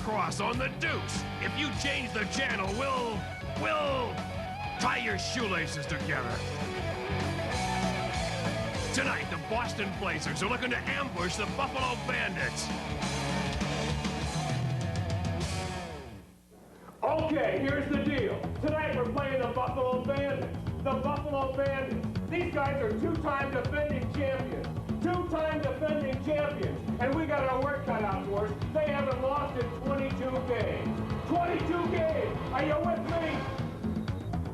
Lacrosse on the Deuce. If you change the channel, we'll tie your shoelaces together. Tonight, the Boston Blazers are looking to ambush the Buffalo Bandits. Okay, here's the deal. Tonight we're playing the Buffalo Bandits. The Buffalo Bandits. These guys are two-time defending champions. Two-time defending champions. And we got our work cut out for us. They haven't lost in 22 games. 22 games! Are you with me?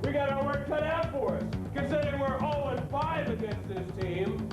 We got our work cut out for us. Considering we're 0-5 against this team,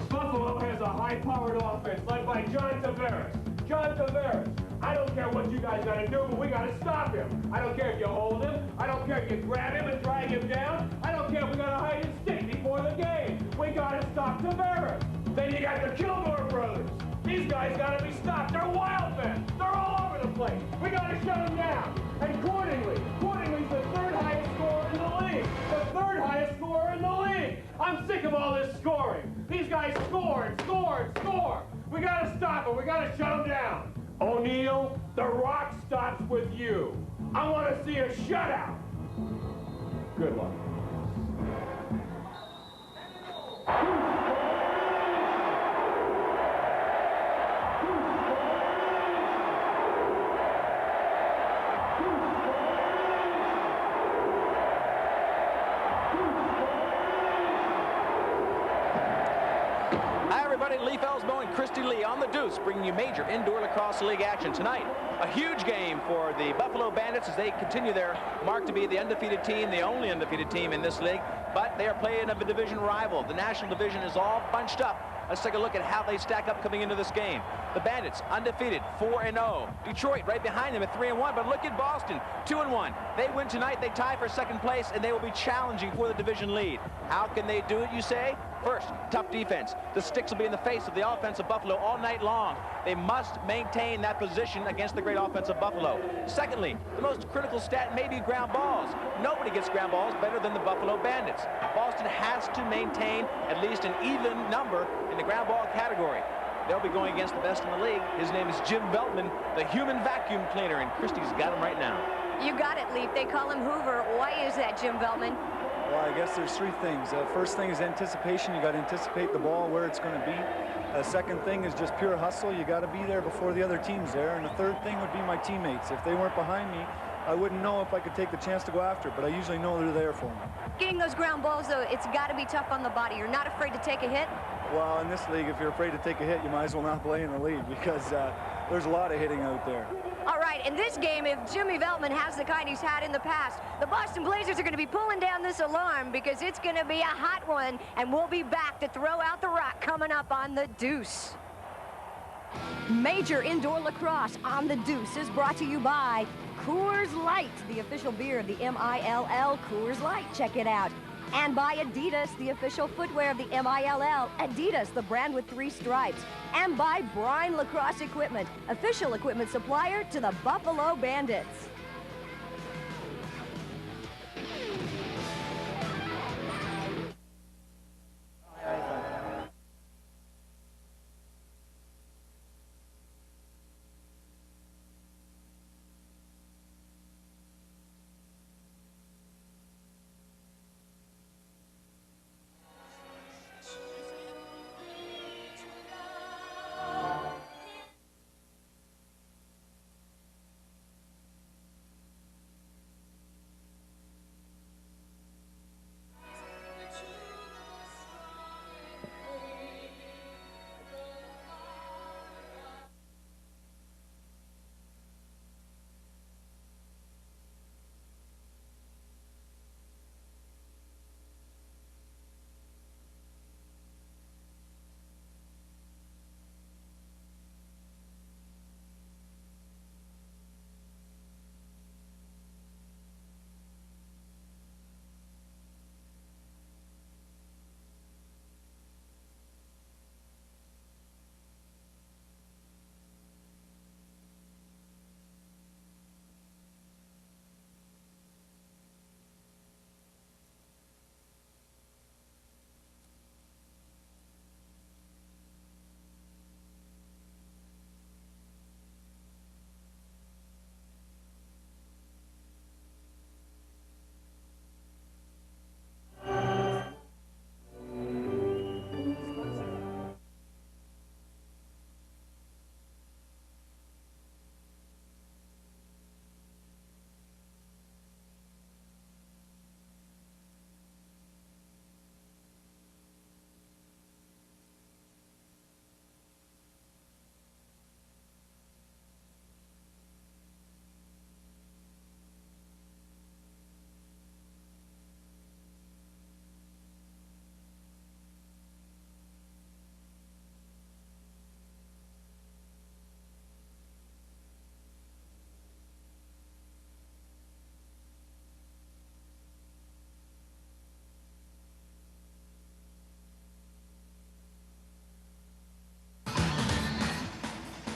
Buffalo has a high-powered offense led by John Tavares. John Tavares. I don't care what you guys got to do, but we got to stop him. I don't care if you hold him. I don't care if you grab him and drag him down. I don't care if we got to hide and stick before the game. We got to stop Tavares. Then you got the Kilgore brothers. These guys got to be stopped. They're wild men. They're all over the place. We got to shut them down. And Cordingley's the third highest scorer in the league. The third highest scorer in the league. I'm sick of all this scoring. These guys score and score and score. We got to stop them. We got to shut them down. O'Neal, the rock stops with you. I want to see a shutout. Good luck. Lee Felsbo and Christy Lee on the Deuce, bringing you major indoor lacrosse league action tonight. A huge game for the Buffalo Bandits as they continue their mark to be the undefeated team, the only undefeated team in this league, but they are playing a division rival. The National Division is all bunched up. Let's take a look at how they stack up coming into this game. The Bandits undefeated, 4-0. Detroit right behind them at 3-1, but look at Boston, 2-1. They win tonight, they tie for second place, and they will be challenging for the division lead. How can they do it, you say? First, tough defense. The sticks will be in the face of the offense of Buffalo all night long. They must maintain that position against the great offense of Buffalo. Secondly, the most critical stat may be ground balls. Nobody gets ground balls better than the Buffalo Bandits. Boston has to maintain at least an even number in the ground ball category. They'll be going against the best in the league. His name is Jim Veltman, the human vacuum cleaner, and Christie's got him right now. You got it, Leaf. They call him Hoover. Why is that, Jim Veltman? Well, I guess there's three things. First thing is anticipation. You got to anticipate the ball, where it's going to be. Second thing is just pure hustle. You got to be there before the other team's there. And the third thing would be my teammates. If they weren't behind me, I wouldn't know if I could take the chance to go after it, but I usually know they're there for me. Getting those ground balls, though, it's got to be tough on the body. You're not afraid to take a hit? Well, in this league, if you're afraid to take a hit, you might as well not play in the league because there's a lot of hitting out there. All right, in this game, if Jimmy Veltman has the kind he's had in the past, the Boston Blazers are going to be pulling down this alarm because it's going to be a hot one, and we'll be back to throw out the rock coming up on the Deuce. Major indoor lacrosse on the Deuce is brought to you by Coors Light, the official beer of the MILL Coors Light. Check it out. And by Adidas, the official footwear of the MILL. Adidas, the brand with 3 stripes. And by Brine Lacrosse Equipment, official equipment supplier to the Buffalo Bandits.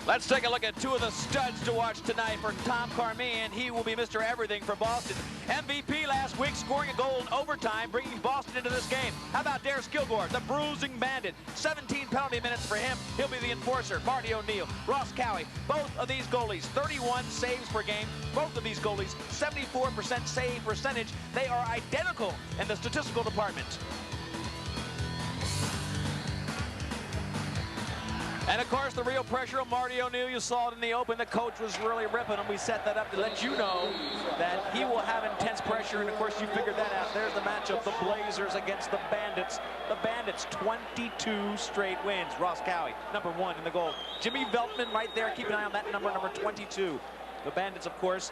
Let's take a look at two of the studs to watch tonight for Tom Carmine. He will be Mr. Everything for Boston. MVP last week, scoring a goal in overtime, bringing Boston into this game. How about Darius Kilgore, the bruising bandit? 17 penalty minutes for him. He'll be the enforcer. Marty O'Neill, Ross Cowie. Both of these goalies, 31 saves per game. Both of these goalies, 74% save percentage. They are identical in the statistical department. And of course, the real pressure on Marty O'Neill, you saw it in the open. The coach was really ripping him. We set that up to let you know that he will have intense pressure. And of course, you figured that out. There's the matchup, the Blazers against the Bandits. The Bandits, 22 straight wins. Ross Cowie, #1 in the goal. Jimmy Veltman right there. Keep an eye on that number 22. The Bandits, of course,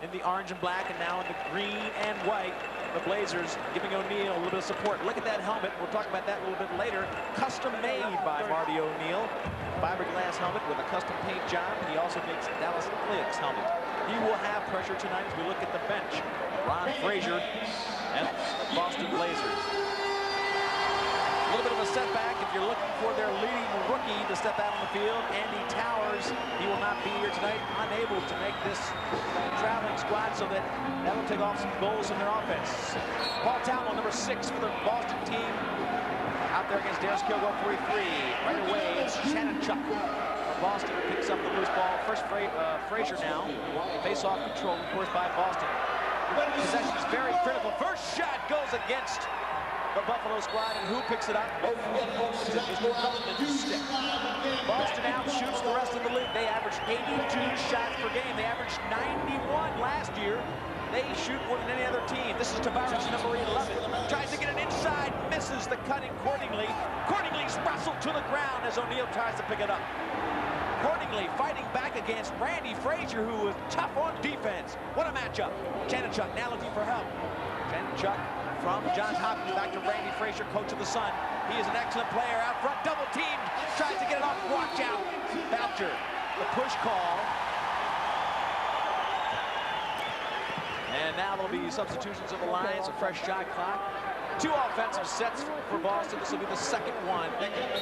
in the orange and black, and now in the green and white. The Blazers giving O'Neill a little bit of support. Look at that helmet. We'll talk about that a little bit later. Custom made by Marty O'Neill. Fiberglass helmet with a custom paint job. He also makes Dallas Flicks helmet. He will have pressure tonight as we look at the bench. Ron Frazier and the Boston Blazers. A little bit of a setback if you're looking for their leading rookie to step out on the field. Andy Towers, he will not be here tonight, unable to make this traveling squad, so that'll take off some goals in their offense. Paul Talmon, #6 for the Boston team, out there against Darius Kilgore, 43. Right away, it's Chanachuk. Boston picks up the loose ball. First, Frazier now. Face-off control, of course, by Boston. Possession is very critical. First shot goes against the Buffalo squad, and who picks it up? It's stick. Boston outshoots the rest of the league. They averaged 82 shots per game. They averaged 91 last year. They shoot more than any other team. This is Tavares, number 11. Tries to get it inside, misses the cutting Cordingley. Cordingley's wrestled to the ground as O'Neill tries to pick it up. Cordingley fighting back against Randy Frazier, who was tough on defense. What a matchup. Chanachuk now looking for help. Chanachuk from Johns Hopkins back to Randy Frazier, coach of the Sun. He is an excellent player out front, double teamed, tries to get it off, watch out. Boucher, the push call. And now there'll be substitutions of the lines, a fresh shot clock. 2 offensive sets for Boston. This will be the second one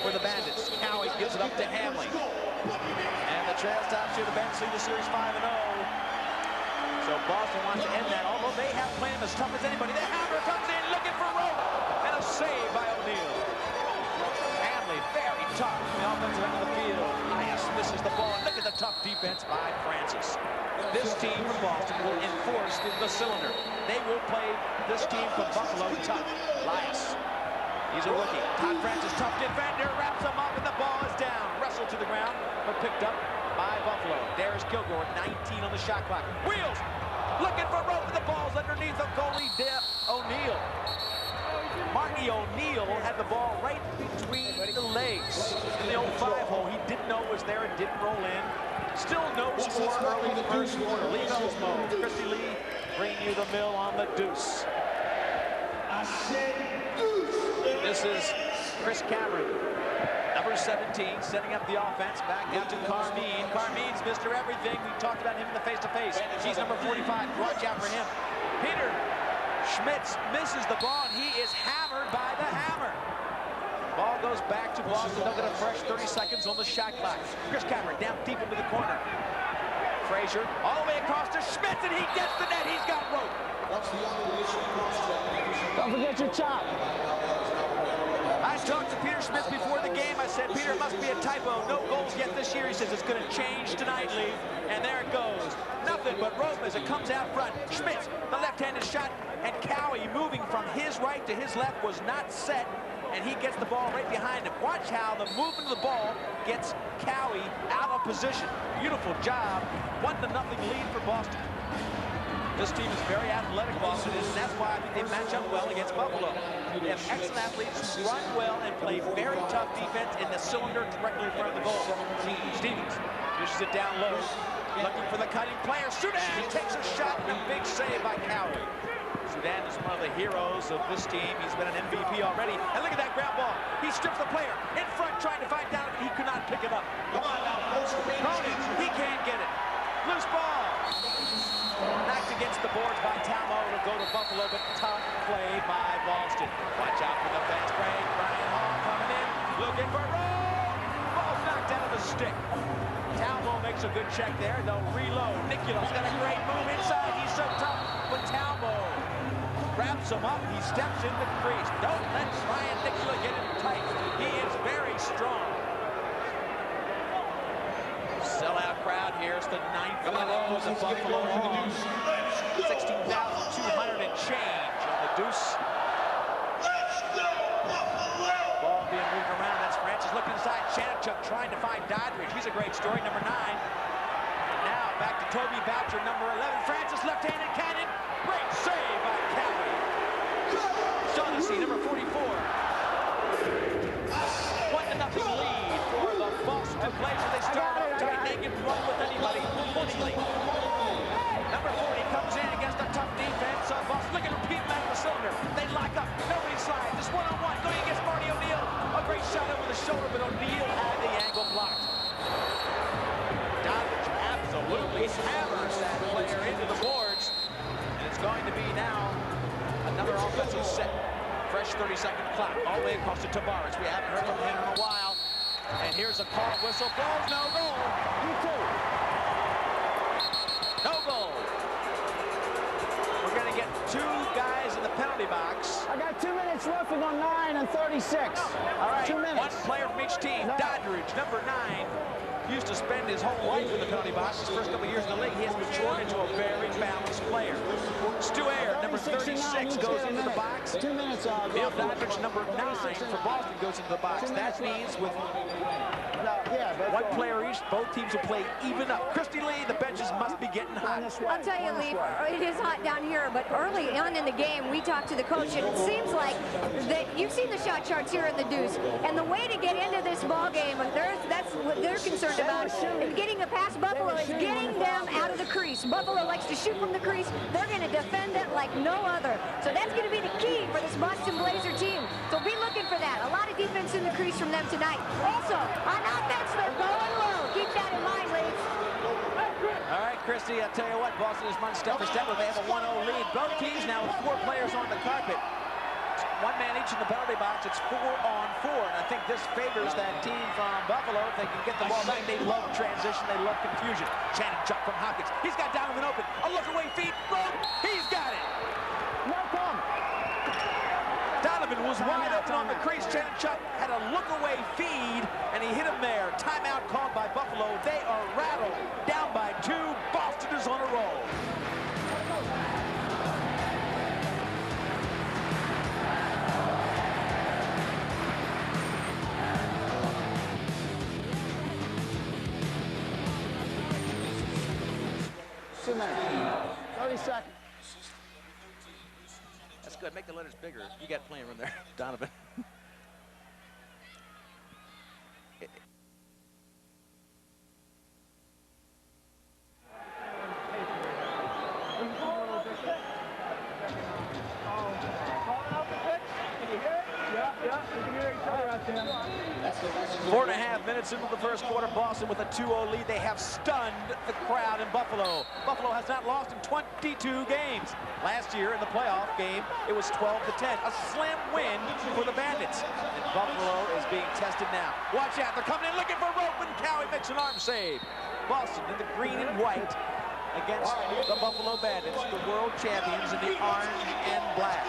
for the Bandits. Cowie gives it up to Hamley. And the trail stops here. The Bandits lead the series 5-0. So Boston wants to end that, although they have played him as tough as anybody. The Hammer comes in looking for rope, and a save by O'Neill. Hamley, very tough from the offensive end of the field. Elias misses the ball, and look at the tough defense by Francis. This team from Boston will enforce the cylinder. They will play this team from Buffalo tough. Elias, he's a rookie. Todd Francis, tough defender, wraps him up, and the ball is down. Wrestled to the ground, but picked up by Buffalo. Darius Kilgore, 19 on the shot clock. Wheels, looking for rope, and the ball's underneath the goalie, O'Neill. Marty O'Neill had the ball right between the legs in the old 5-hole. He didn't know it was there, it didn't roll in. Still no score early in the first quarter. Lee Osmo, Christy Lee bringing you the mill on the deuce. This is Chris Cameron, number 17, setting up the offense. Back out to Carmine. Carmine's Mr. Everything. We talked about him in the face-to-face. He's number 45. Watch out for him. Peter Schmitz misses the ball, and he is hammered by the hammer. Ball goes back to Boston. They'll get a fresh 30 seconds on the shot clock. Chris Cameron down deep into the corner. Frazier all the way across to Schmitz, and he gets the net. He's got rope. Don't forget your chop. I talked to Peter Schmitz before the game. I said, Peter, it must be a typo. No goals yet this year. He says it's going to change tonight, Lee. And there it goes. Nothing but rope as it comes out front. Schmitz, the left-handed shot, and Cowie moving from his right to his left was not set, and he gets the ball right behind him. Watch how the movement of the ball gets Cowie out of position. Beautiful job. 1-0 lead for Boston. This team is very athletic, Boston is, and that's why I think they match up well against Buffalo. They have excellent athletes who run well and play very tough defense in the cylinder directly in front of the goal. Stevens dishes it down low, looking for the cutting player. Sudan takes a shot, and a big save by Cowie. Sudan is one of the heroes of this team. He's been an MVP already. And look at that ground ball. He strips the player in front, trying to find down. He could not pick it up. Cronin, he can't get it. Loose ball. Knocked against the boards by Tamo to go to Buffalo, but tough play by Boston. Watch out for the fast break. Brian Hall coming in, looking for roll. Ball's knocked out of the stick. Talbot makes a good check there. They'll reload. Nicula's got a great move inside. He's so tough. But Talbot wraps him up. He steps in the crease. Don't let Ryan Nicula get him tight. He is very strong. Sellout crowd here. It's the 9th inning for the Buffalo Hawks. 16,200 and change on the deuce. Ball being moved around. That's Francis looking inside. Chanachuk trying to find Doddridge. He's a great story, number 9. And now back to Toby Boucher, number 11. Francis left-handed cannon. Great save by Cowie. Shaughnessy, number 44. 1-0 lead for the Boston Blazers. They start off tight. They can run with anybody. Number 40 comes in against a tough defense of Boston. Look at him, Pete back in the cylinder. They lock up. Nobody slides. Just one-on-one. Going against Marty O'Neill. A great shot over the shoulder, but O'Neill had the angle blocked. Doddridge absolutely hammers that player into the boards. And it's going to be now another offensive set. Fresh 30-second clock all the way across to Tavares. We haven't heard from him in a while. And here's a call. Whistle blows. No goal. No goal. We're going to get 2 guys in the penalty box. I got 2 minutes left on 9 and 36. All right, 2 minutes. 1 player from each team. Doddridge, number 9, used to spend his whole life in the penalty box. His first couple of years in the league, he has matured into a very balanced player. Stu Ayer, number 36, goes into the box. 2 minutes. Bill Doddridge, number 9 for Boston, goes into the box. That means with 1 player each, both teams will play even up. Christy Lee, the benches must be getting hot. I'll tell you, Lee, it is hot down here, but early on in the game, we talked to the coach, and it seems like that you've seen the shot charts here in the Deuce, and the way to get into this ball game, that's what they're concerned about, and getting past Buffalo is getting them out of the crease. Buffalo likes to shoot from the crease. They're going to defend it like no other. So that's going to be the key for this Boston Blazer team. So be looking for that. A lot of defense in the crease from them tonight. Also, on offense, they're going low. Keep that in mind, Lee. All right, Christy, I'll tell you what, Boston is one step for step, but they have a 1-0 lead. Both teams now with 4 players on the carpet. 1 man each in the penalty box. It's 4-on-4, and I think this favors that team from Buffalo. If they can get the ball back, they love transition, they love confusion. Chanachuk from Hopkins. He's got Donovan open. A look-away feed. Rope. He's got it. No problem. Donovan was wide open on the crease. Chanachuk had a look-away feed, and he hit him there. Timeout called by Buffalo. They are rattled. Down by 2. Boston is on a roll. Two minutes. 30 seconds. That's good. Make the letters bigger. You got plenty of room there, Donovan. Four and a half minutes into the first quarter, Boston with a 2-0 lead. They have stunned the crowd in Buffalo. Buffalo has not lost in 22 games. Last year in the playoff game, it was 12-10. A slim win for the Bandits. And Buffalo is being tested now. Watch out, they're coming in looking for rope, and Cowie makes an arm save. Boston in the green and white against the Buffalo Bandits, the world champions in the orange and black.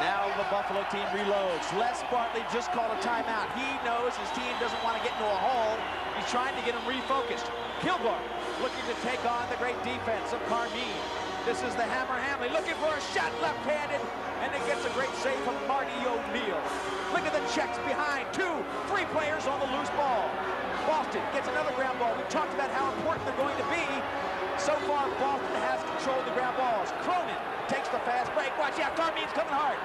Now the Buffalo team reloads. Les Bartley just called a timeout. He knows his team doesn't want to get into a hole. He's trying to get them refocused. Kilgore looking to take on the great defense of Carmine. This is the Hammer Hamley looking for a shot left-handed, and it gets a great save from Marty O'Neill. Look at the checks behind. 2-3 players on the loose ball. Boston gets another ground ball. We talked about how important they're going to be. So far, Boston has controlled the ground balls. Cronin takes the fast break. Watch out, Carmine's coming hard.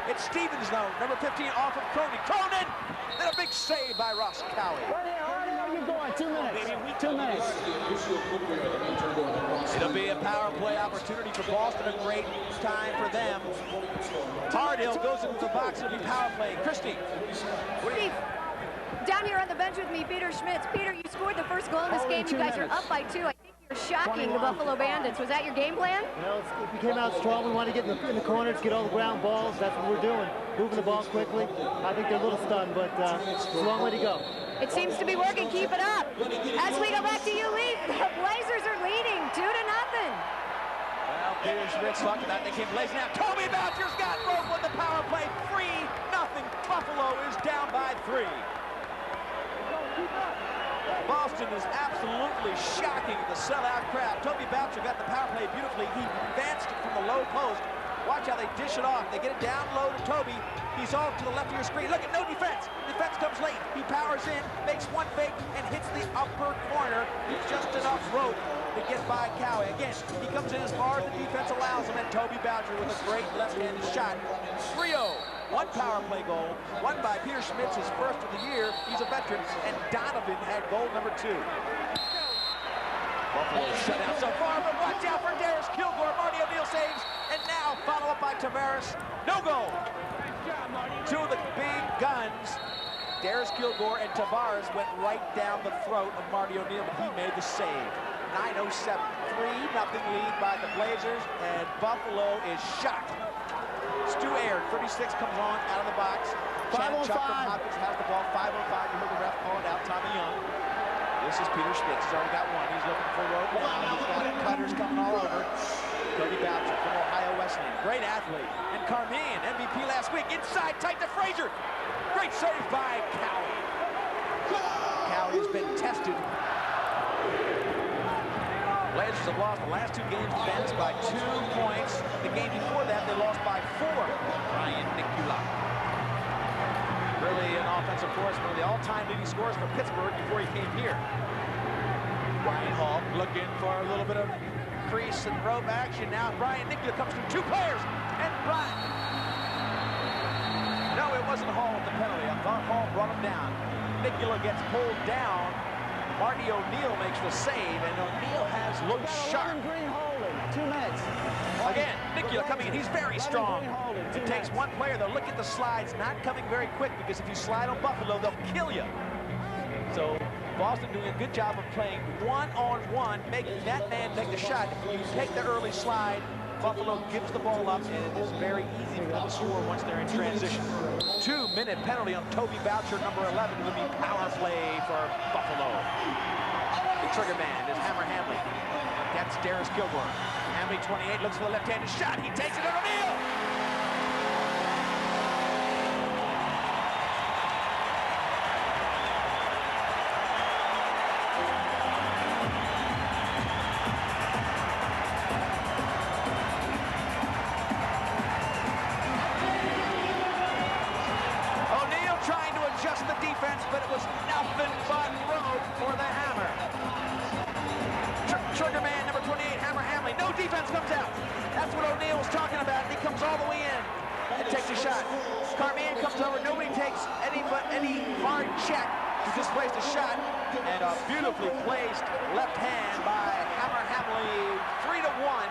It's Stevens, though, number 15, off of Cronin. Cronin! And a big save by Ross Cowie. Right here, I already know you're going. 2 minutes. 2 minutes. It'll be a power play opportunity for Boston. A great time for them. Hardhill goes into the box. It'll be power play. Christie. Steve, down here on the bench with me, Peter Schmitz. Peter, you scored the first goal in this game. You guys are up by 2. I think you're shocking the Buffalo Bandits. Was that your game plan? You know, we came out strong. We want to get in the corners, get all the ground balls. That's what we're doing. Moving the ball quickly. I think they're a little stunned, but it's a long way to go. It seems to be working. Keep it up. As we go back to you, Lee, the Blazers are leading 2-0. Well, Peter Schmidt's talking about they came blazing out. Toby Boucher's got broke with the power play. 3-0. Buffalo is down by 3. Boston is absolutely shocking the sellout crowd. Toby Boucher got the power play beautifully. He advanced it from the low post. Watch how they dish it off. They get it down low to Toby. He's off to the left of your screen. Look at no defense. Defense comes late. He powers in, makes one fake, and hits the upper corner. Just enough rope to get by Cowie. Again, he comes in as far as the defense allows him, and Toby Boucher with a great left-handed shot. 3-0. One power play goal, won by Peter Schmitz, his first of the year. He's a veteran, and Donovan had goal number 2. Buffalo shut out so far, but watch out for Darius Kilgore. Marty O'Neill saves, and now follow up by Tavares. No goal. Two of the big guns, Darius Kilgore and Tavares, went right down the throat of Marty O'Neill, but he made the save. 9:07, 3-0 lead by the Blazers, and Buffalo is shocked. Stu Aird, 36, comes on out of the box. Chan Chuck from Hopkins has the ball. 5:05. You heard the ref call it out. Tommy Young. This is Peter Schmitz. He's already got one. He's looking for road one. He's got cutters coming all over. Toby Boucher from Ohio Wesleyan. Great athlete. And Carmian, MVP last week. Inside, tight to Frazier. Great save by Cowie. Cowie has been tested. Blazers have lost the last 2 games to Bandits by 2 points. The game before that, they lost by 4. Ryan Nicula. Really an offensive force, one of the all-time leading scorers for Pittsburgh before he came here. Brian Hall looking for a little bit of crease and rope action. Now Brian Nicula comes through 2 players, and Brian. No, it wasn't Hall with the penalty. I thought Hall brought him down. Nicula gets pulled down. Marty O'Neill makes the save, and O'Neill has looked sharp. 2 minutes. Again, Nicula coming in. He's very strong. It takes one player, though. Look at the slides, not coming very quick, because if you slide on Buffalo, they'll kill you. So Boston doing a good job of playing one-on-one, making that man take the shot. If you take the early slide, Buffalo gives the ball up, and it is very easy for them to score once they're in transition. 2-minute penalty on Toby Boucher, number 11. Will be power play for Buffalo. The trigger man is Hammer Hamley. That's Darius Kilgore. Hamley, 28, looks for the left-handed shot. He takes it to O'Neill. But it was nothing but road for the Hammer. Trigger man, number 28, Hammer Hamley. No defense comes out. That's what O'Neill was talking about. He comes all the way in and takes a shot. Carmian comes over. Nobody takes any hard check. He just placed a shot. And a beautifully placed left hand by Hammer Hamley. 3-1.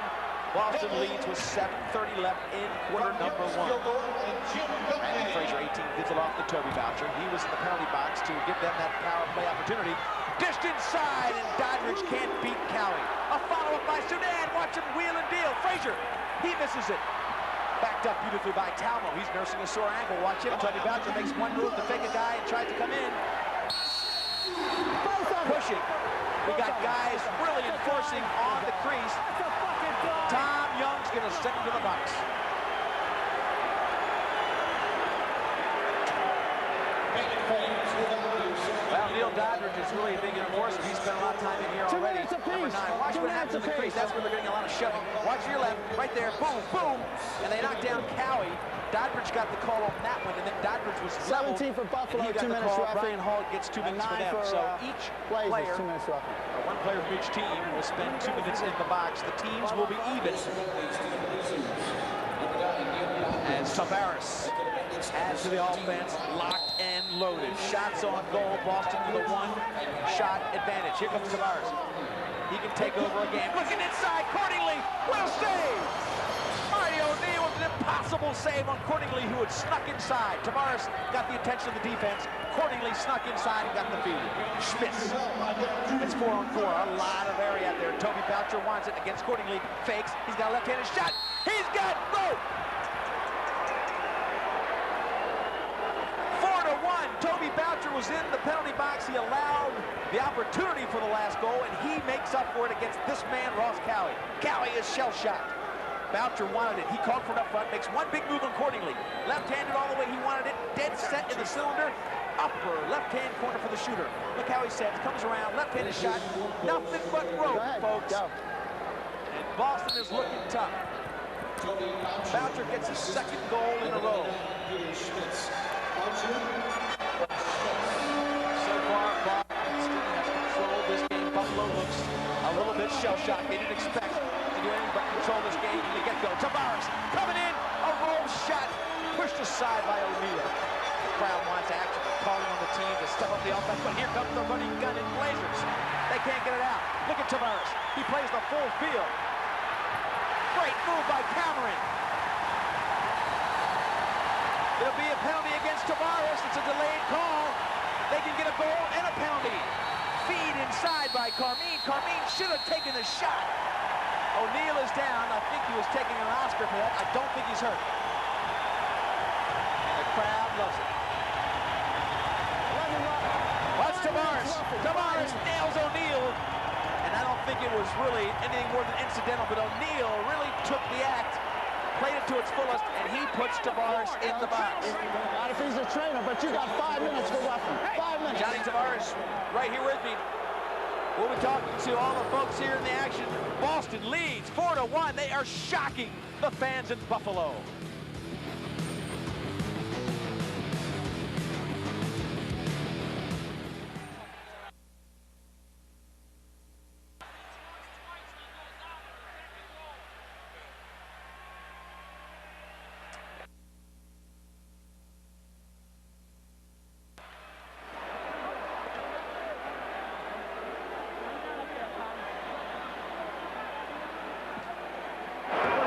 Boston leads with 7:30 left in quarter number 1. Brandon Frazier, 18, gives it off to Toby Boucher. He was in the penalty box to give them that power play opportunity. Dished inside, and Doddridge can't beat Cowie. A follow-up by Sudan. Watch him wheel and deal. Frazier, he misses it. Backed up beautifully by Talmo. He's nursing a sore ankle. Watch him. Toby Boucher makes one move to fake a guy and tries to come in. Pushing. We got guys really enforcing on the crease. Tom Young's going to send him to the box. Well, Neil Doddridge is really being enforced. He's spent a lot of time in here already. Number 9. Watch what happens in the crease. That's where they're getting a lot of shoving. Watch your left. Right there. Boom, boom. And they knock down Cowie. Doddridge got the call on that one, and then Doddridge was leveled. 17 for Buffalo, 2 minutes roughing. Brian Hall gets 2 minutes for them. So each player, 2 minutes roughing. One player from each team will spend 2 minutes in the box. The teams will be even. As Tavares adds to the offense, locked and loaded. Shots on goal. Boston with a 1-shot advantage. Here comes Tavares. He can take over again. Looking inside. Cordingley will save. Marty O'Neill with an impossible save on Cordingley, who had snuck inside. Tavares got the attention of the defense. Cordingley snuck inside and got the feed. Schmitz. It's 4-on-4. A lot of area out there. Toby Boucher wants it against Cordingley. Fakes. He's got a left-handed shot. He's got rope. 4-1. Toby Boucher was in the penalty box. He allowed the opportunity for the last goal, and he makes up for it against this man, Ross Cowie. Cowie is shell-shocked. Boucher wanted it. He called for it up front, makes one big move accordingly. Left-handed all the way he wanted it, dead set in the cylinder. Upper left-hand corner for the shooter. Look how he sets, comes around, left-handed shot. Nothing but rope, folks. And Boston is looking tough. Boucher gets his second goal in a row. So far, Boston has controlled this game. Buffalo looks a little bit shell-shocked. They didn't expect to do anything but control this game from the get-go. Tavares coming in, a roll shot, pushed aside by O'Neal. The crowd wants action, calling on the team to step up the offense, but here comes the running gun in Blazers. They can't get it out. Look at Tavares. He plays the full field. Great move by Cameron. It'll be a penalty against Tavares. It's a delayed call. They can get a goal and a penalty. Feed inside by Carmine. Carmine should have taken the shot. O'Neal is down. I think he was taking an Oscar for that. I don't think he's hurt. And the crowd loves it. Watch Tavares. Tavares nails O'Neal. And I don't think it was really anything more than incidental, but O'Neal really took the act, played it to its fullest, and he puts Tavares in the box. Not if he's a trainer, but you got 5 minutes for Ruffin. 5 minutes. Johnny Tavares right here with me. We'll be talking to all the folks here in the action. Boston leads 4-1. They are shocking the fans in Buffalo.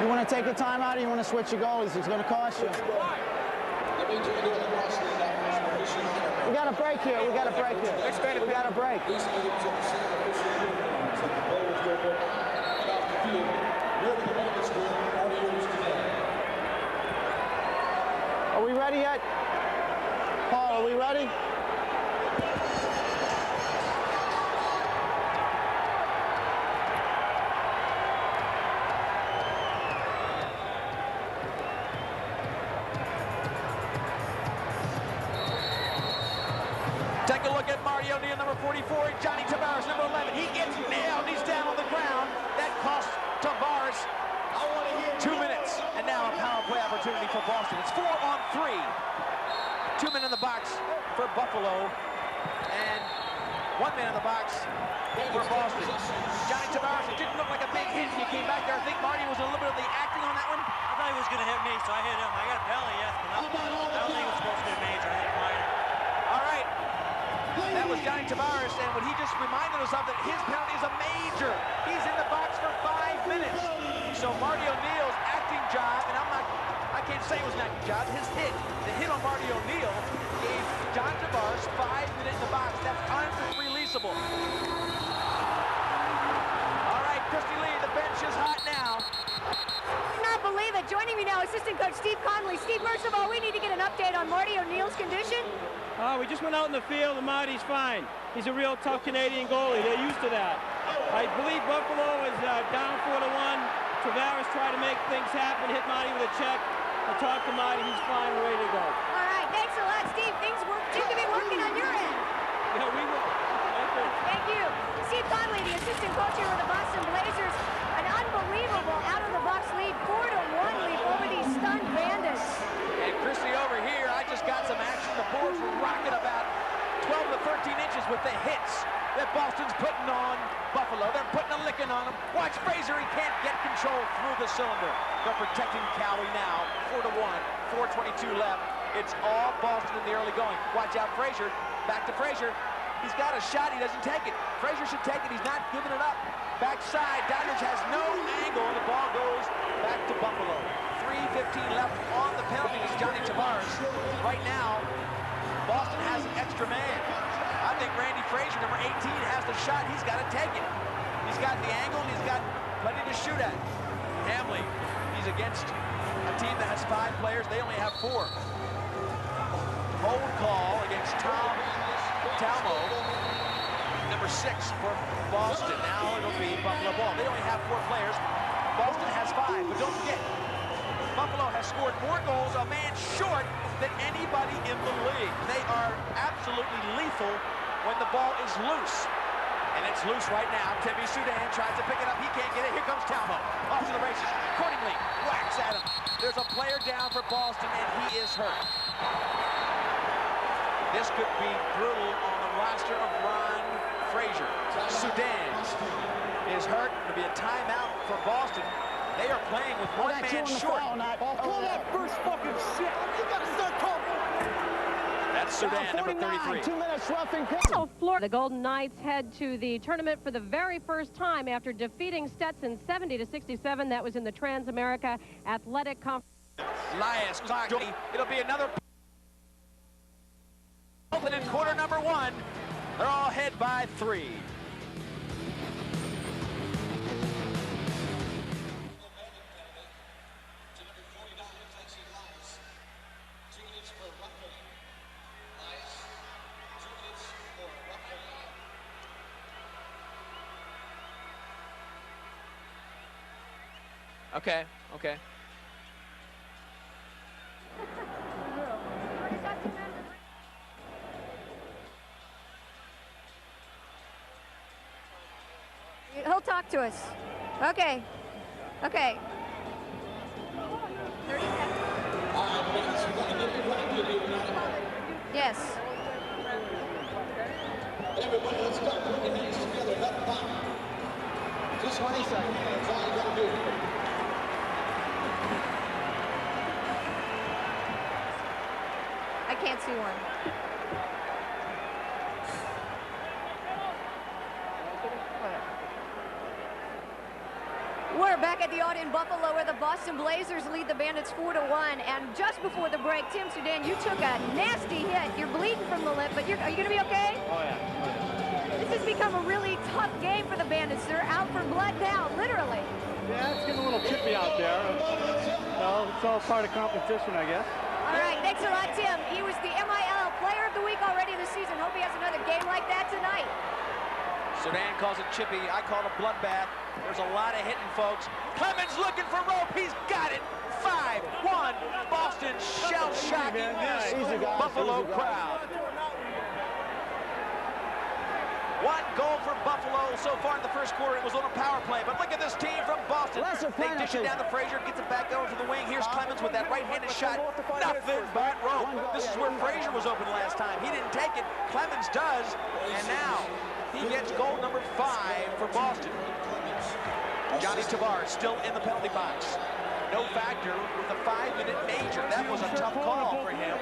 You want to take a timeout or you want to switch your goalies? It's going to cost you. We got a break here. We got a break here. We got a break. Are we ready yet? Paul, are we ready? Take a look at Marty O'Neal, number 44, Johnny Tavares, number 11. He gets nailed. He's down on the ground. That costs Tavares 2 minutes. And now a power play opportunity for Boston. It's 4-on-3. 2 men in the box for Buffalo. And 1 man in the box for Boston. Johnny Tavares, it didn't look like a big hit. He came back there. I think Marty was a little bit of the acting on that one. I thought he was going to hit me, so I hit him. I got a penalty, yes, but I don't think it was supposed to be major. I think minor. All right. That was Johnny Tavares, and what he just reminded us of, that his penalty is a major. He's in the box for 5 minutes. So Marty O'Neal's acting job, and I can't say it was an acting job, the hit on Marty O'Neal gave John Tavares 5 minutes in the box. That's unreleasable. All right, Christy Lee, the bench is hot now. Cannot believe it. Joining me now, assistant coach Steve Conley. Steve, first of all, we need to get an update on Marty O'Neal's condition. We just went out in the field and Marty's fine. He's a real tough Canadian goalie. They're used to that. I believe Buffalo is down 4-1. Tavares tried to make things happen, hit Marty with a check. I talked to Marty, he's fine, we're ready to go. All right, thanks a lot, Steve. Things seem to be working on your end. Yeah, we will. Thank you. Steve Conley, the assistant coach here with the Boston Blazers. An unbelievable out-of-the-box lead, 4-1 lead over these stunned Bandits. And Christy over here, I just got some action. The boards were rocking about 12 to 13 inches with the hits that Boston's putting on Buffalo. They're putting a licking on him. Watch Fraser, he can't get control through the cylinder. They're protecting Cowie now, 4-1, 4:22 left. It's all Boston in the early going. Watch out, Fraser. Back to Fraser. He's got a shot, he doesn't take it. Fraser should take it, he's not giving it up. Backside, Doddridge has no angle, and the ball goes back to Buffalo. 3:15 left on the penalty is Johnny Tavares. Right now, Boston has an extra man. I think Randy Fraser, number 18, has the shot. He's got to take it. He's got the angle, and he's got plenty to shoot at. Hamley, he's against a team that has 5 players. They only have 4. Hold call against Tom Talmo, number 6 for Boston. Now it'll be Buffalo ball. They only have 4 players. Boston has 5, but don't forget, Buffalo has scored more goals a man short than anybody in the league. They are absolutely lethal when the ball is loose. And it's loose right now. Timmy Sudan tries to pick it up. He can't get it. Here comes Talmo. Off to the races. Accordingly, whacks at him. There's a player down for Boston, and he is hurt. This could be brutal on the roster of Ron Frazier. Sudan is hurt. It'll be a timeout for Boston. They are playing with one man short. Call that first fucking shit. You got to start calling. That's Sudan, number 33. 2 minutes left in Florida. The Golden Knights head to the tournament for the very first time after defeating Stetson 70-67. That was in the Trans-America Athletic Conference. Elias Clark. It'll be another open in quarter number 1. They're all ahead by 3. Okay, okay. He'll talk to us. Okay. Okay. 30 seconds. Yes. Everybody, let's start putting your hands together. Up top. Just 20 seconds. That's all you got to do. I can't see one. We're back at the Audi in Buffalo where the Boston Blazers lead the Bandits 4-1. And just before the break, Tim Sudan, you took a nasty hit. You're bleeding from the lip, but are you going to be okay? Oh, yeah. This has become a really tough game for the Bandits. They're out for blood now, literally. Yeah, it's getting a little chippy out there. Well, it's all part of competition, I guess. All right, thanks a lot, Tim. He was the MIL Player of the Week already this season. Hope he has another game like that tonight. Sudan calls it chippy. I call it a bloodbath. There's a lot of hitting, folks. Clemens looking for rope. He's got it. 5-1. Boston shell-shocking this Buffalo crowd. 1 goal for Buffalo so far in the first quarter. It was on a power play, but look at this team from Boston. They dish it down to Frazier, gets it back over to the wing. Here's Clemens with that right-handed shot. Nothing but rope. This is where Frazier was open last time. He didn't take it. Clemens does, and now he gets goal number 5 for Boston. Johnny Tavares still in the penalty box. No factor with a 5-minute major. That was a tough call for him.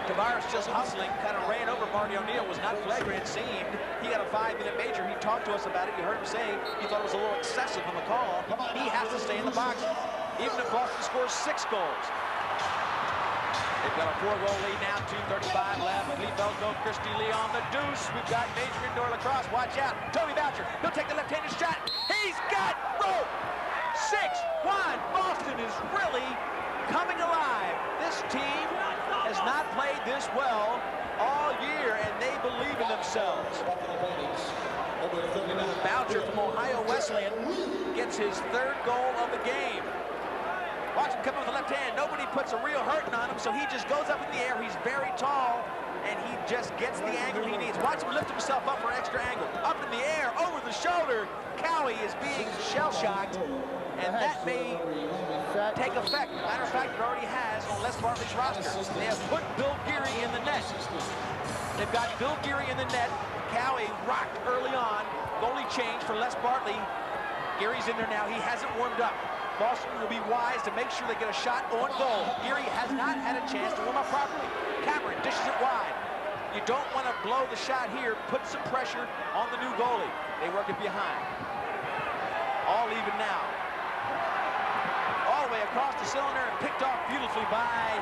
Tavares just hustling, kind of ran over Marty O'Neill, was not flagrant, it seemed. He got a 5-minute major. He talked to us about it. You heard him say he thought it was a little excessive on the call. He has to stay in the box, even if Boston scores 6 goals. They've got a 4-goal lead now, 2:35 left. Lee Belko, Christy Lee on the deuce. We've got Major Indoor Lacrosse. Watch out. Toby Boucher. He'll take the left-handed shot. He's got rope. 6-1. Boston is really coming alive. This team has not played this well all year, and they believe in themselves. Boucher from Ohio Wesleyan gets his 3rd goal of the game. Watch him come with the left hand. Nobody puts a real hurting on him, so he just goes up in the air. He's very tall, and he just gets the angle he needs. Watch him lift himself up for extra angle. Up in the air, over the shoulder. Cowie is being shell-shocked, and that may take effect. Matter of fact, it already has on Les Bartley's roster. They have put Bill Geary in the net. They've got Bill Geary in the net. Cowie rocked early on. Goalie change for Les Bartley. Geary's in there now. He hasn't warmed up. Boston will be wise to make sure they get a shot on goal. Geary has not had a chance to warm up properly. Cameron dishes it wide. You don't want to blow the shot here. Put some pressure on the new goalie. They work it behind. All even now. All the way across the cylinder and picked off beautifully by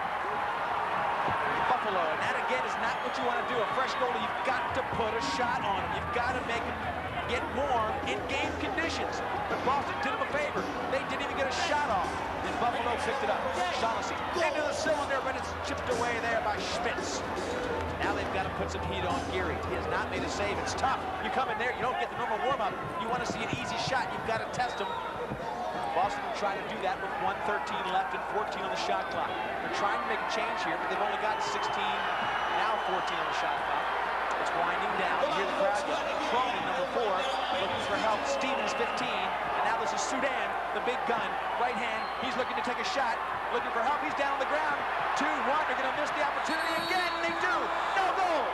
Buffalo. And that, again, is not what you want to do. A fresh goalie, you've got to put a shot on him. You've got to make him get warm in game conditions. But Boston did him a favor. They didn't even get a shot off. And Buffalo picked it up. Shaughnessy into the cylinder, but it's chipped away there by Schmitz. Now they've got a put some heat on Geary. He has not made a save. It's tough. You come in there, you don't get the normal warm-up. You want to see an easy shot, you've got to test him. Boston will try to do that with 1:13 left and 14 on the shot clock. They're trying to make a change here, but they've only got 16, now 14 on the shot clock. It's winding down. You hear the crowd yelling. Cronin, number 4, looking for help. Stevens, 15. And now this is Sudan, the big gun. Right hand. He's looking to take a shot. Looking for help. He's down on the ground. 2-1. They're going to miss the opportunity again. They do. No goal.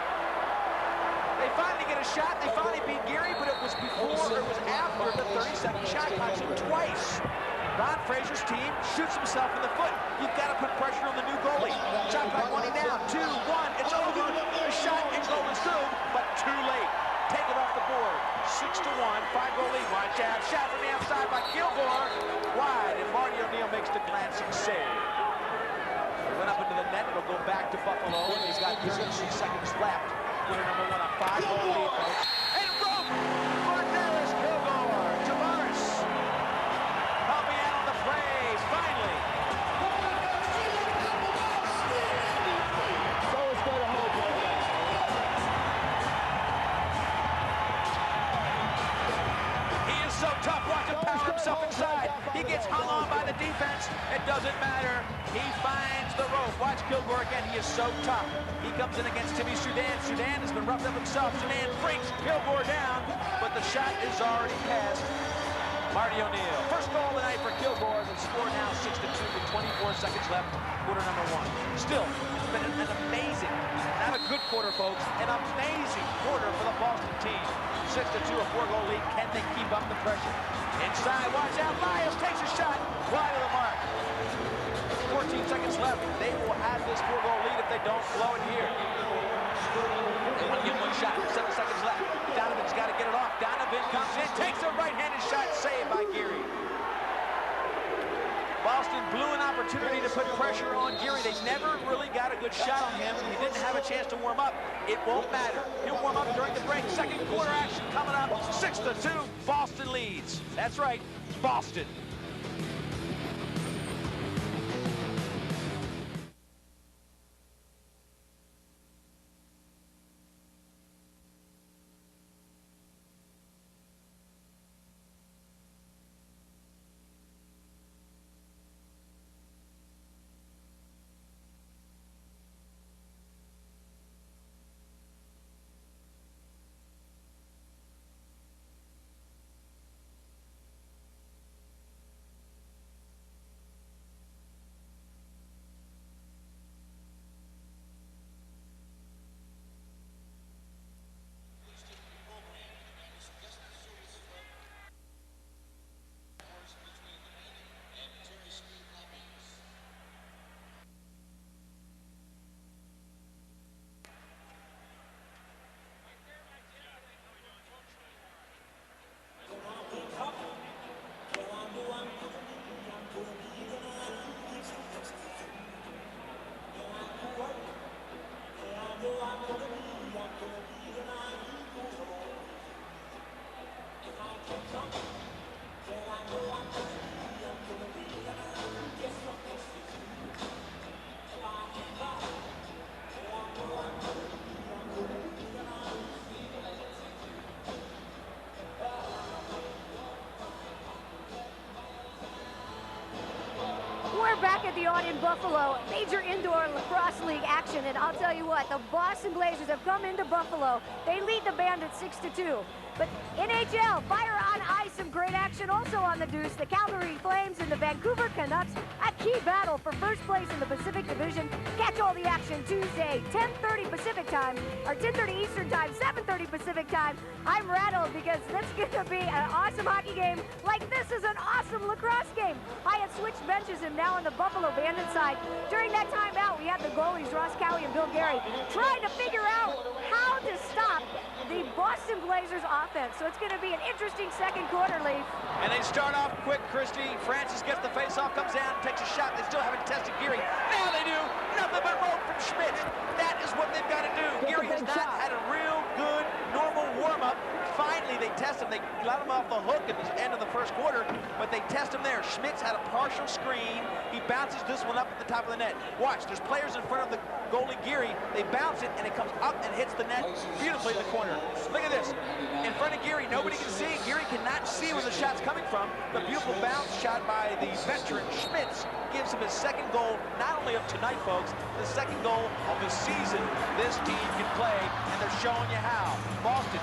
They finally get a shot. They finally beat Geary, but it was before or it was after the 30-second shot clock. So twice. Ron Fraser's team shoots himself in the foot. You've got to put pressure on the new goalie. Shot clock winding down. 2-1. It's over. The shot and goal is through, but too late. Take it off the board. 6-1. 5-goal lead. Watch out. Shot from the outside by Kilgore. Wide, and Marty O'Neill makes the glancing save. It went up into the net. It'll go back to Buffalo, and he's got 33 seconds left. Winner number 1, a 5-goal lead, folks. And rope for Dallas Kilgore. Tavares helping out on the play. Finally. So it's going to hold like that. He is so tough. Watch him power himself inside. He gets hung on by the defense. It doesn't matter. He finds the rope. Watch Kilgore again. He is so tough. He comes in against Timmy Sudan. Sudan has been roughed up himself. Sudan brings Kilgore down, but the shot is already passed. Marty O'Neill. First goal of the night for Kilgore. The score now 6-2 with 24 seconds left. Quarter number 1. Still, it's been an amazing, not a good quarter, folks, an amazing quarter for the Boston team. 6-2, a 4-goal lead. Can they keep up the pressure? Inside, watch out. Lyles takes a shot wide of the mark. 14 seconds left. They will have this 4-goal lead if they don't blow it here. They want to give 1 shot. 7 seconds left. Donovan's got to get it off. Donovan comes in, takes a right-handed shot, saved by Geary. Boston blew an opportunity to put pressure on Geary. They never really got a good shot on him. He didn't have a chance to warm up. It won't matter. He'll warm up during the break. Second quarter action coming up. 6-2. Boston leads. That's right, Boston. Back at the Art in Buffalo, major indoor lacrosse league action, and I'll tell you what, the Boston Blazers have come into Buffalo. They lead the Bandits 6-2. But NHL, fire on ice, some great action also on the Deuce. The Calgary Flames and the Vancouver Canucks, a key battle for first place in the Pacific Division. Catch all the action Tuesday, 10:30 Pacific time, or 10:30 Eastern time, 7:30 Pacific time. I'm rattled because this is going to be an awesome hockey game like this is an awesome lacrosse game. I had switched benches and now on the Buffalo Bandit side. During that timeout, we had the goalies, Ross Cowie and Bill Gary, trying to figure out how to stop the Boston Blazers offense. So it's going to be an interesting second quarter, Leaf. And they start off quick, Christy. Francis gets the face-off, comes down, takes a shot. They still haven't tested Geary. Now they do. Nothing but rope from Schmidt. That is what they've got to do. Geary has not had a real good, normal warm-up. Finally, they test him. They let him off the hook at the end of the first quarter, but they test him there. Schmitz had a partial screen. He bounces this one up at the top of the net. Watch, there's players in front of the goalie, Geary. They bounce it, and it comes up and hits the net beautifully in the corner. Look at this. In front of Geary, nobody can see. Geary cannot see where the shot's coming from. The beautiful bounce shot by the veteran Schmitz gives him his second goal, not only of tonight, folks, the second goal of the season. This team can play, and they're showing you how. Boston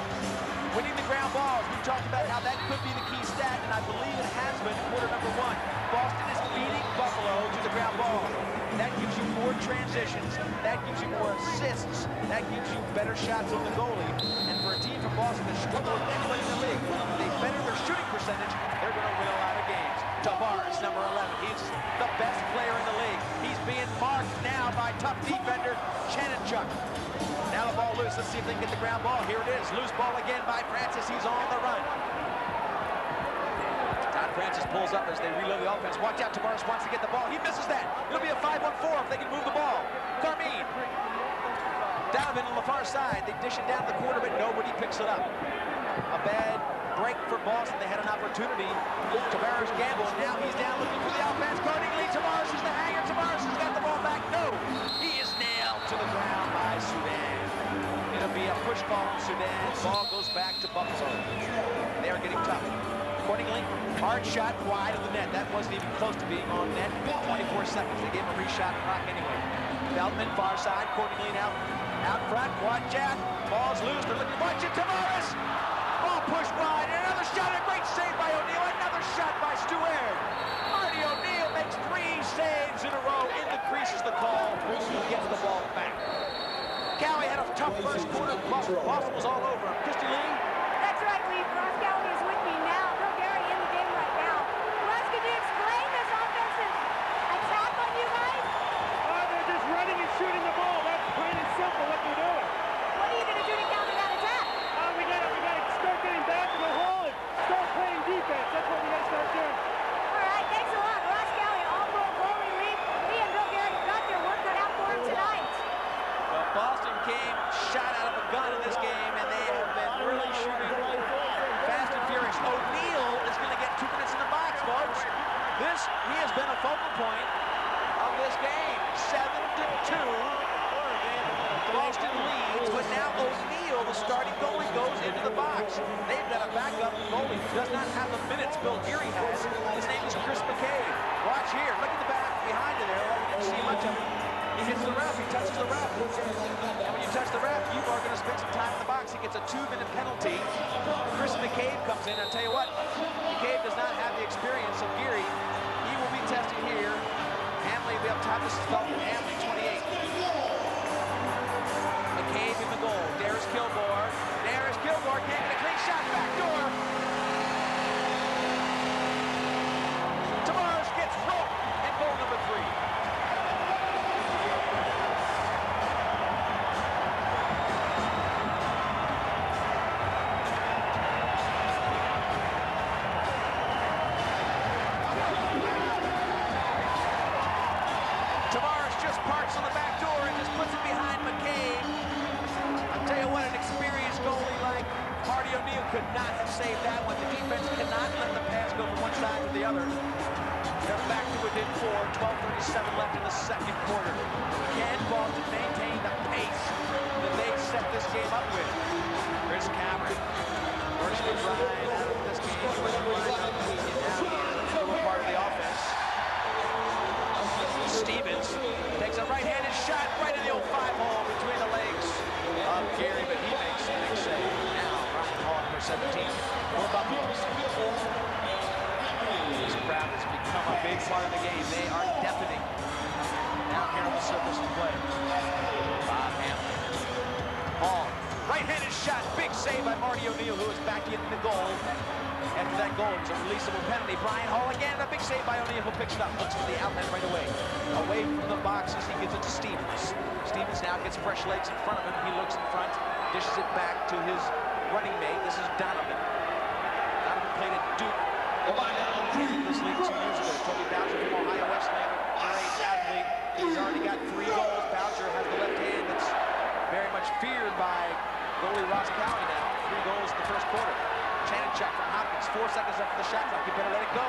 winning the ground balls. We talked about how that could be the key stat, and I believe it has been quarter number 1. Boston is beating Buffalo to the ground ball. That gives you more transitions. That gives you more assists. That gives you better shots on the goalie. And for a team from Boston that struggle with anybody in the league, they better their shooting percentage, they're going to win a lot of games. Tavares, number 11. He's the best player in the league. He's being marked now by tough defender Chanenchuk. Now the ball loose. Let's see if they can get the ground ball. Here it is. Loose ball again by Francis. He's on the run. Todd Francis pulls up as they reload the offense. Watch out. Tavares wants to get the ball. He misses that. It'll be a 5-on-4 if they can move the ball. Carmine. Donovan on the far side. They dish it down the corner, but nobody picks it up. A bad break for Boston. They had an opportunity. Tavares gambles. Now he's down looking for the offense. Cardinelli. Tavares is the hanger. Tavares has got the ball back. No. He is nailed to the ground by Sudan. It'll be a push ball on Sudan. Ball goes back to Buffalo. They are getting tough. Accordingly, hard shot wide of the net. That wasn't even close to being on net. 24 seconds. They gave him a reshot clock anyway. Feldman, far side. Accordingly now out front. Watch out. Ball's loose. They're looking. Watch it. Tavares. Ball pushed wide. And another shot. A great save by O'Neill. Another shot by Stuart. Marty O'Neill makes 3 saves in a row. In the crease is the call. He gets the ball back. Cowie had a tough first quarter. Boston was all over him. Christy Lee. That's right, Lee. Ross Cowie is with me now. Bill Gary in the game right now. Ross, could you explain this offensive attack on you guys? They're just running and shooting the ball. That's plain and simple what they're doing. What are you going to do to counter that attack? We gotta start getting back to the hole and start playing defense. That's what we gotta start doing. All right, thanks a lot. Ross Cowie, all-pro goalie lead. He and Bill Gary got their work cut out for him tonight. Well, Boston came shot out of a gun in this game, and they have been really shooting fast and furious. O'Neill is going to get 2 minutes in the box, folks. He has been a focal point of this game. 7-2. Boston leads, but now O'Neill, the starting goalie, goes into the box. They've got a backup goalie who does not have the minutes Bill Geary has. His name is Chris McCabe. Watch here. Look at the back behind you there. You can see much of it. He hits the ref. He touches the ref. And when you touch the ref, you are going to spend some time in the box. He gets a 2-minute penalty. Chris McCabe comes in. I'll tell you what, McCabe does not have the experience of Geary. He will be tested here. Hamley will be up top. This is Felton Hamley, 28. McCabe in the goal. Darius Kilgore. Darius Kilgore can't get a clean shot. Back door. Tavares gets rolled. And goal number 3. On the back door and just puts it behind McCabe. I'll tell you what, an experienced goalie like Marty O'Neill could not have saved that one. The defense cannot let the pass go from one side to the other. They're back to within 4, 12:37 left in the second quarter. Can Boston maintain the pace that they set this game up with? Chris Cameron works the grind out of this game. Now he's a part of the offense. Stevens takes a right-handed shot right in the old 5-hole between the legs of Geary, but he makes a big save. Now Ryan Hall for 17 for Buffalo. This crowd has become a big part of the game. They are deafening down here on the surface of play. Bob Hamlin. Hall, right-handed shot, big save by Marty O'Neill, who is back in the goal. After that goal, it was a releasable penalty. Brian Hall again, a big save by O'Neill, who picks it up, looks for the outlet right away. Away from the boxes, he gives it to Stevens. Stevens now gets fresh legs in front of him. He looks in front, dishes it back to his running mate. This is Donovan. Donovan played at Duke. This league 2 years ago. Toby Boucher from Ohio Wesleyan, great athlete. He's already got 3 goals. Boucher has the left hand that's very much feared by goalie Ross Cowie now. 3 goals in the first quarter. Chanenchuk from Hopkins, 4 seconds left for the shot clock. You better let it go.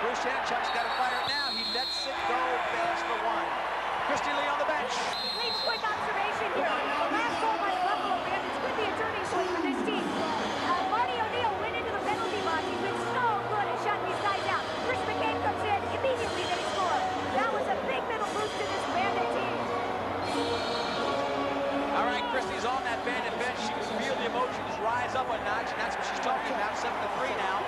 Bruce Chanenchuk's got to fire it now. He lets it go, fails for one. Christy Lee on the bench. Leach, quick observation here. The last goal by the Buffalo Bandits could be a turning point for this team. Marty O'Neill went into the penalty box. He's been so good at shutting these guys out. Chris McCain comes in. Immediately they score. That was a big middle boost to this Bandit team. All right, Christy's on that Bandit bench. She can feel the emotions rise up a notch, and that's what she's talking about. 7-3 now.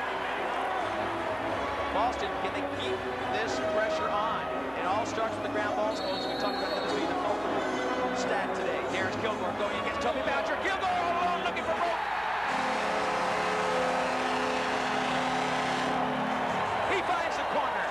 Boston, can they keep this pressure on? It all starts with the ground balls. We talked about that as being the focal stat today. Darius Kilgore going against Toby Boucher. Kilgore all alone looking for rope. He finds the corner.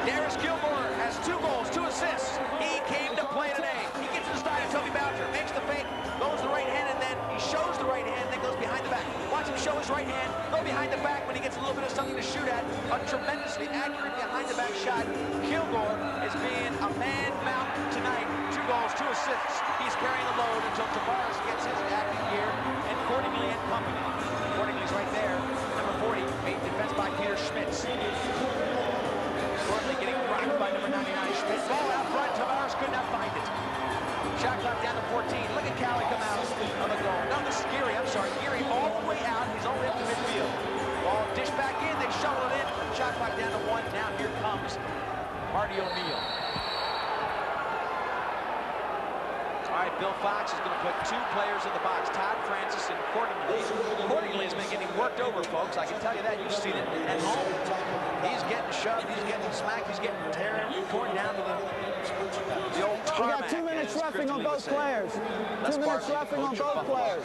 Darius Kilgore has 2 goals, 2 assists. He came to play today. He gets in the style of Toby Boucher, makes the fake, goes the right hand, and then he shows the right hand, then goes behind the back. Watch him show his right hand, go behind the back when he gets a little bit of something to shoot at. A tremendously accurate behind the back shot. Kilgore is being a man mountain tonight. 2 goals, 2 assists. He's carrying the load until Tavares gets his acting gear, and Cordingley and company. Cordingley's right there. Number 40, made defense by Peter Schmitz. Cordingley getting rocked by number 99, Schmitz. Ball out front, Tavares could not find it. Shot clock down to 14. Look at Cali come out of the goal. No, this is Geary, I'm sorry. Geary all the way out. He's all the way up to midfield. Ball dished back in, they shovel it in. Shot clock down to 1. Now here comes Marty O'Neill. All right, Bill Fox is going to put 2 players in the box, Todd Francis and Cordingley. Cordingley has been getting worked over, folks. I can tell you that. You've seen it at home. He's getting shoved, he's getting smacked, he's getting torn down to the old tarmac. We got 2 minutes roughing on both players. 2 minutes roughing on both players.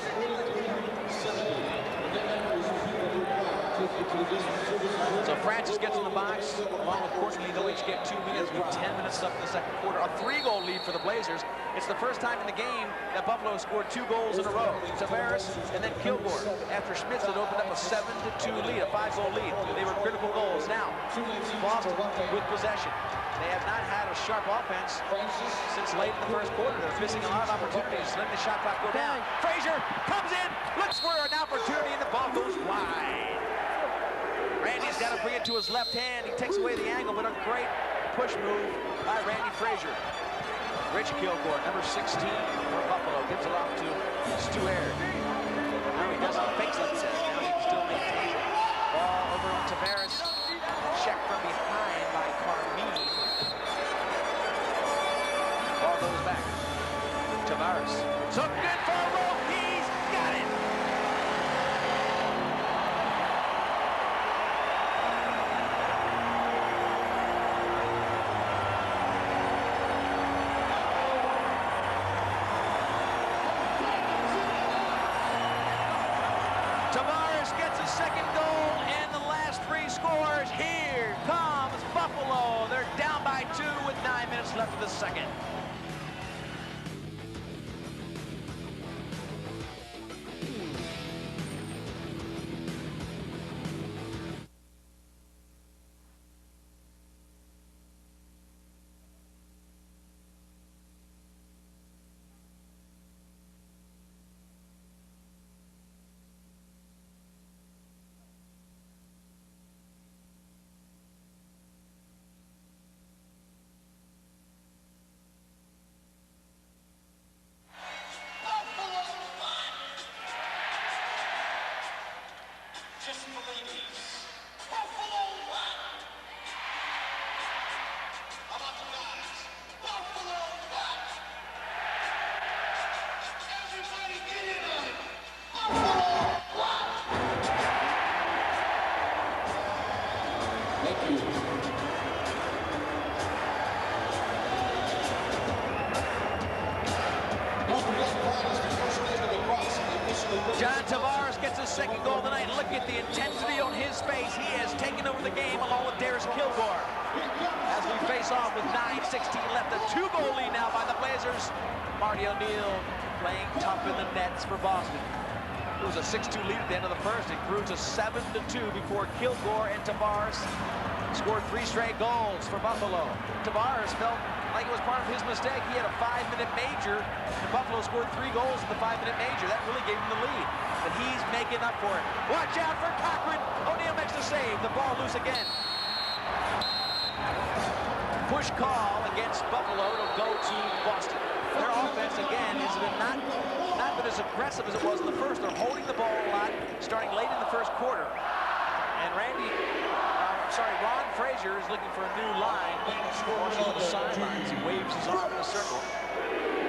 So Francis gets in the box, along with Cordingley. They'll each get 2 minutes with 10 minutes left in the second quarter. A 3-goal lead for the Blazers. It's the first time in the game that Buffalo has scored 2 goals in a row. Tavares and then Kilgore. After Schmitz had opened up a 7-2 lead, a 5-goal lead. They were critical goals. Now, Boston with possession. They have not had a sharp offense since late in the first quarter. They're missing a lot of opportunities. Letting the shot clock go down. Frazier comes in, looks for an opportunity, and the ball goes wide. Randy's got to bring it to his left hand. He takes away the angle, but a great push move by Randy Frazier. Rich Kilgore, number 16 for Buffalo, gives it off to Stu Air. Now he doesn't fakes like he says. Now he can still maintain it. Ball over on Tavares. Check from behind by Carmine. Ball goes back. Tavares. So good for a roll. He's got it. Tavares gets a second goal in the last 3 scores. Here comes Buffalo. They're down by 2 with 9 minutes left of the second. John Tavares gets his second goal tonight. Look at the intensity on his face. He has taken over the game along with Darius Kilgore. As we face off with 9:16 left, a 2-goal lead now by the Blazers. Marty O'Neill playing tough in the nets for Boston. It was a 6-2 lead at the end of the first. It grew to 7-2 before Kilgore and Tavares scored 3 straight goals for Buffalo. Tavares felt like it was part of his mistake. He had a 5-minute major, and Buffalo scored 3 goals in the 5-minute major. That really gave him the lead. But he's making up for it. Watch out for Cochran. O'Neill makes the save. The ball loose again. Push call against Buffalo. It'll go to Boston. Their offense, again, is not been as aggressive as it was in the first. They're holding the ball a lot, starting late in the first quarter. And Ron Frazier is looking for a new line. Watching on the sidelines, he waves his arm in a circle.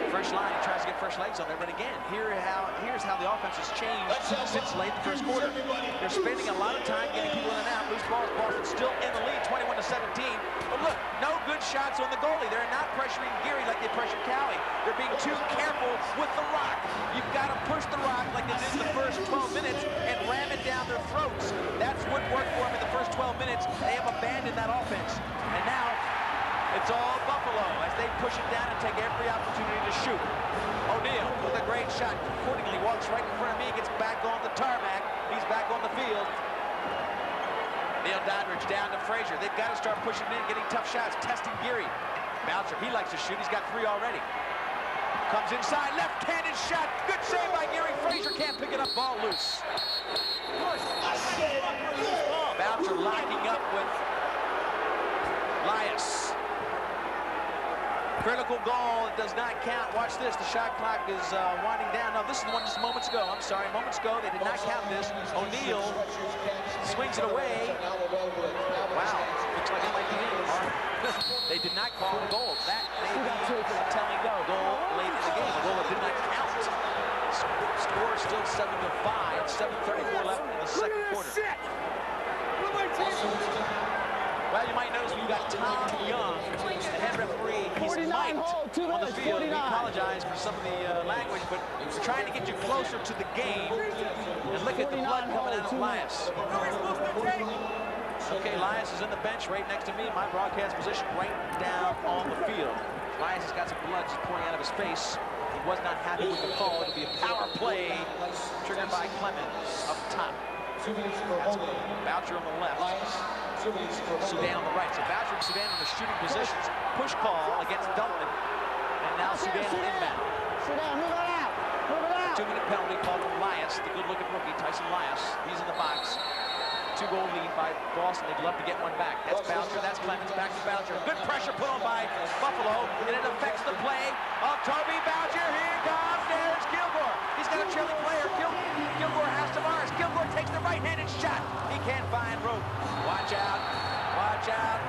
Fresh line, he tries to get fresh legs on there, but again, here's how the offense has changed since late in the first quarter. They're spending a lot of time getting people in and out. Loose balls, Boston still in the lead, 21-17. But look, no good shots on the goalie. They're not pressuring Geary like they pressured Cowie. They're being too careful with the rock. You've got to push the rock like they did in the first 12 minutes and ram it down their throats. That's what worked for them in the first 12 minutes. They have abandoned that offense. And now, it's all Buffalo as they push it down and take every opportunity to shoot. O'Neill with a great shot. Accordingly, walks right in front of me, gets back on the tarmac. He's back on the field. Neil Doddridge down to Frazier. They've got to start pushing in, getting tough shots, testing Geary. Bouncer, he likes to shoot. He's got 3 already. Comes inside, left-handed shot. Good save by Geary. Frazier can't pick it up. Ball loose. Bouncer locking up with Lias. Critical goal, it does not count. Watch this, the shot clock is winding down. No, this is the one just moments ago. I'm sorry, moments ago, they did not count this. O'Neill swings it away. Wow, looks like it might be in. They did not call the goal. That may be a telling goal late in the game. A goal that did not count. Score is still 7-5, 7:34 left in the second quarter. Well, you might notice we've got Tom Young, the head referee. He's mic'd on the field. We apologize for some of the language, but we're trying to get you closer to the game. And look at the blood coming out of Lias. Okay, Lias is in the bench right next to me. My broadcast position right down on the field. Lias has got some blood just pouring out of his face. He was not happy with the call. It'll be a power play triggered by Clemens up top. That's Boucher on the left. Soudan on the right. So Boucher and Soudan in the shooting positions. Push call against Dublin. And now Soudan will inbound. Soudan, move it out. Move it out. 2-minute penalty called on Lias, the good-looking rookie, Tyson Lias. He's in the box. 2-goal lead by Boston. They'd love to get one back. That's Boucher. That's Clemens. Back to Boucher. Good pressure put on by Buffalo, and it affects the play of Toby Boucher. Here comes. There's Kilgore. He's got a trailing player. Kilgore has Tavares. Kilgore takes the right-handed shot. He can't find rope. Watch out. Watch out.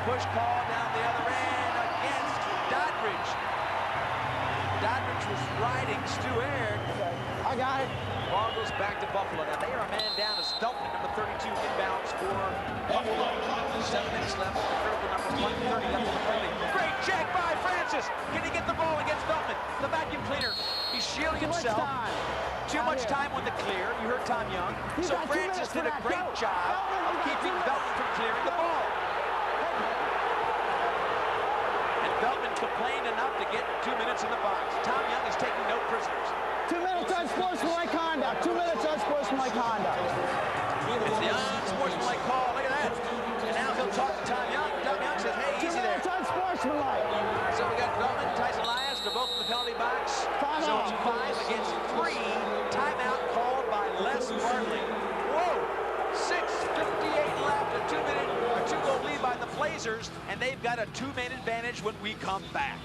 Push call down the other end against Doddridge. Doddridge was riding Stu Aird. I got it. Ball goes back to Buffalo. Now they are a man down as Feltman, number 32, inbounds for Buffalo. 7 minutes left. Critical number 130 left in the play. Great check by Francis. Can he get the ball against Feltman? The vacuum cleaner. He's shielding himself. Too much time on the clear. You heard Tom Young. So Francis did a great job of keeping Feltman from clearing the ball. And Feltman complained enough to get 2 minutes in the box. Tom Young is taking no prisoners. 2 minutes unsportsmanlike conduct. 2 minutes unsportsmanlike conduct. It's the unsportsmanlike call. Look at that. And now he'll talk to Tom Young. Tom Young says, hey, easy there. 2 minutes unsportsmanlike. So we got Feldman, Tyson Lias, they're both in the penalty box. So it's 5 against 3. Timeout called by Les Bartley. Whoa! 6:58 left. A 2-goal lead by the Blazers, and they've got a 2-man advantage when we come back.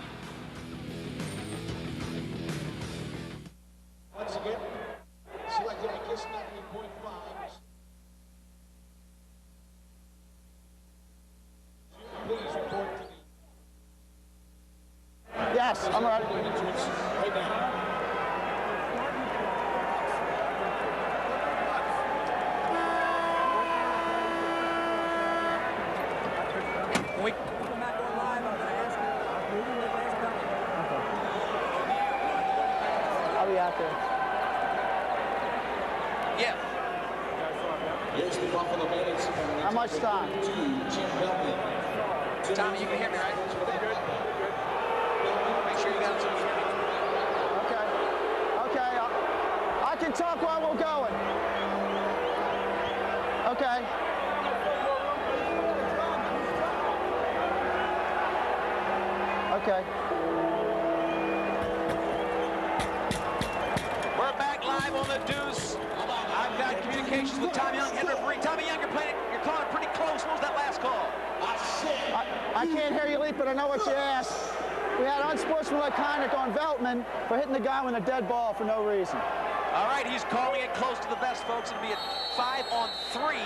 Once again, selected at KISS 98.5. Please report to the... Yes, I'm ready. Right now. I'll be out there. Yeah. Here's the Buffalo Bandits. How much time? Tommy, you can hear me, right? Good. Make sure you got it so you can hear me. Okay. Okay. I can can talk while we're going. Okay. Okay. We're back live on the deuce. I've got communications with Tommy Young, head referee. Tommy Young, you're calling it pretty close. What was that last call? I can't hear you, Leap, but I know what you asked. We had unsportsmanlike conduct on Veltman for hitting the guy with a dead ball for no reason. All right, he's calling it close to the vest, folks. It'll be a 5-on-3.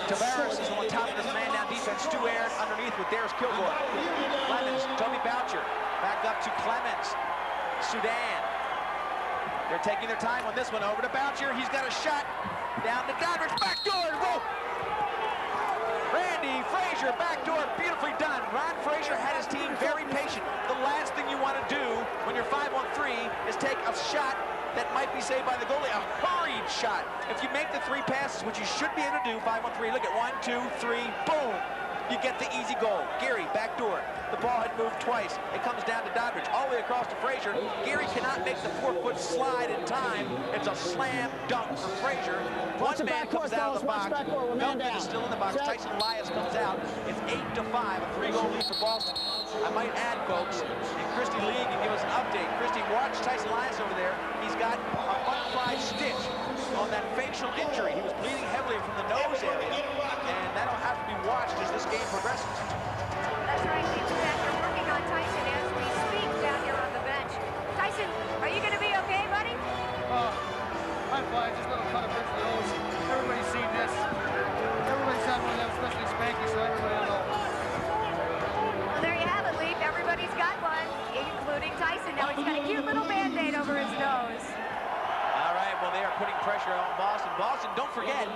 Tavares is on top of this man-down defense. Stu Aaron underneath with Darius Kilgore. Clemens, Toby Boucher, back up to Clemens. Sudan. They're taking their time on this one. Over to Boucher. He's got a shot. Down to Doddridge. Backdoor. Whoa! Randy Frazier, backdoor, beautifully done. Ron Frazier had his team very patient. The last thing you want to do when you're 5-on-3 is take a shot that might be saved by the goalie, a hurried shot. If you make the 3 passes, which you should be able to do, 5-on-3, look at 1, 2, 3, boom. You get the easy goal. Geary, backdoor. The ball had moved twice. It comes down to Doddridge, all the way across to Frazier. Geary cannot make the 4-foot slide in time. It's a slam dunk for Frazier. One man comes out of the box. Veltman is still in the box. Tyson Elias comes out. It's 8-5, a 3-goal lead for Boston. I might add, folks, and Christy Lee can give us an update. Christy, watch Tyson Elias over there. He's got a butterfly stitch on that facial injury. He was bleeding heavily from the nose area, and that'll have to be watched as this game progresses. That's right, Steve. They're working on Tyson as we speak down here on the bench. Tyson, are you going to be okay, buddy? I'm fine. Just a little cut of the nose. Everybody's seen this. Everybody's had one of them, especially Spanky, so everybody will know. Well, there you have it, Leaf. Everybody's got one, including Tyson. Now he's got a cute little Band-Aid over his nose. All right, well, they are putting pressure on Boston. Boston, don't forget,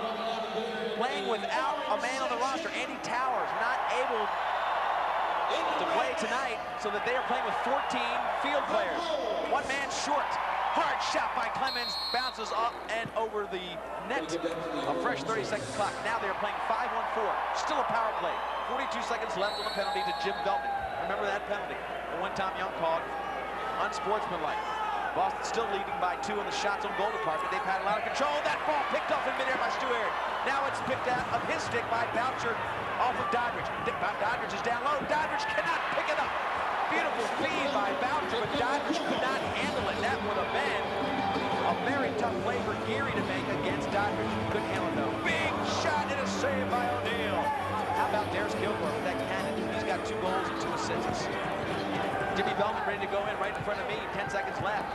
playing without a man on the roster. Andy Towers not able to play tonight, so that they are playing with 14 field players. One man short. Hard shot by Clemens, bounces up and over the net. A fresh 30-second clock. Now they are playing 5-on-4. Still a power play. 42 seconds left on the penalty to Jim Veltman. Remember that penalty, the one Tom Young called unsportsmanlike. Boston still leading by 2 in the shots on goal department. They've had a lot of control. That ball picked off in midair by Stu Aaron. Now it's picked out of his stick by Boucher off of Doddridge. Doddridge is down low. Doddridge cannot pick it up. Beautiful feed by Boucher, but Doddridge could not handle it. That would have been a very tough play for Geary to make against Doddridge. Couldn't handle it though. Big shot and a save by O'Neill. How about Darius Kilgore with that cannon? He's got 2 goals and 2 assists. Jimmy Veltman ready to go in right in front of me. 10 seconds left.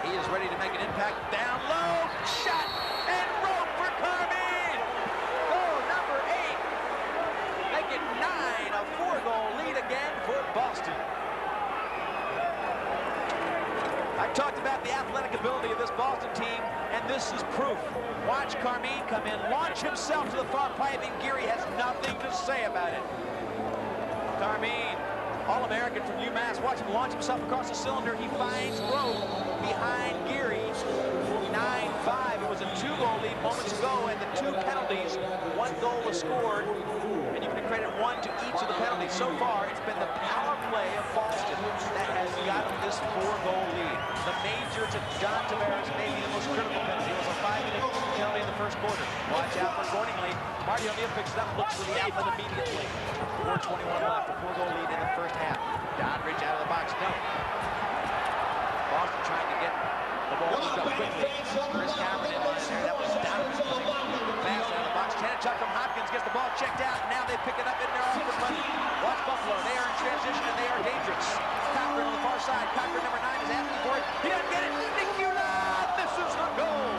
He is ready to make an impact. Down low. Shot and rope for Carmine. Goal number 8. Make it 9. A 4-goal lead again for Boston. I talked about the athletic ability of this Boston team, and this is proof. Watch Carmine come in, launch himself to the far pipe, and Geary has nothing to say about it. Carmine, All-American from UMass. Watch him launch himself across the cylinder. He finds rope behind Geary. 9-5. It was a 2-goal lead moments ago, and the 2 penalties, 1 goal was scored, and you can credit 1 to each of the penalties. So far, it's been the power play of Boston that has gotten this 4-goal lead. The major to John Tavares may be the most critical penalty. It was a 5-minute penalty in the first quarter. Watch out for Gordingly. Marty O'Neill picks it up, looks for the outlet immediately. 4:21 left, a 4-goal lead in the first half. Doddridge out of the box, no. Boston trying to get the ball moved up quickly. Chris Cameron in there, that was Doddridge fast out of the box. Tanichuk from Hopkins gets the ball checked out, and now they pick it up in their own money. Watch Buffalo, they are in transition and they are dangerous. Cochran on the far side, Cochran number 9 is asking for it. He doesn't get it, Nicula misses the goal.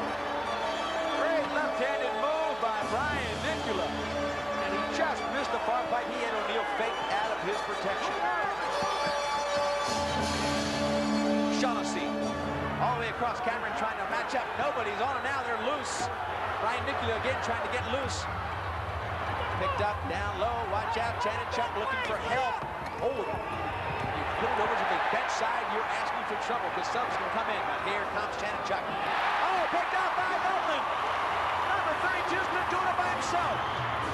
Great left-handed move by Brian Nicula. And he just missed the far pipe. He had O'Neill faked out of his protection. Shaughnessy, all the way across. Cameron trying to match up. Nobody's on him now. They're loose. Brian Nicula again trying to get loose. Picked up down low. Watch out. Tanichuk looking for help. Oh, you put it over to the bench side, you're asking for trouble because subs can come in. But here comes Tanichuk. Oh, picked out by Veltman. Number 32 is going to do it by himself.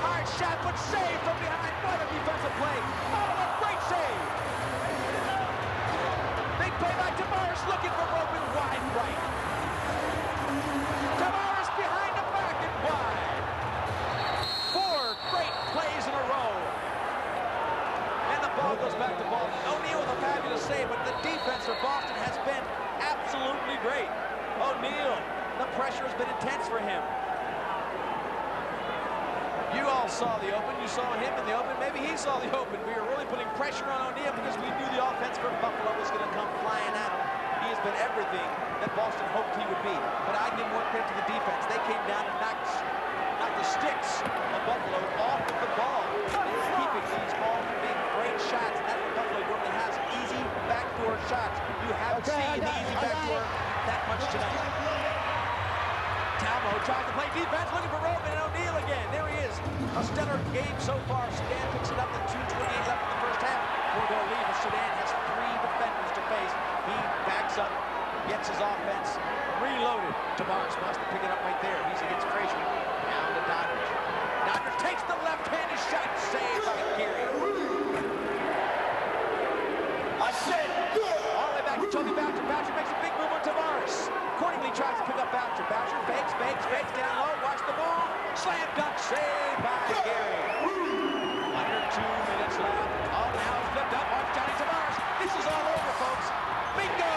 Hard shot, but saved from behind. What a defensive play. Oh, a great save. Big play by Tavares looking for open wide right. Ball goes back to Boston. O'Neal with a fabulous save, but the defense for Boston has been absolutely great. O'Neal, the pressure has been intense for him. You all saw the open. You saw him in the open. Maybe he saw the open. We were really putting pressure on O'Neal because we knew the offense for Buffalo was going to come flying at him. He has been everything that Boston hoped he would be. But I give more credit to the defense. They came down and knocked the sticks of Buffalo off of the ball. They were keeping these balls from being great shots. And that's what Buffalo normally has, easy backdoor shots. You haven't seen the easy backdoor that much tonight. Talmo tries to play defense, looking for Roman, and O'Neal again. There he is. A stellar game so far. Sudan picks it up with 2:28 left in the first half. 4-goal lead, but Sudan has 3 defenders to face. He backs up, gets his offense reloaded. Tavares wants to pick it up right there. He's against Frazier. Down to Doddridge. Doddridge takes the left-handed shot, saved by Geary. I said good. All the way back to Toby Boucher. Boucher makes a big move on Tavares. Cordingly tries to pick up Boucher. Boucher fakes down low. Watch the move. Slam dunk, saved by Geary. Under 2 minutes left. Oh, now it's flipped up. Watch Johnny Tavares. This is all over, folks. Bingo!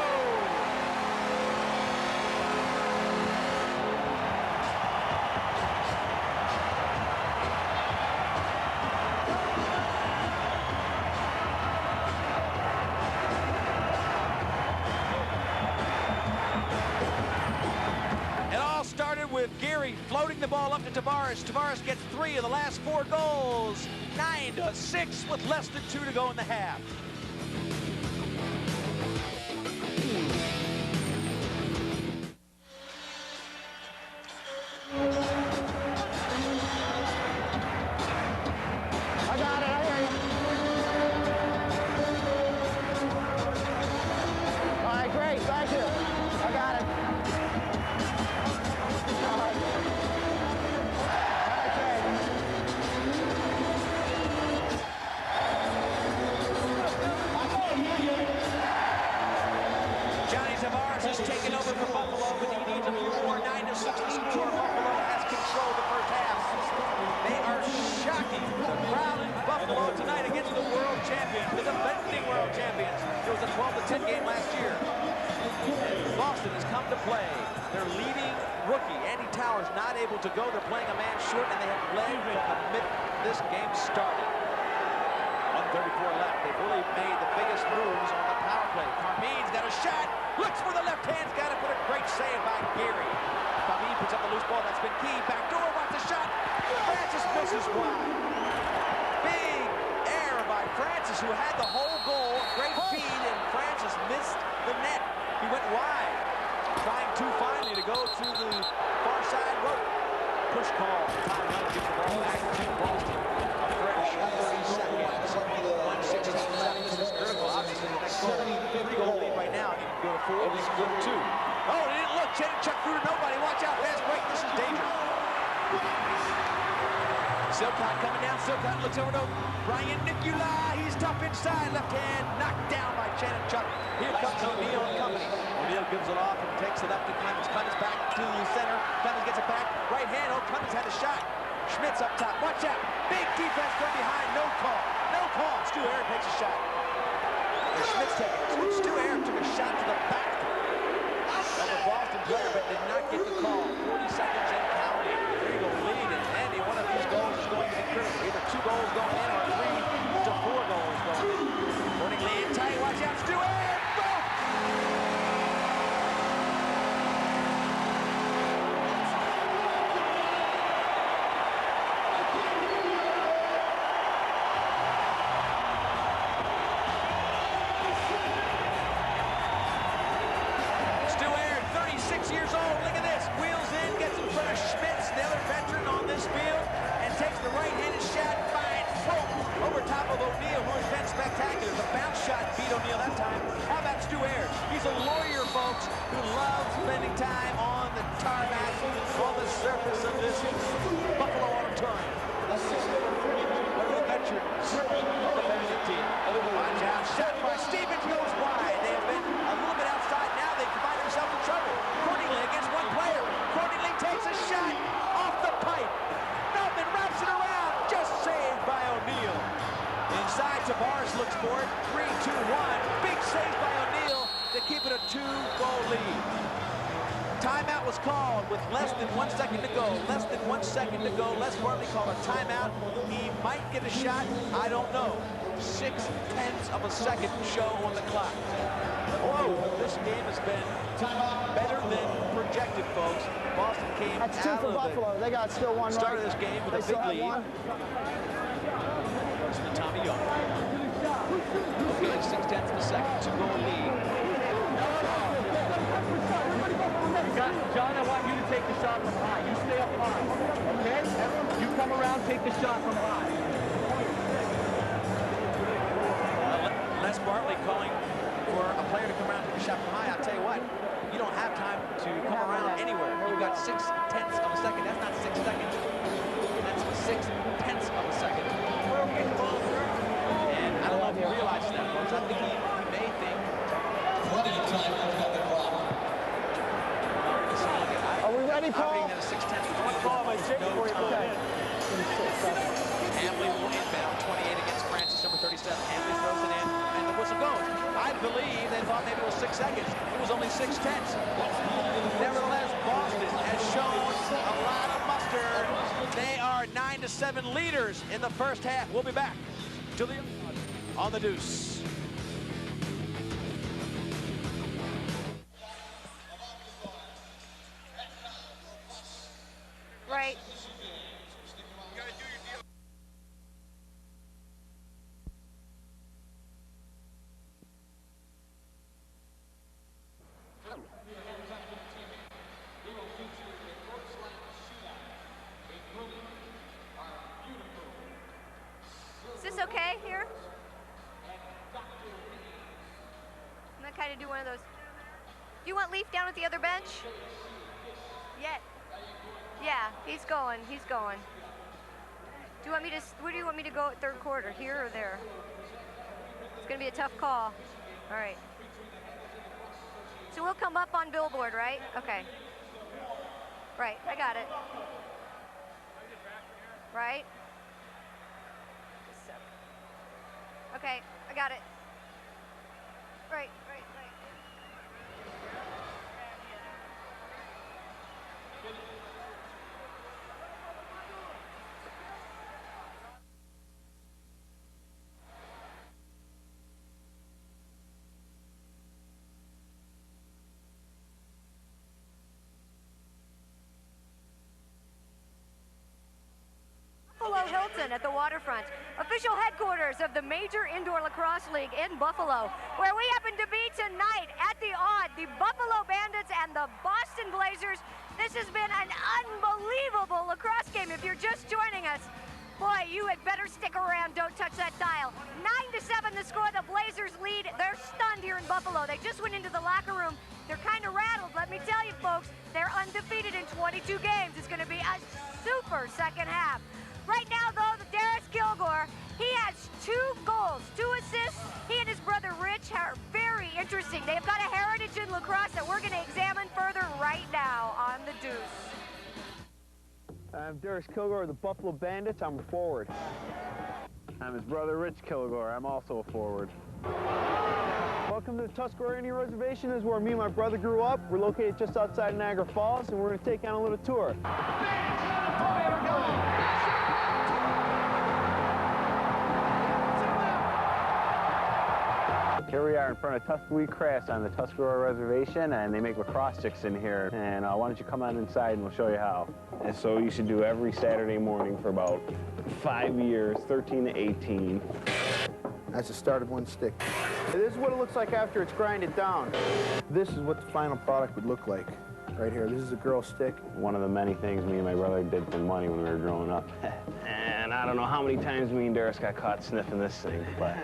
With Geary floating the ball up to Tavares. Tavares gets 3 of the last 4 goals. 9-6 with less than 2 to go in the half. I got it, I hear you. All right, great, thank you. I got it. Tavares has taken over for Buffalo, but he needs a few more. 9-6 to score. Buffalo has control the first half. They are shocking the crowd in Buffalo tonight against the world champions, the defending world champions. It was a 12-10 game last year. Boston has come to play. Their leading rookie, Andy Towers, not able to go. They're playing a man short, and they have led from the minute this game started. 1:34 left. They've really made the biggest moves on the power play. Carmine's got a shot. Looks for the left hand's got it, but a great save by Geary. Carmine puts up the loose ball. That's been key. Back door, watch the shot. Francis misses wide. Big error by Francis, who had the whole goal. Great feed, and Francis missed the net. He went wide, trying too finely to go to the far side rope. Push call. Time out. Gives the ball back to Boston. A fresh 30 seconds. 1:16. This is critical. Obviously, the next goal. 3-goal lead right now. You can go to 4. This is go to 2. Oh, he didn't look. Chuck through to nobody. Watch out. Fast break. This is dangerous. Silcott coming down. Silcott looks over to Brian Nicola. He's tough inside. Left hand knocked down by Chuck. Here comes O'Neal and company. O'Neal gives it off and takes it up to Clemens. Clemens back to the center. Clemens gets it back. Right hand. Oh, Clemens had a shot. Schmidt's up top. Watch out. Big defense from behind. No call. No call. Stu Aaron takes a shot. Schmidt's taking it. Stu Aaron took a shot to the back of the Boston player, but did not get the call. 40 seconds and counting. 3-goal lead, and Andy, one of these goals is going to be critical. Either 2 goals going in or 3 to 4 goals going in. Morning lead tight. Watch out. Stu Aaron. Boom! Years old, look at this. Wheels in, gets in front of Schmitz, the other veteran on this field, and takes the right-handed shot, finds Pope over top of O'Neal, who has been spectacular. The bounce shot beat O'Neal that time. How about Stu Aaron? He's a lawyer, folks, who loves spending time on the tarmac, on the surface of this Buffalo Auditorium. One of the veterans of the defensive team. Watch out, shot by Stevens goes wide. They have been a little bit outside now. They find themselves in trouble. Cordingly against one player. Cordingly takes a shot off the pipe. Melvin wraps it around. Just saved by O'Neal. Inside Tavares looks for it. 3, 2, 1. Big save by O'Neal to keep it a 2-goal lead. Timeout was called with less than 1 second to go. Less than 1 second to go. Les Bartley called a timeout. He might get a shot. I don't know. 0.6 of a second show on the clock. Whoa, this game has been better than projected, folks. Boston came That's 2 for Buffalo. They got still one started right. this game with a big lead. Listen to Tommy Young. Feeling 0.6 of a second, 2-goal lead. John, I want you to take the shot from high. You stay up high, okay? You come around, take the shot from high. Les Bartley calling for a player to come around and take a shot from high. I'll tell you what, you don't have time to come around anywhere. You've got 0.6 of a second. That's not 6 seconds. That's 0.6 of a second. And I don't know if he realizes that, folks. I think he may think. Are we ready, Paul? Hamley will inbound, 28 against Francis, number 37. Hamley throws it in, and the whistle goes. I believe they thought maybe it was 6 seconds. It was only 0.6. Nevertheless, Boston has shown a lot of muster. They are 9-7 leaders in the first half. We'll be back to the on the Deuce. Right. Is this okay here? I'm gonna kind of do one of those. Do you want Leaf down at the other bench? Yet. Yeah, he's going. He's going. Do you want me to? Where do you want me to go at third quarter? Here or there? It's gonna be a tough call. All right. So we'll come up on billboard, right? Okay. Right. I got it. Right. Okay. I got it. Right. Right. Right. Hilton at the waterfront, official headquarters of the major indoor lacrosse league in Buffalo, where we happen to be tonight at the odd, the Buffalo Bandits and the Boston Blazers. This has been an unbelievable lacrosse game. If you're just joining us, boy, you had better stick around. Don't touch that dial. 9-7 the score. The Blazers lead. They're stunned here in Buffalo. They just went into the locker room. They're kind of rattled. Let me tell you, folks, they're undefeated in 22 games. It's going to be a super second half. Right now, though, the Darius Kilgore, he has 2 goals, 2 assists. He and his brother Rich are very interesting. They've got a heritage in lacrosse that we're going to examine further right now on the Deuce. I'm Darius Kilgore of the Buffalo Bandits. I'm a forward. I'm his brother Rich Kilgore. I'm also a forward. Welcome to the Tuscarora Indian Reservation. This is where me and my brother grew up. We're located just outside of Niagara Falls, and we're going to take on a little tour. Here we are in front of Tuskegee Crafts on the Tuscarora Reservation, and they make lacrosse sticks in here. And why don't you come on inside and we'll show you how. And so you should do every Saturday morning for about 5 years, 13 to 18. That's the start of one stick. This is what it looks like after it's grinded down. This is what the final product would look like. Right here, this is a girl stick. One of the many things me and my brother did for money when we were growing up. And I don't know how many times me and Darius got caught sniffing this thing, but...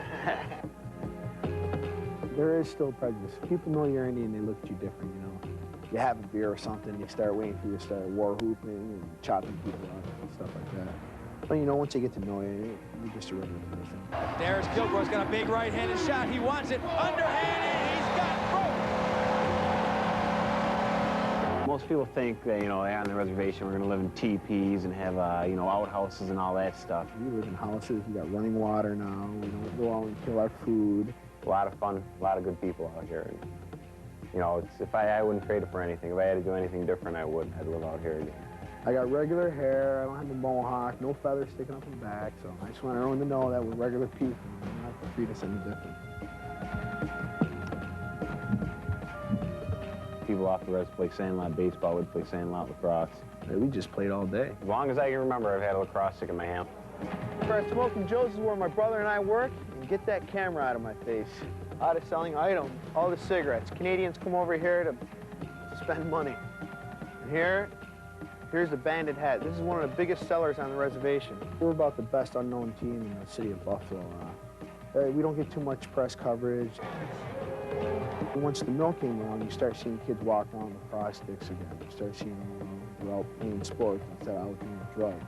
There is still prejudice. People know you're Indian, they look at you different, you know. You have a beer or something, you start waiting for you to start war whooping and chopping people up and stuff like that. But you know, once they get to know you, you're just a regular person. Darius Kilgore's got a big right-handed shot. He wants it underhanded. He's got Most people think that, on the reservation we're going to live in teepees and have, outhouses and all that stuff. We live in houses. We got running water now. We don't go out and kill our food. A lot of fun, a lot of good people out here. And, if I wouldn't trade it for anything. If I had to do anything different, I would. I'd live out here again. I got regular hair. I don't have a mohawk. No feathers sticking up in the back. So I just want everyone to know that we're regular people. They're not to treat us any different. People off the res play sandlot baseball, we'd play sandlot lacrosse. We just played all day. As long as I can remember, I've had a lacrosse stick in my hand. Where Smoking Joe's is where my brother and I work. And get that camera out of my face. Out of selling items, all the cigarettes. Canadians come over here to spend money. And here's the Bandit hat. This is one of the biggest sellers on the reservation. We're about the best unknown team in the city of Buffalo. We don't get too much press coverage. Once the mill came along, you start seeing kids walk around with lacrosse sticks again. You start seeing them out playing sports instead of out doing drugs.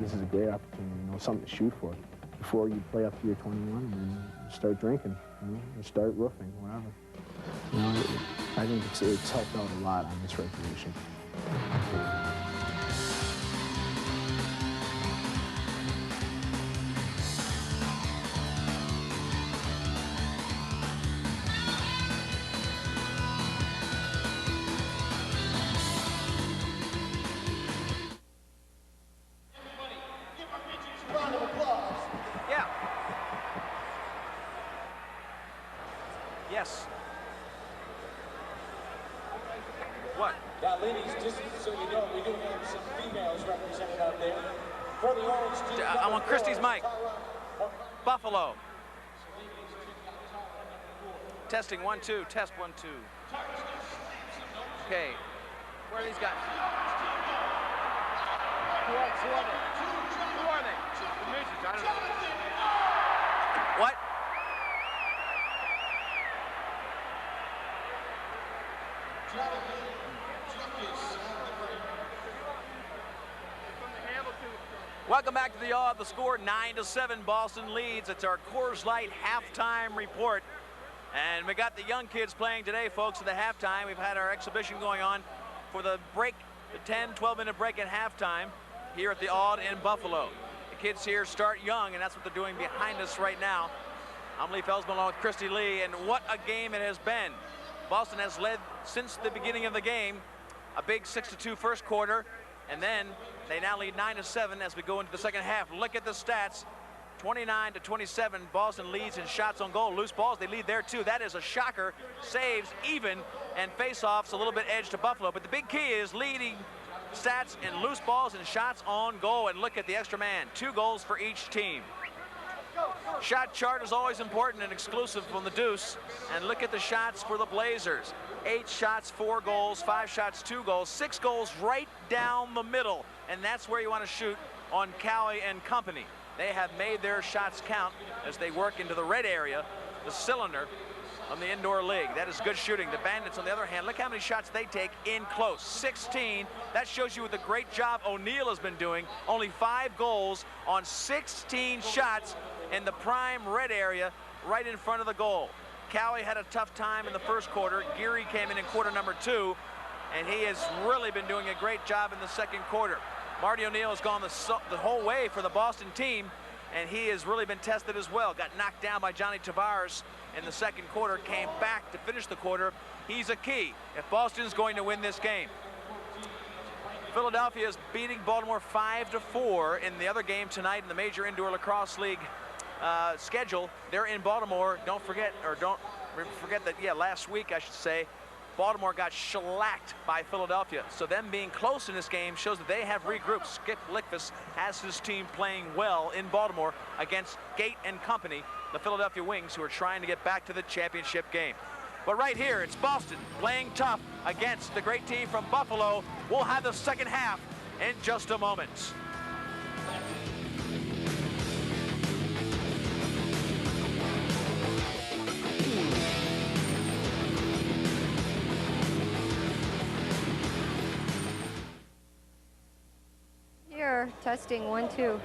This is a great opportunity, something to shoot for. Before you play up to your 21 and start drinking, or start roofing, whatever. I think it's helped out a lot on this reservation. Yes. What? Now, ladies, just so you know, we do have some females represented out there. For the orange team, I want Christie's mic. Buffalo. Testing 1, 2. Test 1, 2. Okay. Where are these guys? Who are they? Who are they? The Missions. I don't know. What? Welcome back to the Awe. The score 9-7. Boston leads. It's our Coors Light halftime report. And we got the young kids playing today, folks, at the halftime. We've had our exhibition going on for the break, the 10-12-minute break at halftime here at the Awe in Buffalo. The kids here start young, and that's what they're doing behind us right now. I'm Lee Felsman along with Christy Lee, and what a game it has been. Boston has led since the beginning of the game, a big 6-2 first quarter, and then they now lead 9-7 as we go into the second half. Look at the stats. 29-27, Boston leads in shots on goal. Loose balls, they lead there too. That is a shocker. Saves even, and face-offs a little bit edge to Buffalo. But the big key is leading stats in loose balls and shots on goal. And look at the extra man. 2 goals for each team. Shot chart is always important and exclusive from the Deuce. And look at the shots for the Blazers. 8 shots, 4 goals, 5 shots, 2 goals, 6 goals right down the middle. And that's where you want to shoot on Cowie and company. They have made their shots count as they work into the red area, the cylinder on the indoor league. That is good shooting. The Bandits, on the other hand, look how many shots they take in close. 16. That shows you what the great job O'Neill has been doing. Only 5 goals on 16 shots in the prime red area right in front of the goal. Cowie had a tough time in the first quarter. Geary came in quarter number 2, and he has really been doing a great job in the second quarter. Marty O'Neill has gone the whole way for the Boston team, and he has really been tested as well. Got knocked down by Johnny Tavares in the second quarter, came back to finish the quarter. He's a key if Boston's going to win this game. Philadelphia is beating Baltimore 5-4 in the other game tonight in the Major Indoor Lacrosse League schedule. They're in Baltimore. Don't forget that, last week, I should say, Baltimore got shellacked by Philadelphia. So them being close in this game shows that they have regrouped. Skip Lickfus has his team playing well in Baltimore against Gate and company, the Philadelphia Wings, who are trying to get back to the championship game. But right here, it's Boston playing tough against the great team from Buffalo. We'll have the second half in just a moment. Here, testing 1, 2.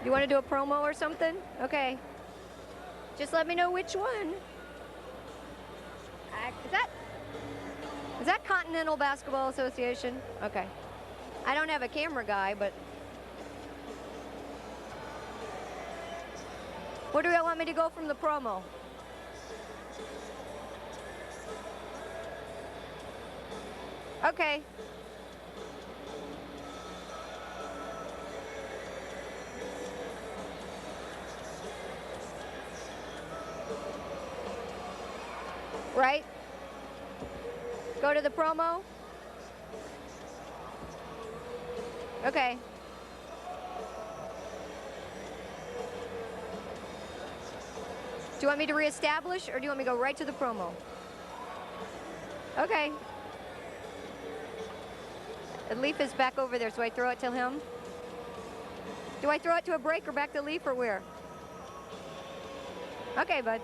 You want to do a promo or something? Okay. Just let me know which one. Is that Continental Basketball Association? Okay. I don't have a camera guy, but where do you want me to go from the promo? Okay. Right? Go to the promo. Okay. Do you want me to reestablish, or do you want me to go right to the promo? Okay. The Leaf is back over there, so I throw it to him. Do I throw it to a break or back to Leaf, or where? Okay, bud.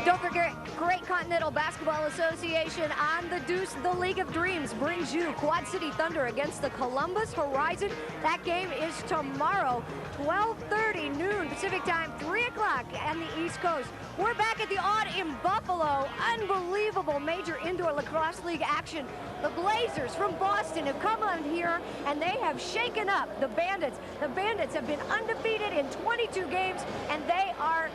Don't forget, Great Continental Basketball Association on the Deuce, the League of Dreams brings you Quad City Thunder against the Columbus Horizon. That game is tomorrow, 12:30 noon Pacific time, 3 o'clock on the East Coast. We're back at the Odd in Buffalo. Unbelievable major indoor lacrosse league action. The Blazers from Boston have come on here, and they have shaken up the Bandits. The Bandits have been undefeated in 22 games, and they are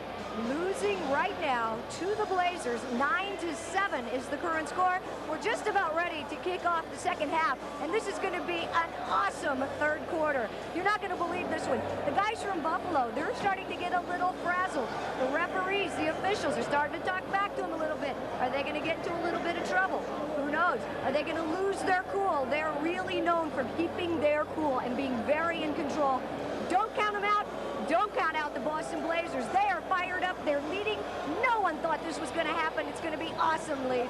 losing right now to the Blazers. 9-7 is the current score. We're just about ready to kick off the second half, and this is going to be an awesome third quarter. You're not going to believe this one. The guys from Buffalo, they're starting to get a little frazzled. The referees, the officials are starting to talk back to them a little bit. Are they going to get into a little bit of trouble? Who knows? Are they going to lose their cool? They're really known for keeping their cool and being very in control. Don't count them out. Don't count out the Boston Blazers. They are fired up. They're leading. No one thought this was going to happen. It's going to be awesome, Leaf.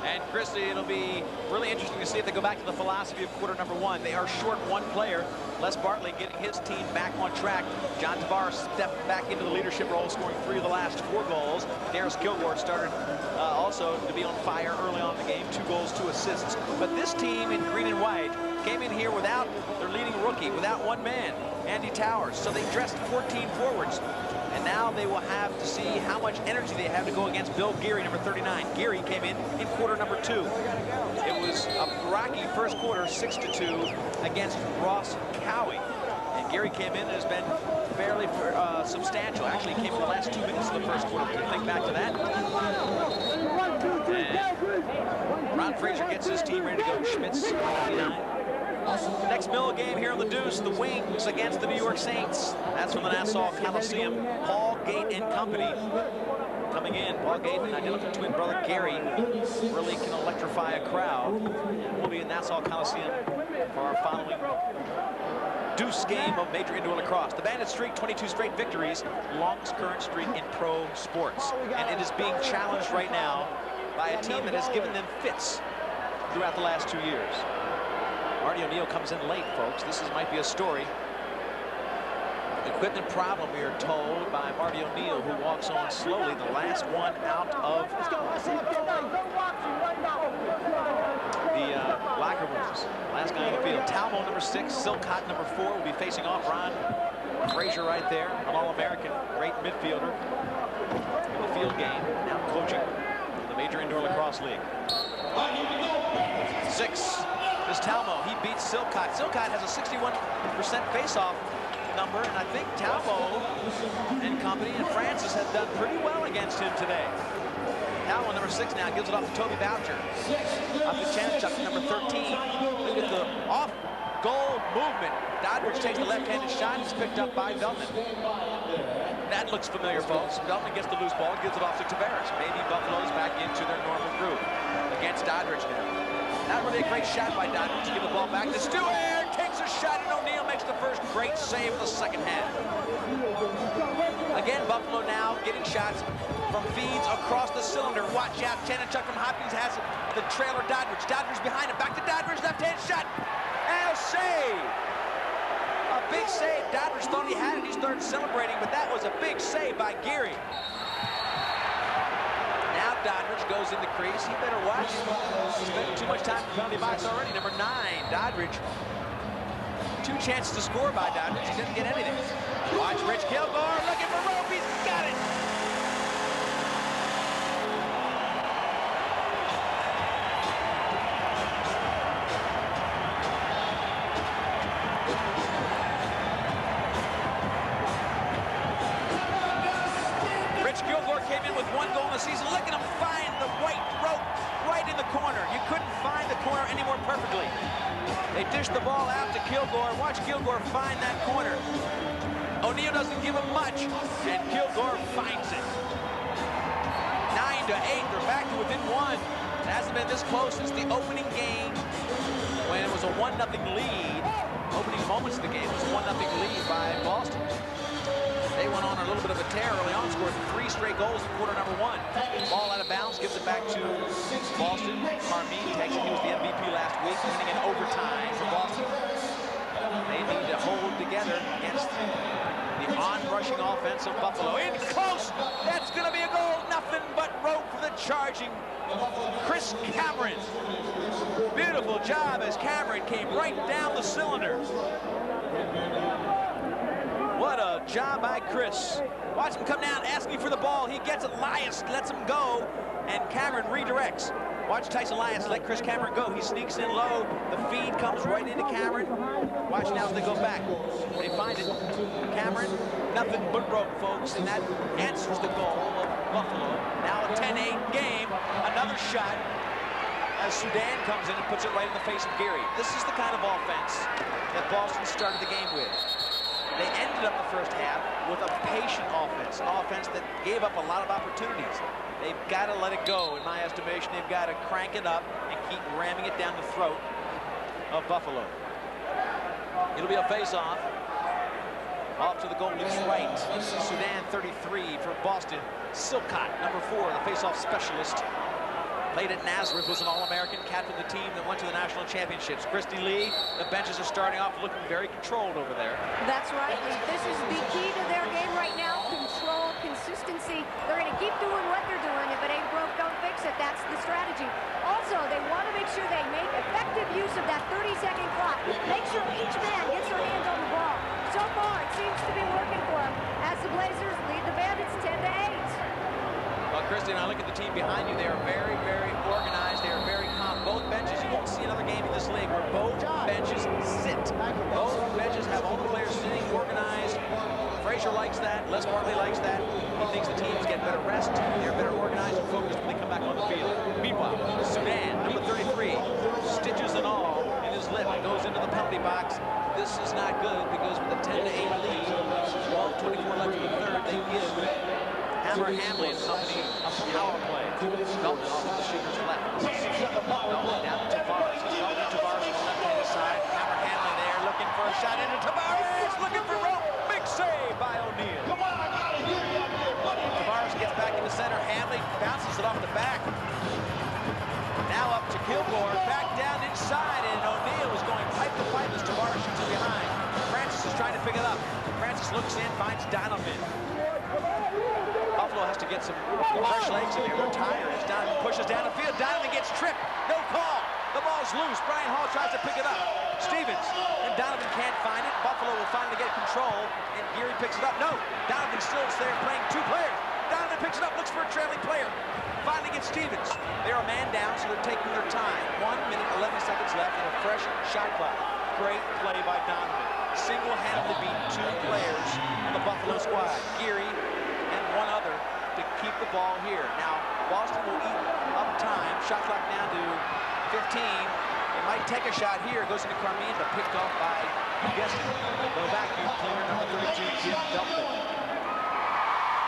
And Christy, it'll be really interesting to see if they go back to the philosophy of quarter number one. They are short one player. Les Bartley getting his team back on track. John Tavares stepped back into the leadership role, scoring 3 of the last 4 goals. Darius Kilgore started also to be on fire early on in the game. 2 goals, 2 assists. But this team in green and white came in here without their leading rookie, without one man, Andy Towers. So they dressed 14 forwards. And now they will have to see how much energy they have to go against Bill Geary, number 39. Geary came in quarter number 2. It was a rocky first quarter, 6-2 against Ross Cowie. And Geary came in and has been fairly substantial. Actually, he came in the last 2 minutes of the first quarter. We can think back to that. And Ron Fraser gets his team ready to go. Schmitz, 29. Next Mill game here on the Deuce, the Wings against the New York Saints. That's from the Nassau Coliseum. Paul Gate and company coming in. Paul Gate and identical twin brother Gary really can electrify a crowd. We'll be in Nassau Coliseum for our following Deuce game of major indoor lacrosse. The Bandits streak 22 straight victories, longest current streak in pro sports. And it is being challenged right now by a team that has given them fits throughout the last 2 years. Marty O'Neill comes in late, folks. This might be a story. Equipment problem, we are told, by Marty O'Neill, who walks on slowly. The last one out of the locker rooms. Last guy on the field. Talmo, number 6. Silcott, number 4, will be facing off. Ron Fraser right there, an All-American, great midfielder in the field game. Now coaching the Major Indoor Lacrosse League. 6. Is Talmo. He beats Silcott. Silcott has a 61% face-off number, and I think Talmo and company and Francis have done pretty well against him today. Talmo, number 6 now, gives it off to Toby Boucher. Up to Chanchuk, number 13. Look at the off-goal movement. Doddridge takes the left-handed shot. It's picked up by Veltman. That looks familiar, folks. Veltman gets the loose ball, gives it off to Tavares. Maybe Buffalo's back into their normal groove against Doddridge now. Not really a great shot by Doddridge to give the ball back to Stewart. Takes a shot, and O'Neill makes the first great save of the second half. Again, Buffalo now getting shots from feeds across the cylinder. Watch out, Chanachuk from Hopkins has the trailer Doddridge. Doddridge behind him, back to Doddridge, left-hand shot. And a save. A big save. Doddridge thought he had it. He started celebrating, but that was a big save by Geary. Now Doddridge goes in the crease. He better watch. He's spending too much time in the penalty box already. Number 9, Doddridge. 2 chances to score by Doddridge. He didn't get anything. Watch Rich Kilgore looking for rope. He's got it. Came in with 1 goal in the season. Look at him find the white rope right in the corner. You couldn't find the corner any more perfectly. They dished the ball out to Kilgore. Watch Kilgore find that corner. O'Neill doesn't give him much, and Kilgore finds it. 9-8. They're back to within 1. It hasn't been this close since the opening game when it was a 1-0 lead. Opening moments of the game was a 1-0 lead by Boston. They went on a little bit of a tear early on, scored 3 straight goals in quarter number 1. Ball out of bounds, gives it back to Boston. Carmine takes it. He was the MVP last week, winning in overtime for Boston. They need to hold together against the on-rushing offense of Buffalo. In close! That's going to be a goal. Nothing but rope for the charging Chris Cameron. Beautiful job as Cameron came right down the cylinder. What a job by Chris. Watch him come down asking for the ball. He gets it. Elias lets him go, and Cameron redirects. Watch Tyson Elias let Chris Cameron go. He sneaks in low. The feed comes right into Cameron. Watch now as they go back. They find it. Cameron, nothing but rope, folks, and that answers the goal of Buffalo. Now a 10-8 game. Another shot as Sudan comes in and puts it right in the face of Geary. This is the kind of offense that Boston started the game with. They ended up the first half with a patient offense, an offense that gave up a lot of opportunities. They've got to let it go, in my estimation. They've got to crank it up and keep ramming it down the throat of Buffalo. It'll be a face-off. Off to the goal loose right. Sudan 33 for Boston. Silcott, number 4, the face-off specialist. Played at Nazareth, was an All-American, captain of the team that went to the national championships. Christy Lee, the benches are starting off looking very controlled over there. That's right, Lee. This is the key to their game right now. Control, consistency. They're going to keep doing what they're doing. If it ain't broke, don't fix it. That's the strategy. Also, they want to make sure they make effective use of that 30-second clock. Make sure each man gets their hands on the ball. So far, it seems to be working for them as the Blazers lead the Bandits 10-8. Well, Christy, and I look at the team behind you. They are very, very organized. They are very calm. Both benches, you won't see another game in this league where both benches sit. Both benches have all the players sitting, organized. Frazier likes that. Les Bartley likes that. He thinks the teams get better rest. They're better organized and focused when they come back on the field. Meanwhile, Sudan, number 33, stitches and all in his lip, goes into the penalty box. This is not good because with a 10-8 lead, 12:24 left in the third, they give Hammer Hamley and company a power play. Belton off of the shooter's left. Belton down to Tavares. Belton to Tavares on the left-hand side. Hammer Hamley there looking for a shot into Tavares. Looking for rope. Big save by O'Neill. Tavares gets back in the center. Hamley bounces it off the back. Now up to Kilgore. Back down inside. And O'Neill is going pipe to pipe as Tavares shoots it behind. Francis is trying to pick it up. Francis looks in, finds Donovan. Buffalo has to get some fresh legs in there. They're tired as Donovan pushes down the field. Donovan gets tripped. No call. The ball's loose. Brian Hall tries to pick it up. Stevens and Donovan can't find it. Buffalo will finally get control, and Geary picks it up. No, Donovan still is there playing 2 players. Donovan picks it up, looks for a trailing player. Finally gets Stevens. They're a man down, so they're taking their time. 1 minute, 11 seconds left, and a fresh shot clock. Great play by Donovan. Single-handedly beat 2 players on the Buffalo squad. Geary and 1 other to keep the ball here. Now, Boston will eat up time. Shot clock down to 15. They might take a shot here. Goes into Carmine, but picked off by, you guessed it, the vacuum cleaner, number 32, Jim Belton.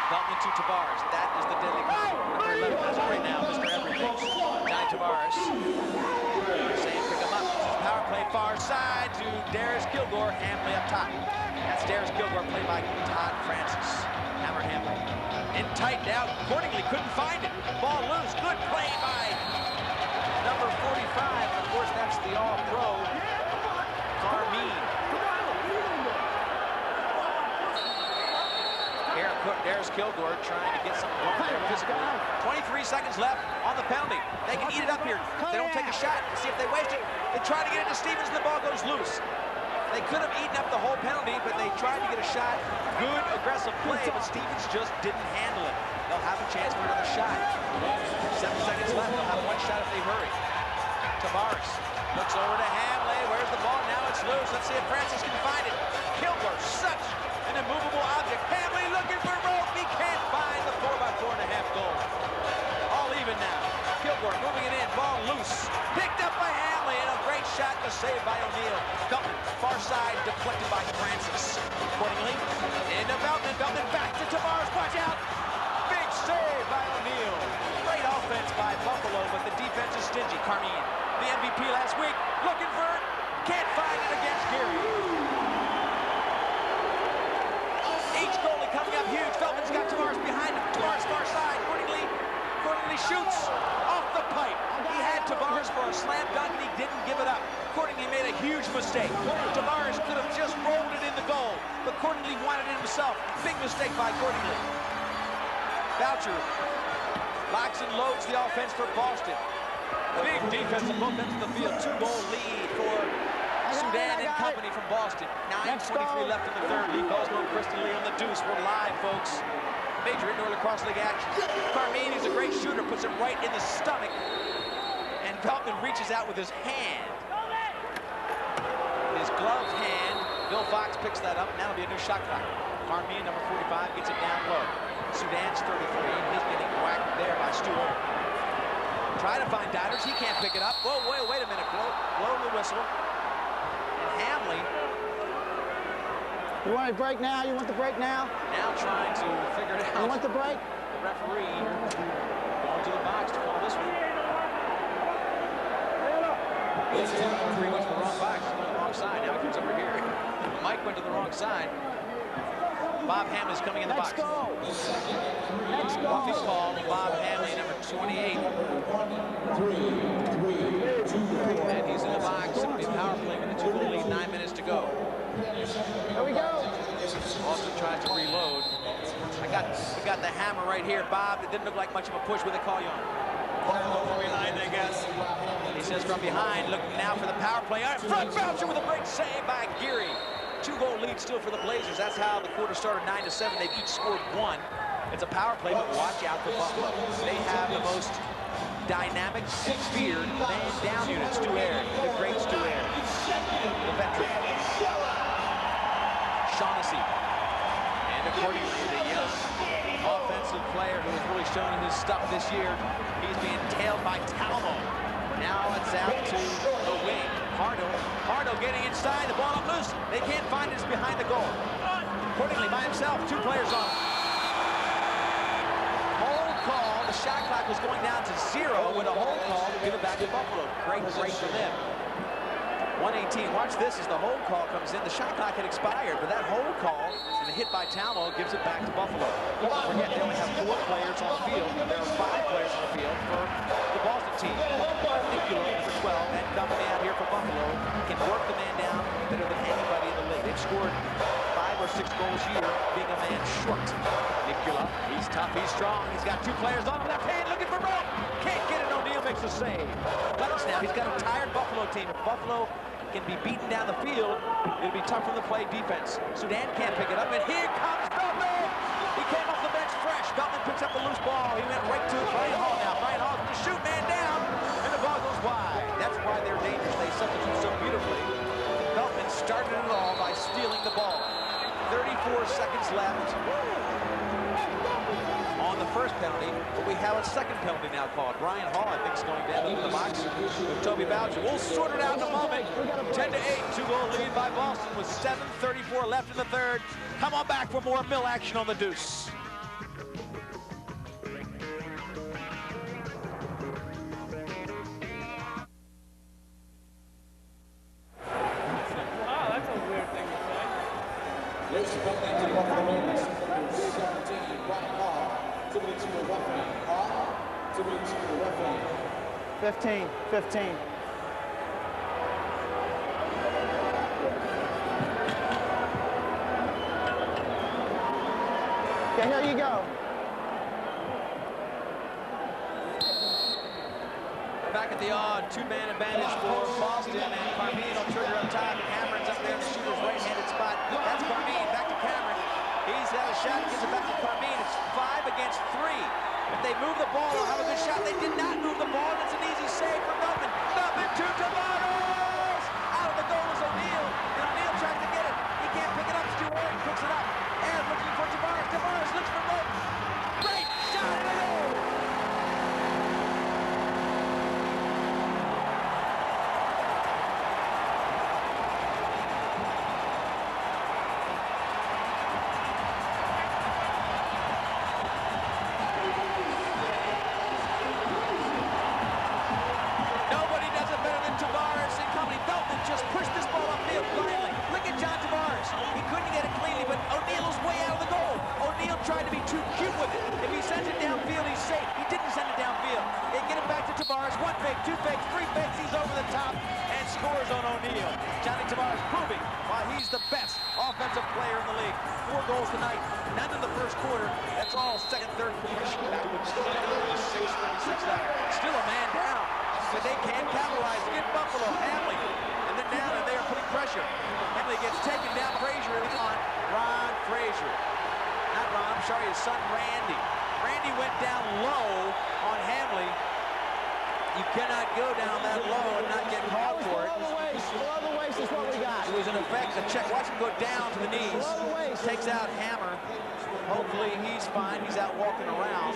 Belton to Tavares. That is the deadly number 11 as of right now, Mr. Everything. Johnny Tavares. Saying pick him up. This is power play far side to Darius Kilgore. Hamley up top. That's Darius Kilgore, played by Todd Francis. Hammer Hamley. In tight now, accordingly couldn't find it. Ball loose. Good play by number 45. Of course, that's the all-pro Carmine. Eric There's Kilgore trying to get something going there physically. 23 seconds left on the penalty. They can eat it up here. They don't take a shot. See if they waste it. They try to get it to Stevens, and the ball goes loose. They could have eaten up the whole penalty, but they tried to get a shot. Good, aggressive play, but Stevens just didn't handle it. They'll have a chance for another shot. 7 seconds left. They'll have one shot if they hurry. Tavares looks over to Hamley. Where's the ball? Now it's loose. Let's see if Francis can find it. Kilgore, such an immovable object. Hamley looking for rope. He can't find the 4x4.5 goal. All even now. Kilgore moving it in. Ball loose. Picked up by Hamley, and a great shot to save by O'Neal. Beltman, far side, deflected by Francis. Accordingly, into Beltman. Beltman back to Tavares. Watch out. Big save by O'Neal. Great offense by Buffalo, but the defense is stingy. Carmine, the MVP last week, looking for it. Can't find it against Geary. Each goalie coming up huge. Feldman's got Tavares behind him. Tavares far side. Accordingly shoots off the pipe. He had Tavares for a slam dunk, and he didn't give it up. Accordingly, made a huge mistake. Tavares could have just rolled it in the goal, but Accordingly wanted it himself. Big mistake by Accordingly. Boucher locks and loads the offense for Boston. Big defense on both ends of the field. 2-goal lead for Sudan and company from Boston. 9:23 left in the third. Lee calls going Kristen Lee on the deuce. We're live, folks. Major indoor lacrosse league action. Carmine, who's a great shooter, puts it right in the stomach. And Beltman reaches out with his hand. His gloved hand. Bill Fox picks that up, and that'll be a new shot clock. Carmine, number 45, gets it down low. Sudan's 33, and he's getting whacked there by Stu Owen. Try to find Diders. He can't pick it up. Whoa, wait a minute. Blow the whistle. And Hamley. You want a break now? You want the break now? Now trying to figure it out. You want the break? The referee going to the box to call this one. He's pretty much the wrong box. He's on the wrong side. Now he comes over here. Mike went to the wrong side. Bob Hamley's coming in the box. Next go. Buffy's call. Bob Hamley, number 28. And he's in the box. It'll be a power play with a 2-goal lead. 9 minutes to go. Here we go. Austin tries to reload. We got the hammer right here, Bob. It didn't look like much of a push. What they call you on? From behind, I guess. He says from behind, looking now for the power play. All right, front Boucher with a great save by Geary. 2-goal lead still for the Blazers. That's how the quarter started, 9-7. They've each scored 1. It's a power play, but watch out for Buffalo. They have the most dynamic, feared man-down unit. Stu Aird, the great Stu Aird, the veteran. Shaughnessy. And accordingly, the young offensive player who has really shown his stuff this year, he's being tailed by Talmo. Now it's out to the wing. Hardo getting inside, the ball up loose. They can't find it, it's behind the goal. Accordingly, by himself, 2 players on him. Hold call, the shot clock was going down to 0 with a hold call to give it back to Buffalo. Great break for them. 118, watch this as the hold call comes in. The shot clock had expired, but that hold call and the hit by Talmo gives it back to Buffalo. Don't forget, they only have 4 players on the field, and there are 5 players on the field for the Boston team. Nicola, number 12, and company out here for Buffalo can work the man down better than anybody in the league. They've scored 5 or 6 goals here, being a man short. Nicola, he's tough, he's strong. He's got 2 players on him, left hand, looking for rope. Can't get it, O'Neal makes a save. Let's now, he's got a tired Buffalo team. If Buffalo can be beaten down the field, it'll be tough from the play defense. Sudan can't pick it up, and here comes Beltman! He came off the bench fresh. Beltman picks up the loose ball. He went right to Brian Hall now. Brian Hall going to shoot, man down, and the ball goes wide. That's why they're dangerous. They substitute so beautifully. Beltman started it all by stealing the ball. 34 seconds left on the first penalty, but we have a second penalty now called. Brian Hall, I think, is going down into the box with Toby Boucher. We'll sort it out in a moment. 10-8, 2-goal lead by Boston with 7:34 left in the third. Come on back for more Mill action on the deuce. Wow, that's a weird thing to say. There's the ball into the Buffalo Bandits. 17, Brian Hall. Tipping it to the referee. Hall. Tipping it to the referee. 15. Okay, here you go. Back at the odd, two-man advantage for Boston, and Carmine will trigger up top. Cameron's up there in the shooter's right-handed spot. That's Carmine, back to Cameron. He's had a shot, gives it back to Carmine. It's 5 against 3. If they move the ball, they'll have a good shot. They did not move the ball, and it's an easy save for Veltman. Veltman to Tavares! Out of the goal is O'Neal, and O'Neal tries to get it. He can't pick it up, Stu Warren picks it up. And looking for Tavares. Tavares looks for Rope. Great shot, and a goal! Tried to be too cute with it. If he sends it downfield, he's safe. He didn't send it downfield. They get it back to Tavares. 1 fake, 2 fakes, 3 fakes. He's over the top and scores on O'Neal. Johnny Tavares proving why he's the best offensive player in the league. 4 goals tonight, none in the first quarter. That's all second, third quarter. Still a man down, but they can capitalize. Get Buffalo, Hamley, and then down, and they are putting pressure. Hamley gets taken down. Frazier on Ron Frazier. Not Ron, I'm sorry, his son Randy. Randy went down low on Hamley. You cannot go down that low and not get called for it. Below the waist is what we got. It was in effect a check. Watch him go down to the knees. Takes out Hammer. Hopefully he's fine. He's out walking around.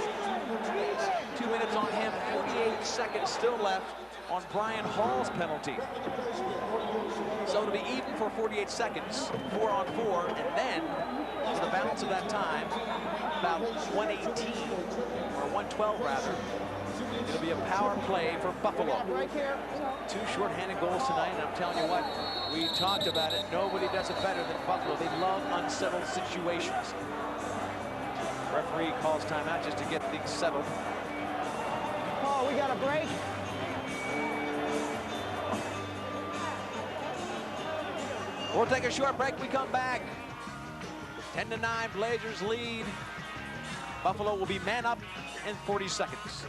2 minutes on him. 48 seconds still left on Brian Hall's penalty. So it'll be even for 48 seconds, 4 on 4, and then for the balance of that time, about 118 or 112 rather, it'll be a power play for Buffalo. 2 shorthanded goals tonight, and I'm telling you what, we talked about it. Nobody does it better than Buffalo. They love unsettled situations. Referee calls timeout just to get things settled. Oh, we got a break. We'll take a short break. We come back. 10-9, Blazers lead. Buffalo will be man up in 40 seconds.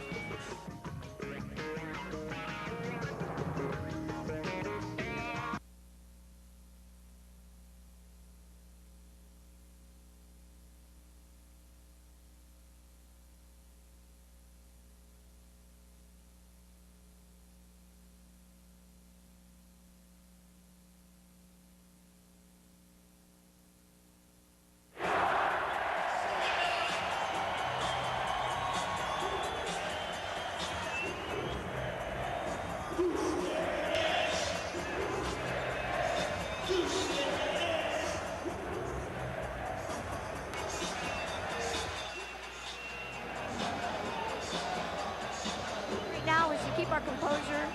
Keep our composure.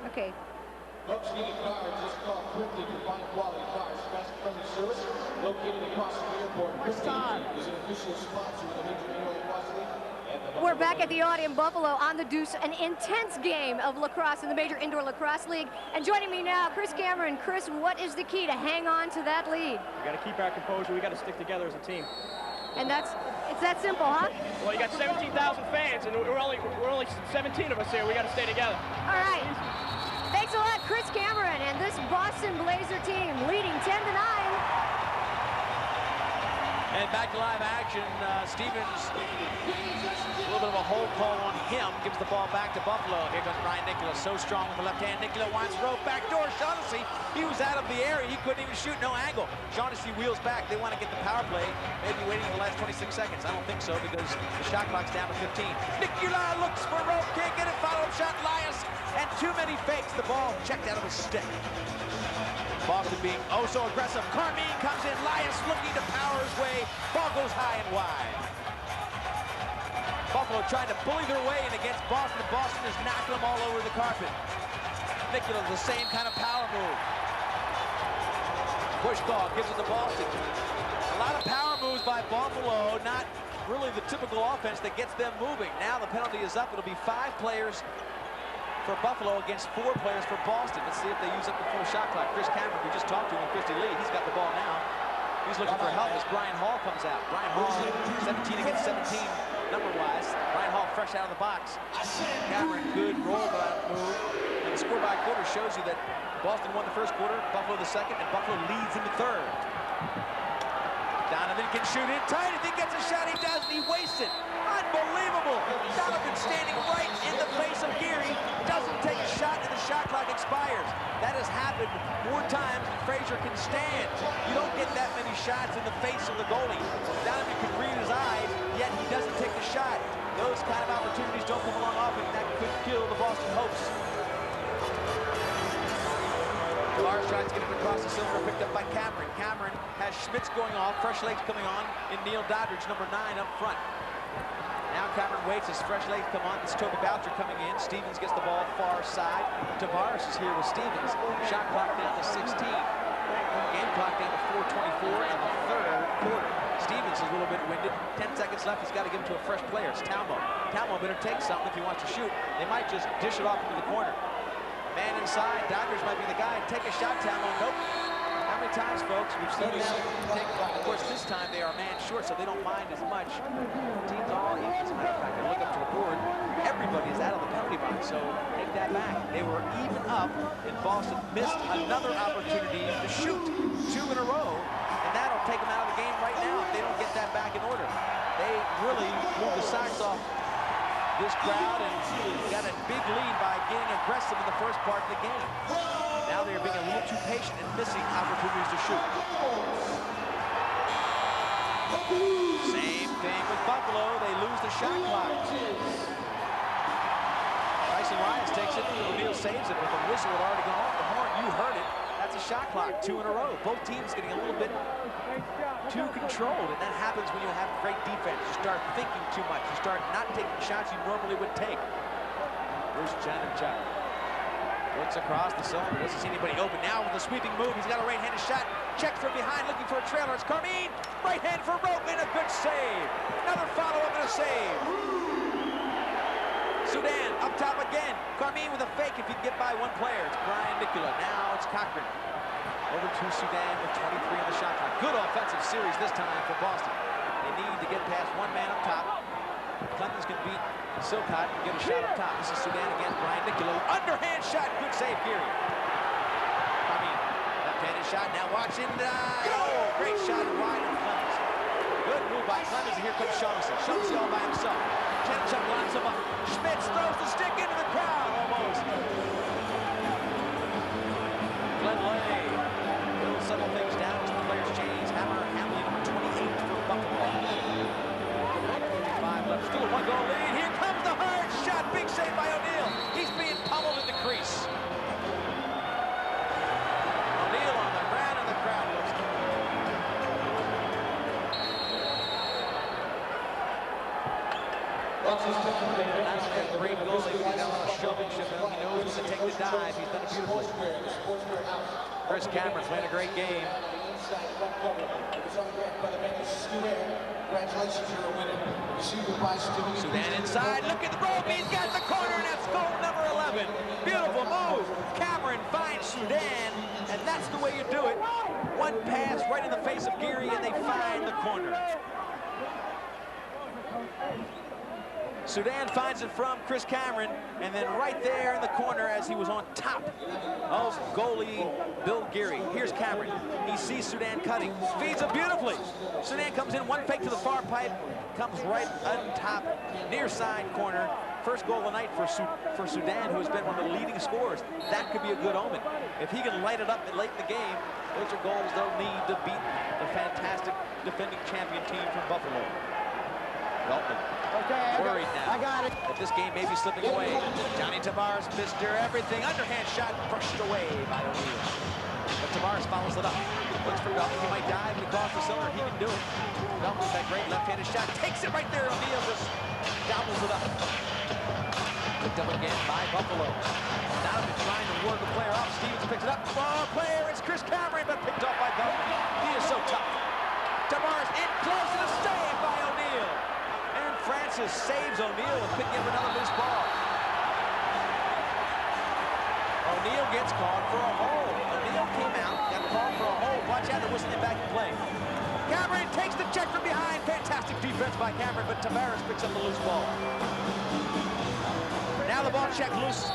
Okay. Folks needing cars, just call quickly for fine quality cars. Fast and friendly service located across the airport. Quickly is an official sponsor of the Major League Lacrosse League. We're back at the Audi in Buffalo on the Deuce, an intense game of lacrosse in the Major Indoor Lacrosse League. And joining me now, Chris Cameron. Chris, what is the key to hang on to that lead? We got to keep our composure. We got to stick together as a team. And it's that simple, huh? Well, you got 17,000 fans, and we're only 17 of us here. We got to stay together. All right. Thanks a lot, Chris Cameron, and this Boston Blazer team leading 10-9. And back to live action, Stevens, a little bit of a hold call on him, gives the ball back to Buffalo. Here comes Brian Nicola, so strong with the left hand. Nicola wants rope, backdoor, Shaughnessy. He was out of the area, he couldn't even shoot, no angle. Shaughnessy wheels back, they want to get the power play, maybe waiting for the last 26 seconds. I don't think so, because the shot clock's down to 15. Nicola looks for rope, can't get it, follow-up shot, Elias, and too many fakes. The ball checked out of his stick. Boston being oh so aggressive. Carmine comes in. Elias looking to power his way. Ball goes high and wide. Buffalo trying to bully their way in against Boston. Boston is knocking them all over the carpet. Nicola, the same kind of power move. Push ball gives it to Boston. A lot of power moves by Buffalo. Not really the typical offense that gets them moving. Now the penalty is up. It'll be 5 players for Buffalo against 4 players for Boston. Let's see if they use up the full shot clock. Chris Cameron, we just talked to him, Christy Lee. He's got the ball now. He's looking for help as Brian Hall comes out. Brian Hall, 17 against 17, number-wise. Brian Hall fresh out of the box. Cameron, good roll move. And the score by quarter shows you that Boston won the first quarter, Buffalo the second, and Buffalo leads in the third. Donovan can shoot it tight. If he gets a shot, he does, and he wastes it. Unbelievable. Donovan standing right in the face of Geary, doesn't take a shot, and the shot clock expires. That has happened more times than Frazier can stand. You don't get that many shots in the face of the goalie. Donovan can read his eyes, yet he doesn't take the shot. Those kind of opportunities don't come along often, and that could kill the Boston hopes. Lars tries to get it across the cylinder, picked up by Cameron. Cameron has Schmitz going off, fresh legs coming on, and Neil Doddridge, number 9, up front. Now Cameron waits as fresh legs come on. It's Toby Boucher coming in. Stevens gets the ball far side. Tavares is here with Stevens. Shot clock down to 16. Game clock down to 4:24 in the third quarter. Stevens is a little bit winded. 10 seconds left. He's got to give it to a fresh player. It's Talmo. Talmo better take something if he wants to shoot. They might just dish it off into the corner. Man inside, Doddridge might be the guy. Take a shot, Talmo. Nope. How many times, folks, we've seen them take, of course, this time they are a man short, so they don't mind as much. Teams all even. As a matter of fact, I look up to the board. Everybody is out of the penalty box, so take that back. They were even up, and Boston missed another opportunity to shoot 2 in a row, and that'll take them out of the game right now if they don't get that back in order. They really moved the socks off this crowd and got a big lead by getting aggressive in the first part of the game. Now they're being a little too patient and missing opportunities to shoot. Same thing with Buffalo. They lose the shot clock. Tyson Lyons takes it. O'Neal saves it, but the whistle had already gone off the horn. You heard it. That's a shot clock. 2 in a row. Both teams getting a little bit too controlled, and that happens when you have great defense. You start thinking too much. You start not taking shots you normally would take. Here's Janachuk. Looks across the cylinder. Doesn't see anybody open. Now with a sweeping move, he's got a right-handed shot. Checks from behind, looking for a trailer. It's Carmine. Right hand for Rogan. A good save. Another follow-up and a save. Sudan up top again. Carmine with a fake if he can get by one player. It's Brian Nicola. Now it's Cochran. Over to Sudan with 23 on the shot clock. Good offensive series this time for Boston. They need to get past one man up top. Clemens can beat Silcott and get a shot up top. This is Sudan against Brian Nicola. Underhand shot. Good save, Geary. Carmine. Left-handed shot. Now watch him. Oh, great shot wide of Clemens. Good move by Clemens, and here comes Shaughnessy. Shaughnessy all by himself. Janachuk lines him up. Schmitz throws the stick into the crowd, almost. Glenn Lay will settle things down as the players change. Hammer Hamlin, number 28 for Buffalo. 5 left. Still a 1-goal lead. Here comes the hard shot. Big save by O'Neal. He's being pummeled in the crease. O'Neal on the ground, and the crowd looks to him. Not only a great goalie, he's got a lot of showmanship, and he knows when to take the dive. He's done it beautifully. Chris Cameron playing a great game. Sudan inside, look at the rope, he's got the corner, and that's goal number 11. Beautiful move. Cameron finds Sudan, and that's the way you do it. One pass right in the face of Geary, and they find the corner. Sudan finds it from Chris Cameron, and then right there in the corner as he was on top of goalie Bill Geary. Here's Cameron. He sees Sudan cutting, feeds him beautifully. Sudan comes in, one fake to the far pipe, comes right on top, near side corner. First goal of the night for Sudan, who has been one of the leading scorers. That could be a good omen. If he can light it up late in the game, those are goals they'll need to beat the fantastic defending champion team from Buffalo. Dalton worried now. I got it. That this game may be slipping away. Johnny Tavares, Mr. Everything. Underhand shot brushed away by O'Neal. But Tavares follows it up. Looks for Dalton. He might dive across the cylinder. He can do it. Dalton with that great left-handed shot. Takes it right there. O'Neal just gobbles it up. Picked up again by Buffalo. Donovan trying to work the player off. Stevens picks it up. Oh, player. It's Chris Cameron, but picked off by Dalton. He is so tough. Tavares in close and a save by O'Neal. Francis saves O'Neal and picking up another loose ball. O'Neal gets called for a hold. O'Neal came out, got called for a hold. Watch out, they're whistling back in play. Cameron takes the check from behind. Fantastic defense by Cameron, but Tavares picks up the loose ball. Now the ball checked loose.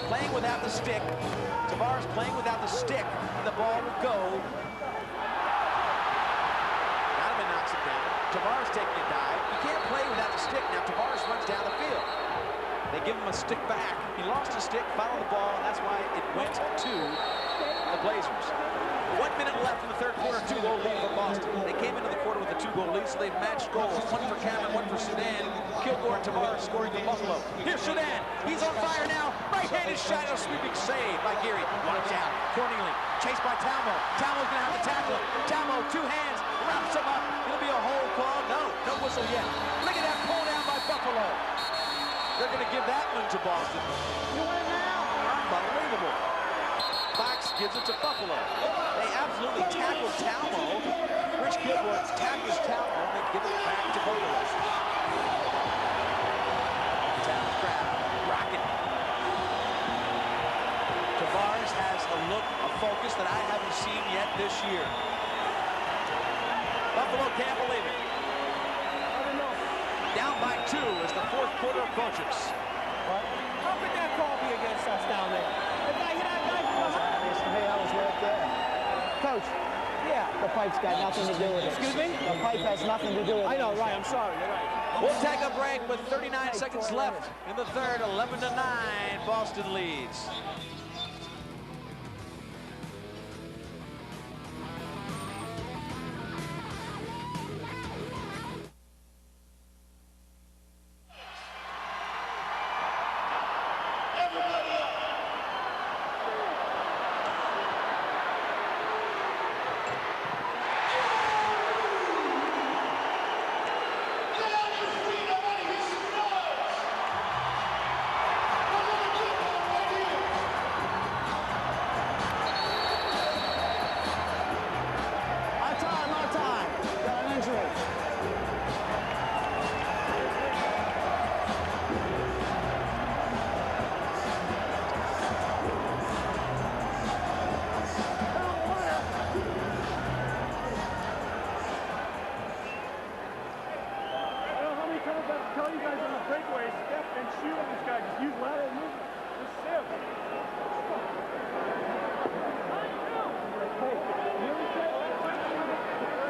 Playing without the stick. Tavares playing without the stick. And the ball will go. Donovan knocks it down. Tavares taking a dive. You can't play without the stick. Now Tavares runs down the field. They give him a stick back. He lost his stick, fouled the ball, and that's why it went to the Blazers. 1 minute left in the third quarter, 2-goal lead for Boston. They came into the quarter with a 2-goal lead, so they've matched goals. One for Cameron, one for Sudan. Kilgore and Tavares scoring for Buffalo. Here's Sudan. He's on fire now. Right-handed shot, a sweeping save by Geary. Watch out. Corneli, chased by Talmo. Talmo's going to have to tackle him. Talmo, 2 hands, wraps him up. It'll be a hold call. No whistle yet. Look at that pull down by Buffalo. They're going to give that one to Boston. Unbelievable. Fox gives it to Buffalo. They absolutely tackled Talmo. Rich Kilgore tackles Talmo, and they give it back to Buffalo. Talmo grab, rocket. Tavares has a look, a focus that I haven't seen yet this year. Buffalo can't believe it. Down by 2 as the fourth quarter approaches. What? How could that call be against us down there? The guy hit that guy. I was right there. Coach. Yeah. The pipe's got nothing to do with it. Excuse me? The pipe has nothing to do with it. I know, right. I'm sorry. You're right. We'll take a break with 39 seconds left in the third. 11-9, Boston leads.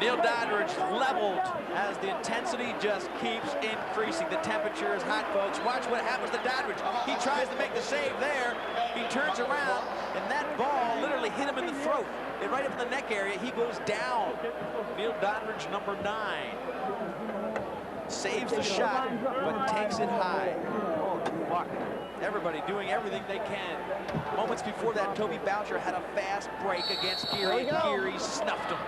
Neil Doddridge leveled as the intensity just keeps increasing. The temperature is hot, folks. Watch what happens to Doddridge. He tries to make the save there. He turns around, and that ball literally hit him in the throat. And right up in the neck area, he goes down. Neil Doddridge, number 9. Saves the shot, but takes it high. Oh, fuck. Everybody doing everything they can. Moments before that, Toby Boucher had a fast break against Geary. Geary snuffed him.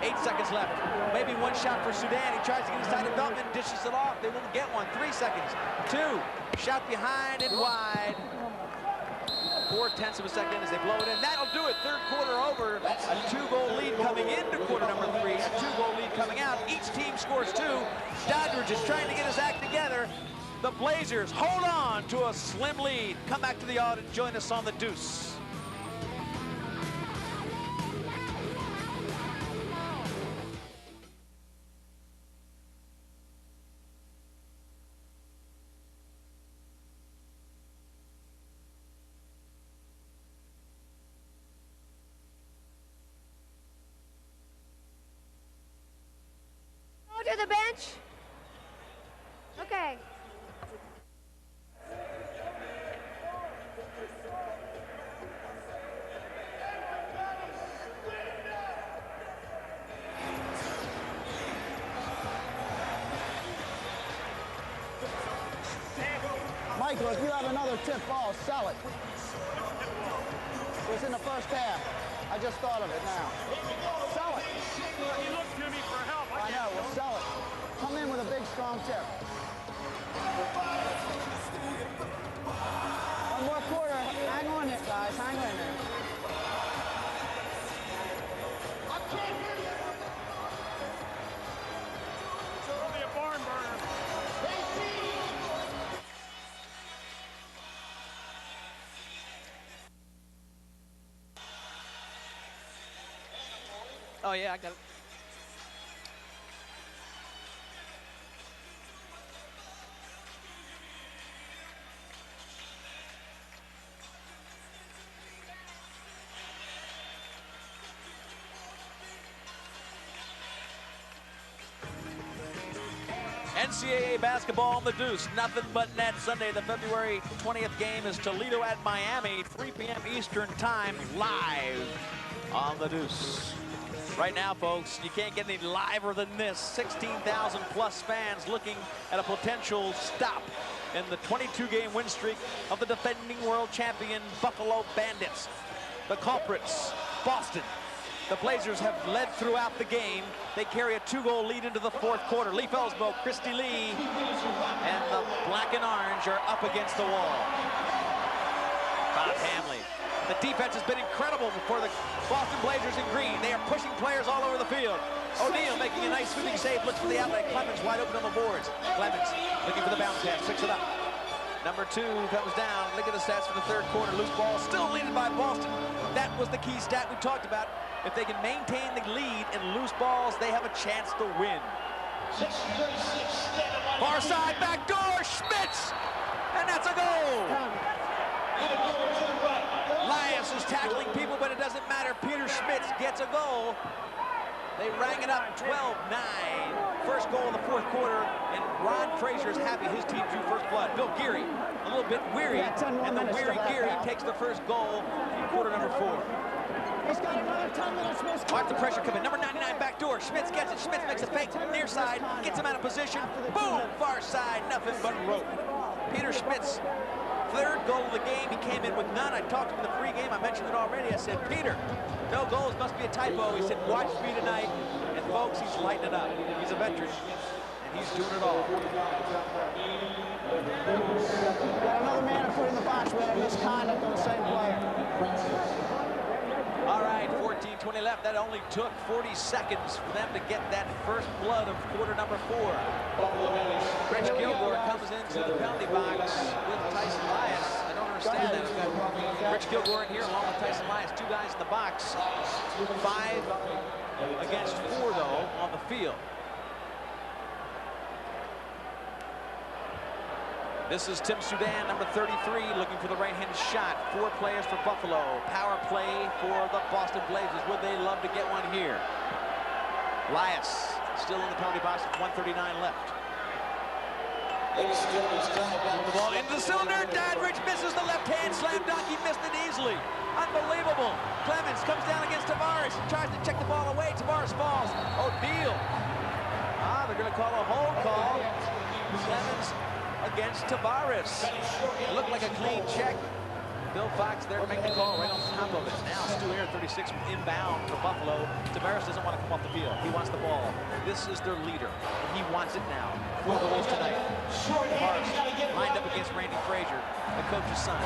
8 seconds left. Maybe one shot for Sudan. He tries to get inside of Veltman, dishes it off. They won't get one. 3 seconds. 2. Shot behind and wide. 4/10 of a second as they blow it in. That'll do it. Third quarter over. A 2-goal lead coming into quarter number 3. A 2-goal lead coming out. Each team scores 2. Doddridge is trying to get his act together. The Blazers hold on to a slim lead. Come back to the yard and join us on the Deuce. To the bench. Okay. Michael, if you have another tip ball, sell it. It was in the first half. I just thought of it now. Sell it. He looked to me for help. I know, well, sell it. Come in with a big, strong tip. One more quarter. Hang on it, guys. Hang on there. It's only a barn burner. Oh, yeah, I got it. NCAA basketball on the Deuce. Nothing but net. Sunday, the February 20th game is Toledo at Miami, 3 p.m. Eastern time, live on the Deuce. Right now, folks, you can't get any liver than this. 16,000 plus fans looking at a potential stop in the 22-game win streak of the defending world champion Buffalo Bandits. The culprits, Boston. The Blazers have led throughout the game. They carry a 2-goal lead into the fourth quarter. Lee Felsbo, Christy Lee, and the black and orange are up against the wall. Bob Hamley. The defense has been incredible for the Boston Blazers in green. They are pushing players all over the field. O'Neal making a nice sweeping save, looks for the outlet. Clemens wide open on the boards. Clemens looking for the bounce pass, picks it up. Number 2 comes down. Look at the stats for the third quarter. Loose ball still leading by Boston. That was the key stat we talked about. If they can maintain the lead in loose balls, they have a chance to win. Far side, back door, Schmitz! And that's a goal! Elias is tackling people, but it doesn't matter. Peter Schmitz gets a goal. They rang it up 12-9. First goal in the fourth quarter, and Ron Frazier's happy his team drew first blood. Bill Geary, a little bit weary, and the weary Geary takes the first goal in quarter number 4. He's got another 10 minutes. Watch the pressure come in. Number 99 back door. Schmitz gets it. Schmitz makes a fake near side, gets him out of position. Boom! Far side, nothing but rope. Peter Schmitz, third goal of the game. He came in with none. I talked to him in the pregame. I mentioned it already. I said, Peter, no goals must be a typo. He said, watch me tonight. And folks, he's lighting it up. He's a veteran, and he's doing it all. Got another man to put in the box. We had a misconduct on the same player. All right, 14-20 left. That only took 40 seconds for them to get that first blood of quarter number 4. Rich Kilgore comes into the penalty box with Tyson Elias. I don't understand that. We've got Rich Kilgore in here along with Tyson Elias. 2 guys in the box. 5 against 4, though, on the field. This is Tim Soudan, number 33, looking for the right-handed shot. 4 players for Buffalo. Power play for the Boston Blazers. Would they love to get one here? Elias still in the penalty box with 1:39 left. The ball into the cylinder. Dadridge misses the left hand slam dunk. He missed it easily. Unbelievable. Clemens comes down against Tavares. He tries to check the ball away. Tavares falls. O'Neal. They're going to call a hold call. Clemens against Tavares. It looked like a clean check. Bill Fox there making the call right on top of it. Now Stu Air, 36 inbound for Buffalo. Tavares doesn't want to come off the field. He wants the ball. This is their leader, and he wants it now. 4 goals tonight. Tavares lined up against Randy Frazier, the coach's son.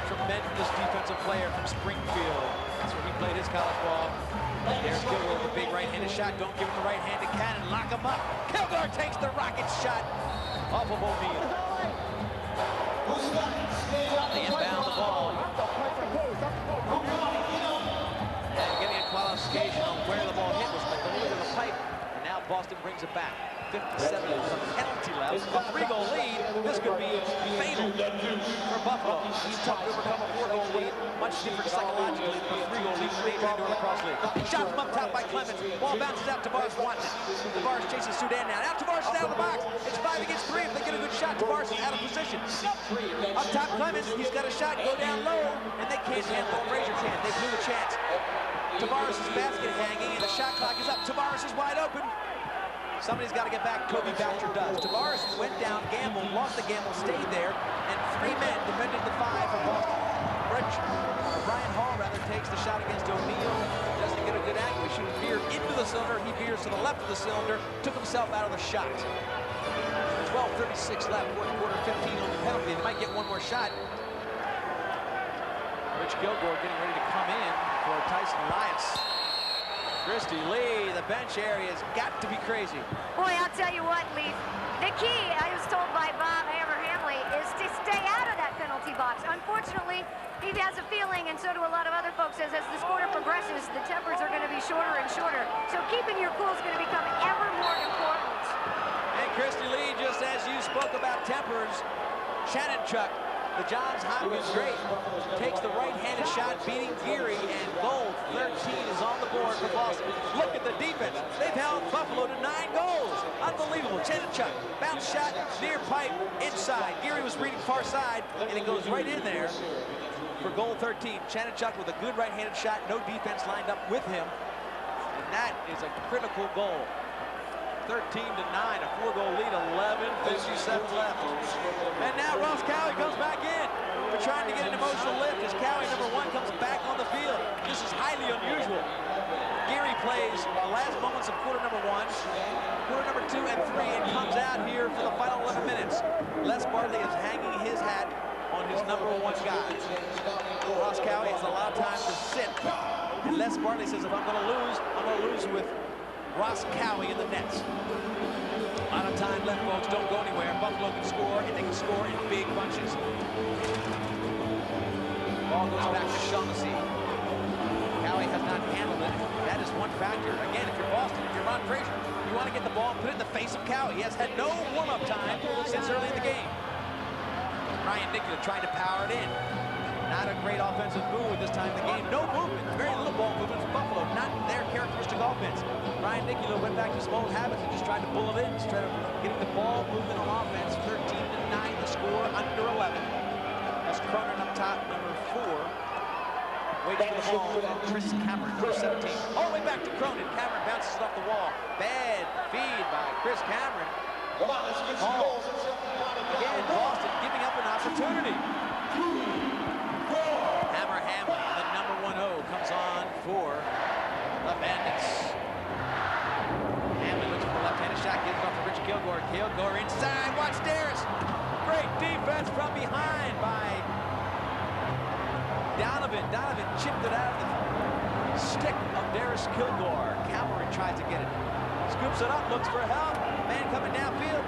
Tremendous defensive player from Springfield. That's where he played his college ball. There's Kilgore with a big right-handed shot. Don't give him the right-handed cannon. Lock him up. Kilgore takes the rocket shot off of O'Neal. They inbound the ball. And getting a qualification on where the ball hit was like the lead of the pipe. And now Boston brings it back. 57 with a penalty left. A 3-goal lead. This could be fatal for Buffalo. It's tough to overcome a 4-goal lead. Much different psychologically than a 3-goal lead in the Major Indoor Lacrosse League. Shot from up top by Clemens. Ball bounces out. Tavares wants it. Tavares chases Soudan now. Now Tavares is out of the box. It's 5 against 3. If they get a good shot, Tavares is out of position. Up top, Clemens. He's got a shot. Go down low. And they can't handle it. Frazier can't. They blew the chance. Tavares' basket hanging, and the shot clock is up. Tavares is wide open. Somebody's got to get back. Toby Boucher does. Tavares went down, gambled, lost the gamble, stayed there, and 3 men defended the 5 for Boston. Brian Hall rather takes the shot against O'Neal. Doesn't get a good angle. He should veer into the cylinder. He veers to the left of the cylinder. Took himself out of the shot. 12:36 left. Fourth quarter, 15 on the penalty. They might get one more shot. Rich Kilgore getting ready to come in for Tyson Elias. Christy Lee, the bench area has got to be crazy. Boy, I'll tell you what, Lee. The key, I was told by Bob Hammer Hamley, is to stay out of that penalty box. Unfortunately, he has a feeling, and so do a lot of other folks, as this quarter progresses, the tempers are going to be shorter and shorter. So keeping your cool is going to become ever more important. And Christy Lee, just as you spoke about tempers, Shannon Chuck, the Johns Hopkins great, takes the right-handed shot, beating Geary, and goal 13 is on the board for Boston. Look at the defense. They've held Buffalo to 9 goals. Unbelievable. Shannon Chuck, bounce shot, near pipe, inside. Geary was reading far side, and it goes right in there for goal 13. Shannon Chuck with a good right-handed shot, no defense lined up with him, and that is a critical goal. 13-9, a 4-goal lead, 11:57 left. And now Ross Cowie comes back in. We're trying to get an emotional lift as Cowie, number 1, comes back on the field. This is highly unusual. Geary plays the last moments of quarter number 1, quarter number 2 and 3, and comes out here for the final 11 minutes. Les Bartley is hanging his hat on his number 1 guy. Ross Cowie has a lot of time to sit. And Les Bartley says, if I'm going to lose with Ross Cowie in the nets. A lot of time left, folks. Don't go anywhere. Buffalo can score, and they can score in big bunches. Ball goes back to Shaughnessy. Cowie has not handled it. That is one factor. Again, if you're Boston, if you're Ron Frazier, you want to get the ball and put it in the face of Cowie. He has had no warm-up time since early in the game. Ryan Nicola trying to power it in. Not a great offensive move at this time in the game. No movement. Very little ball movement from Buffalo. Not their characteristic offense. Ryan Nicola went back to his old habits and just tried to pull it in instead of getting the ball movement on offense. 13-9, the score under 11. That's Cronin up top, number 4. Waiting for the ball. Chris Cameron, number 17. All the way back to Cronin. Cameron bounces it off the wall. Bad feed by Chris Cameron. Hall. Again, Boston giving up an opportunity. Hammer Hamlin, the number 1-0 comes on for the Bandits. Hamlin looks for the left-handed shot, gives it off to Rich Kilgore. Kilgore inside, watch Darris. Great defense from behind by Donovan. Donovan chipped it out of the stick of Darris Kilgore. Cameron tries to get it. Scoops it up, looks for help. Man coming downfield.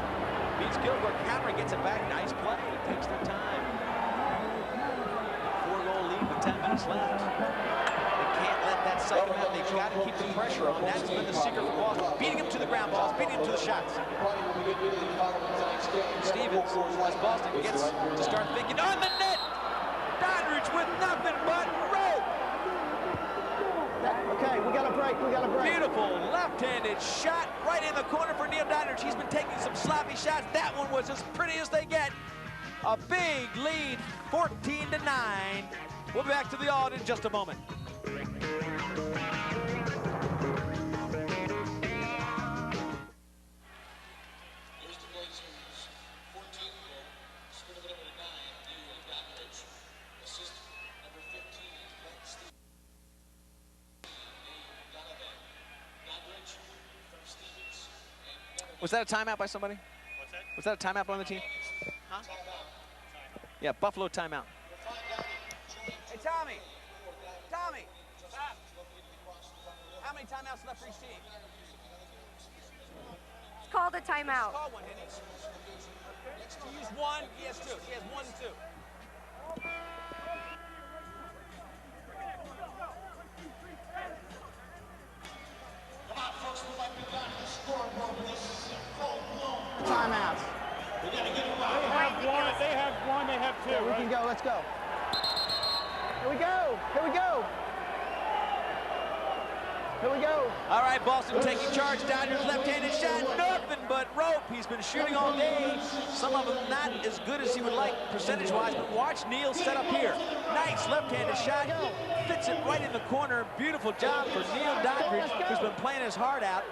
Beats Kilgore. Cameron gets it back. Nice play. It takes their time. 4-goal lead with 10 minutes left. They can't let that psych them out. They've got to keep the pressure on. That's been the secret for Boston. Beating him to the ground balls, beating him to the shots. Stevens, as Boston gets to start thinking, on the net! Doddridge with nothing but rope! Okay, we got a break, we got a break. Beautiful left-handed shot right in the corner for Neil Doddridge. He's been taking some sloppy shots. That one was as pretty as they get. A big lead, 14-9. We'll be back to the odd in just a moment. Was that a timeout by somebody? What's that? Was that a timeout by the team? Huh? Yeah, Buffalo timeout. Hey, Tommy. Tommy. Stop. How many timeouts left for each team? It's called a timeout. Call one, didn't he? He used one. He has 2. He has 1 and 2. Timeouts. They have one, they have 2. Yeah, we can go, let's go. Here we go, here we go. Here we go. All right, Boston taking charge. Dodgers left-handed shot, nothing but rope. He's been shooting all day. Some of them not as good as he would like percentage-wise, but watch Neil set up here. Nice left-handed shot. Fits it right in the corner. Beautiful job for Neil Doddridge, who's been playing his heart out,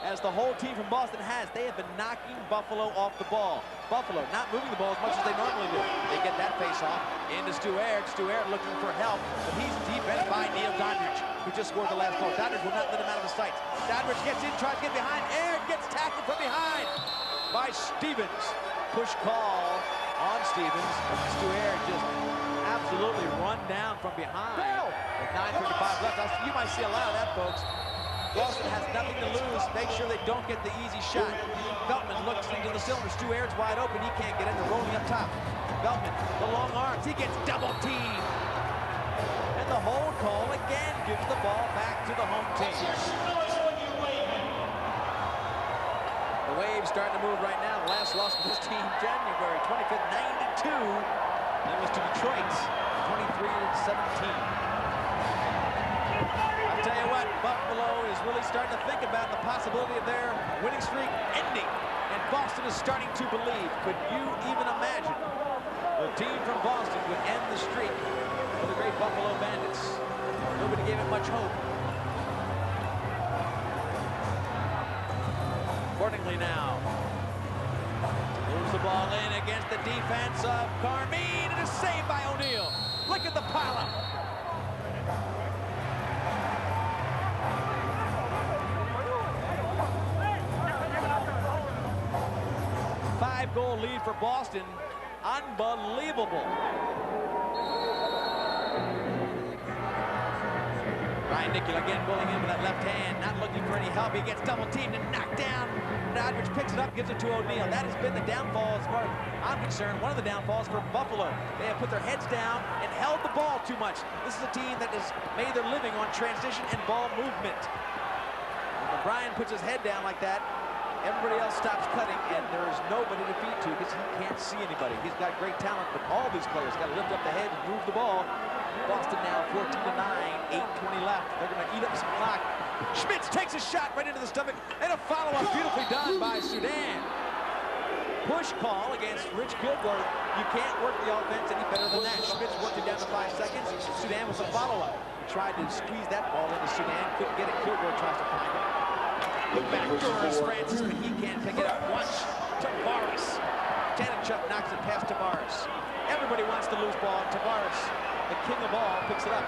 as the whole team from Boston has. They have been knocking Buffalo off the ball. Buffalo not moving the ball as much as they normally do. They get that face-off into Stu Aird. Stu Aird looking for help, but he's defended by Neil Doddridge, who just scored the last goal. Doddridge will not let him out of his sights. Doddridge gets in, tries to get behind. Aird gets tackled from behind by Stevens. Push call on Stevens. Stu Aird just absolutely run down from behind. With 9:35 left. You might see a lot of that, folks. Boston has nothing to lose. Make sure they don't get the easy shot. Beltman looks into the cylinder. Stu Aird's wide open. He can't get in. They're rolling up top. Beltman, the long arms. He gets double teamed. And the hold call again gives the ball back to the home team. teams. The Waves starting to move right now. The last loss of this team, January 25th, 92. It was to Detroit, 23-17. I'll tell you what, Buffalo is really starting to think about the possibility of their winning streak ending. And Boston is starting to believe. Could you even imagine the team from Boston would end the streak for the great Buffalo Bandits? Nobody gave it much hope. Accordingly now, moves the ball in against the defense of Carmine, and is saved by O'Neal. Look at the pileup. Five-goal lead for Boston. Unbelievable. Ryan Nicola again bullying in with that left hand, not looking for any help. He gets double teamed and knocked down. Dodridge picks it up, gives it to O'Neal. That has been the downfall, as far as I'm concerned, one of the downfalls for Buffalo. They have put their heads down and held the ball too much. This is a team that has made their living on transition and ball movement. When Brian puts his head down like that, everybody else stops cutting, and there is nobody to feed to because he can't see anybody. He's got great talent, but all these players got to lift up the head and move the ball. Boston now 14-9, 8:20 left. They're going to eat up some clock. Schmitz takes a shot right into the stomach, and a follow-up beautifully done by Sudan. Push call against Rich Kilgore. You can't work the offense any better than that. Schmitz worked it down to 5 seconds. Sudan was a follow-up. Tried to squeeze that ball into Sudan. Couldn't get it. Kilgore tries to find it. Look back doors, Francis, but he can't pick it up. Watch Tavares. Janachuk knocks it past Tavares. Everybody wants the loose ball. Tavares, the king of all, picks it up.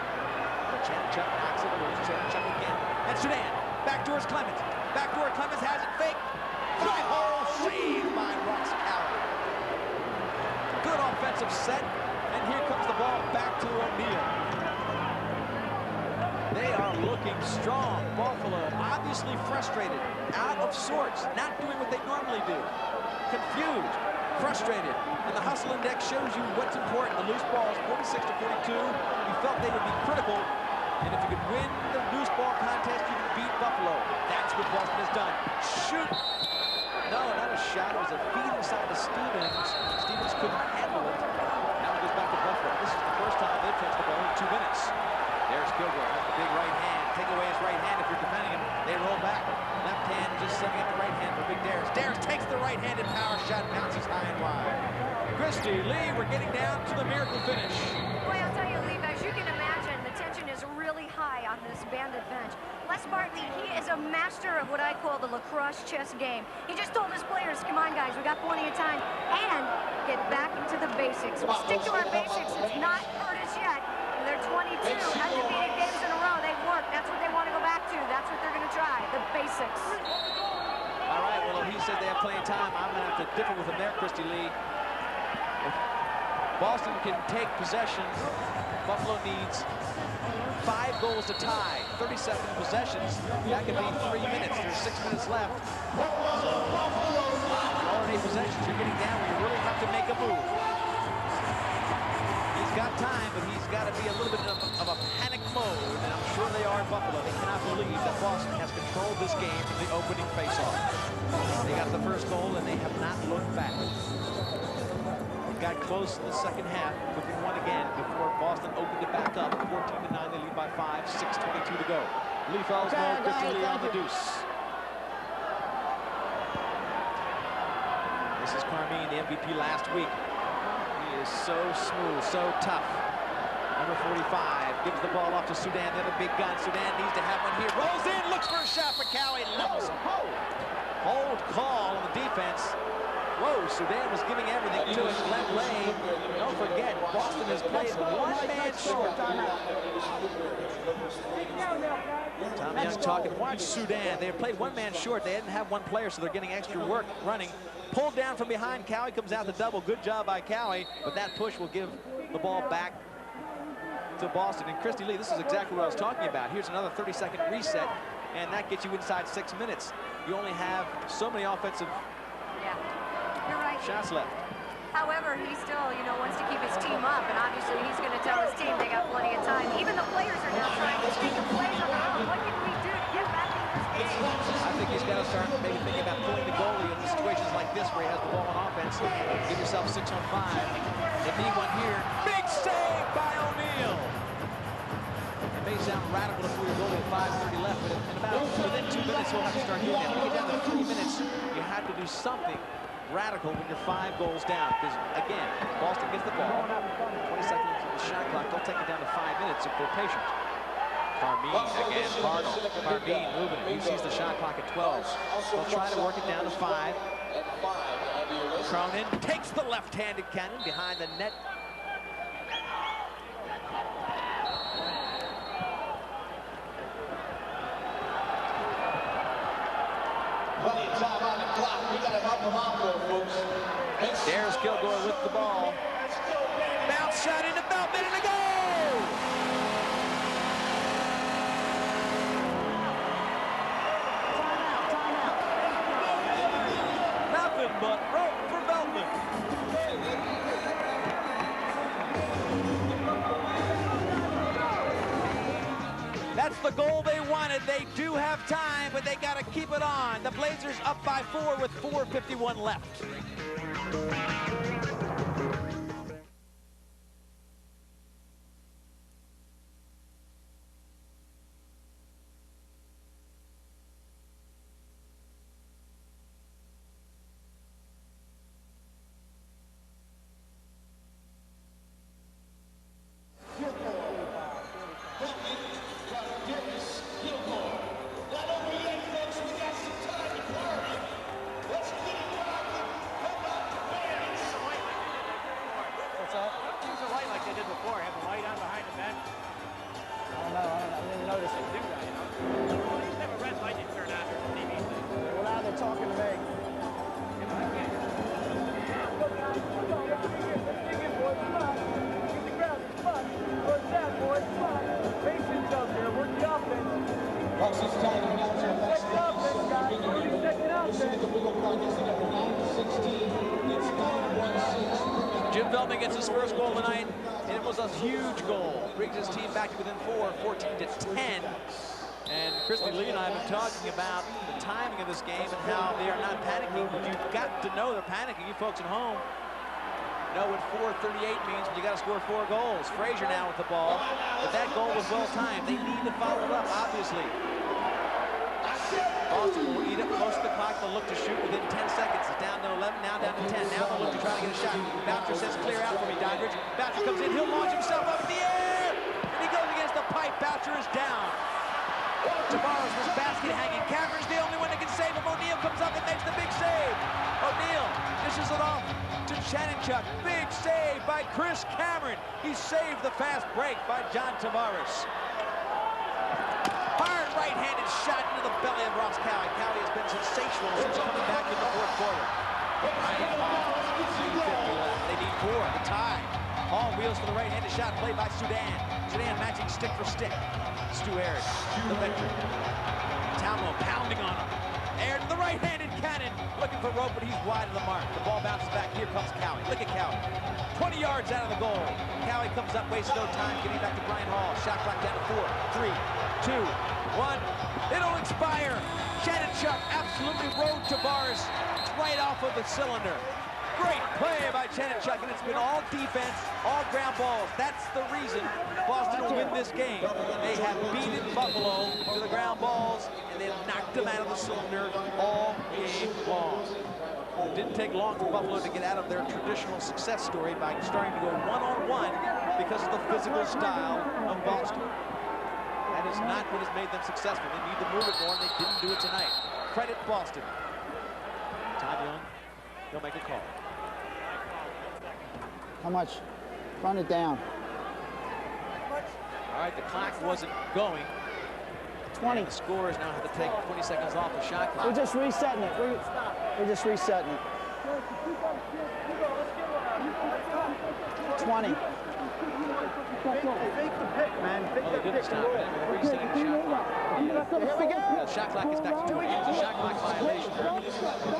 But Janachuk knocks it loose. Janachuk again. And Sudan. Backdoors Clemens. Backdoor Clemens has it fake. Fly hole saved by Ross Cowan. Good offensive set. And here comes the ball back to O'Neal. They are looking strong. Buffalo obviously frustrated, out of sorts, not doing what they normally do. Confused, frustrated. And the hustle index shows you what's important. The loose ball is 46-42. You felt they would be critical. And if you could win the loose ball contest, you can beat Buffalo. That's what Boston has done. Shoot. No, not a shot. It was a feed inside to Stevens. Stevens couldn't handle it. Now it goes back to Buffalo. This is the first time they've touched the ball in 2 minutes. There's Kilgore, has the big right hand. Take away his right hand if you're defending him. They roll back. Left hand just setting up the right hand for Big Darius. Darius takes the right-handed power shot, bounces high and wide. Christy Lee, we're getting down to the miracle finish. Boy, I'll tell you, Lee, as you can imagine, the tension is really high on this Bandit bench. Les Bartley, he is a master of what I call the lacrosse chess game. He just told his players, come on, guys, we got plenty of time, and get back into the basics. We'll stick to our basics. It's not hurt us yet. They're 22 undefeated games in a row. They've worked. That's what they want to go back to. That's what they're going to try, the basics. All right, well, he said they have plenty of time. I'm going to have to differ with him there, Christy Lee. If Boston can take possession, Buffalo needs 5 goals to tie. 37 possessions. That could be 3 minutes. There's 6 minutes left. So, all 8 possessions, you're getting down where you really have to make a move. Got time, but he's got to be a little bit of a panic mode, and I'm sure they are in Buffalo. They cannot believe that Boston has controlled this game from the opening faceoff. They got the first goal, and they have not looked back. It got close in the second half, within one again before Boston opened it back up. 14-9, they lead by 5, 6:22 to go. Lee Felsmo, Christy Lee on the deuce. This is Carmine, the MVP last week. Is so smooth, so tough. Number 45 gives the ball off to Sudan, the other big gun. Sudan needs to have one here. Rolls in, looks for a shot for Cowie. Levels him. Hold call on the defense. Whoa, Sudan was giving everything to it. Left lane. Don't forget, Boston has played one man short. Tom Young talking. Watch Sudan. They have played one man short. They didn't have one player, so they're getting extra work running. Pulled down from behind. Cowie comes out the double. Good job by Cowie, but that push will give the ball back to Boston. And Christy Lee, this is exactly what I was talking about. Here's another 30-second reset, and that gets you inside 6 minutes. You only have so many offensive You're right. shots left. However, he still, wants to keep his team up, and obviously he's going to tell his team they got plenty of time. Even the players are now trying to think of plays on their own. What can we do to thinking about pulling the goalie in situations like this where he has the ball on offense. Give yourself 6 on 5. They need one here. Big save by O'Neal. It may sound radical to pull your goalie with 5:30 left, but in about within 2 minutes, you'll have to start doing that. When you get down to 3 minutes, you have to do something radical when you're 5 goals down. Because, again, Boston gets the ball. 20 seconds of the shot clock. They'll take it down to 5 minutes if they're patient. Carmine again, Cardinal. Carmine moving it. He sees the shot clock at 12. They'll try to work it down to 5. Cronin takes the left-handed cannon behind the net. Plenty of time on the clock. We got to help him out though, folks. There's Kilgore with the ball. Bounce shot into Beltman and a goal! Nothing but rope for Beltman. That's the goal they wanted. They do have time, but they got to keep it on. The Blazers up by 4 with 4:51 left. Jim Veltman gets his first goal tonight, and it was a huge goal. Brings his team back to within 4, 14-10. And Christy Lee and I have been talking about the timing of this game and how they are not panicking, but you've got to know they're panicking. You folks at home know what 4:38 means when you got to score 4 goals. Frazier now with the ball, but that goal was well timed. They need to follow it up, obviously. Boston will eat up most of the clock. They'll look to shoot within 10 seconds. It's down to 11, now down to 10. Now they'll look to try to get a shot. Boucher says, clear out for me, Doddridge. Boucher comes in, he'll launch himself up in the air! And he goes against the pipe. Boucher is down. Tavares was basket hanging. Cameron's the only one that can save him. O'Neal comes up and makes the big save. O'Neal dishes it off to Chanenchuk. Big save by Chris Cameron. He saved the fast break by John Tavares. Hard right-handed shot into the belly of Ross Cowie. Cowie has been sensational since coming back in the 4th quarter. Ryan Hall, 2:50 left. They need 4, the tie. Hall wheels for the right-handed shot played by Sudan. Sudan matching stick for stick. Stu Aird, the veteran. Talmo pounding on him. Aird to the right-handed cannon. Looking for rope, but he's wide of the mark. The ball bounces back. Here comes Cowie. Look at Cowie. 20 yards out of the goal. Cowie comes up, wastes no time, getting back to Brian Hall. Shot clock down to 4, 3, 2, 1. It'll expire. Chanenchuk absolutely rode Tavares right off of the cylinder. Great play by Chanenchuk, and it's been all defense, all ground balls. That's the reason Boston will win this game. They have beaten Buffalo to the ground balls, and they have knocked them out of the cylinder all game long. It didn't take long for Buffalo to get out of their traditional success story by starting to go one-on-one because of the physical style of Boston. That is not what has made them successful. They need to move it more, and they didn't do it tonight. Credit Boston. Todd Young, they'll make a call. How much? Run it down. All right, the clock wasn't going. 20. And the scorers now have to take 20 seconds off the shot clock. We're just resetting it. We're just resetting it. 20. Fake the pick, man. Fake Well, they didn't stop it. They're resetting the shot clock. Here we go. The shot clock is back to 20. It's a shot clock violation.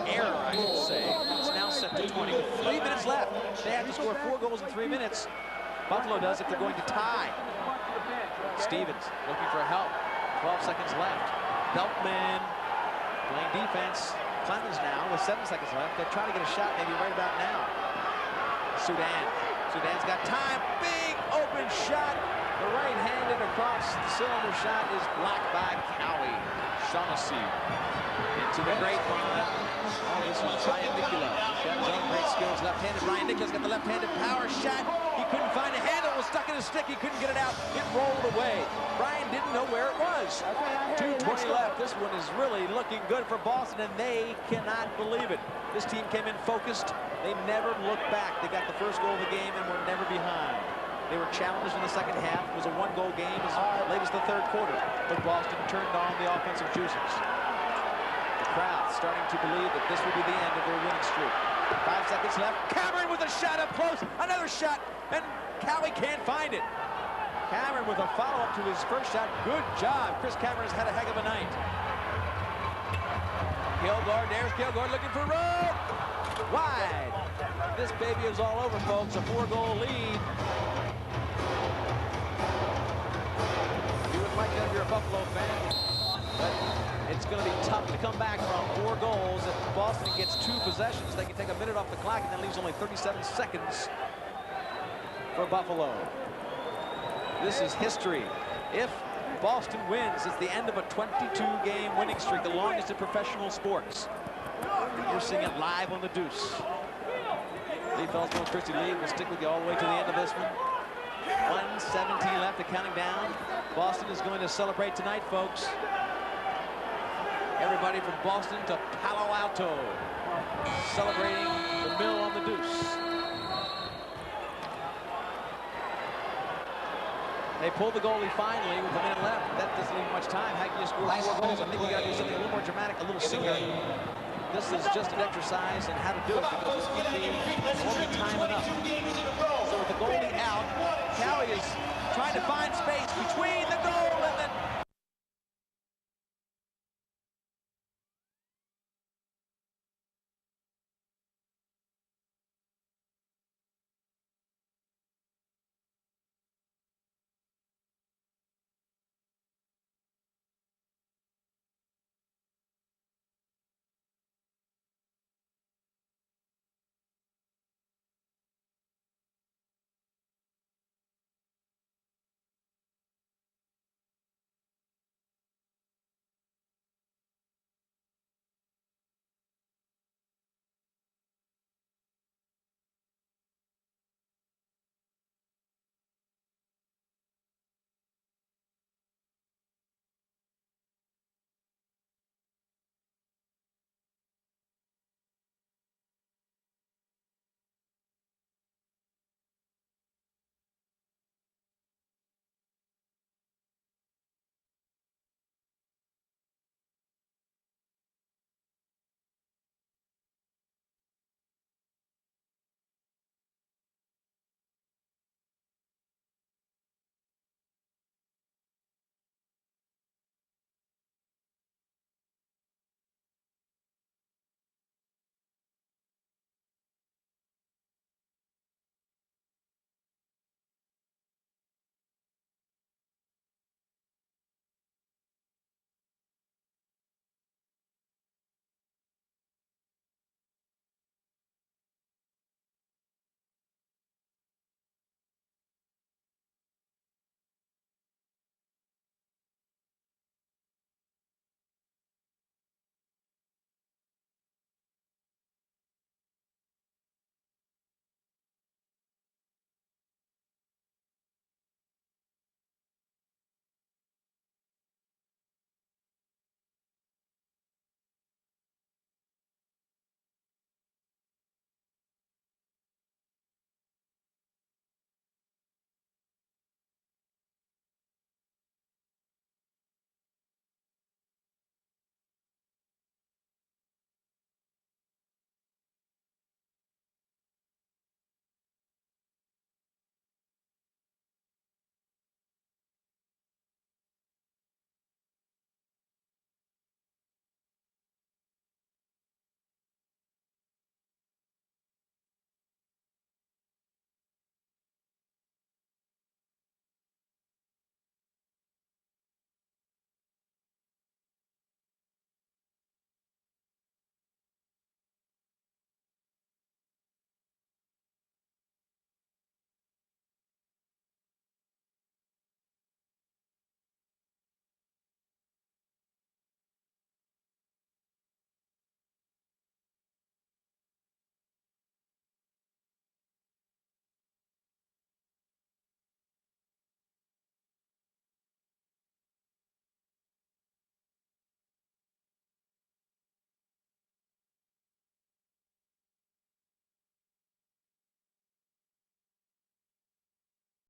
Error, I should say. It's now set to 20 with 3 minutes left. They have to score 4 goals in 3 minutes. Buffalo does if they're going to tie. Stevens looking for help. 12 seconds left. Beltman playing defense. Clemens now with 7 seconds left. They're trying to get a shot maybe right about now. Sudan's got time. Big open shot. The right-handed across the cylinder shot is blocked by Cowie. Shaughnessy into the grapevine. Oh, this is Brian Nicola. He's got his own great skills. Left-handed. Brian Nicola's got the left-handed power shot. He couldn't find a handle. It was stuck in his stick. He couldn't get it out. It rolled away. Brian didn't know where it was. 2:20 left. This one is really looking good for Boston, and they cannot believe it. This team came in focused. They never looked back. They got the first goal of the game and were never behind. They were challenged in the second half. It was a one-goal game as late as the third quarter. But Boston turned on the offensive juices. The crowd starting to believe that this will be the end of their winning streak. 5 seconds left. Cameron with a shot up close. Another shot, and Cowie can't find it. Cameron with a follow-up to his first shot. Good job. Chris Cameron's had a heck of a night. Kilgore, there's Kilgore looking for Rowe. Wide. This baby is all over, folks. A 4-goal lead. You would like that if you're a Buffalo fan, but it's going to be tough to come back from 4 goals. If Boston gets 2 possessions, they can take a minute off the clock, and that leaves only 37 seconds for Buffalo. This is history. If Boston wins, it's the end of a 22-game winning streak, the longest in professional sports. You're seeing it live on the Deuce. Lee Felsman, Christy Lee will stick with you all the way to the end of this one. 1:17 left, the counting down. Boston is going to celebrate tonight, folks. Everybody from Boston to Palo Alto celebrating the mill on the Deuce. They pulled the goalie finally with a minute left. That doesn't leave much time. How can you score 4 goals? I think you got to do something a little more dramatic, a little sooner. This is just an exercise in how to do it because it's only time enough. So with the goalie out, Cowie is trying to find space between the goal and then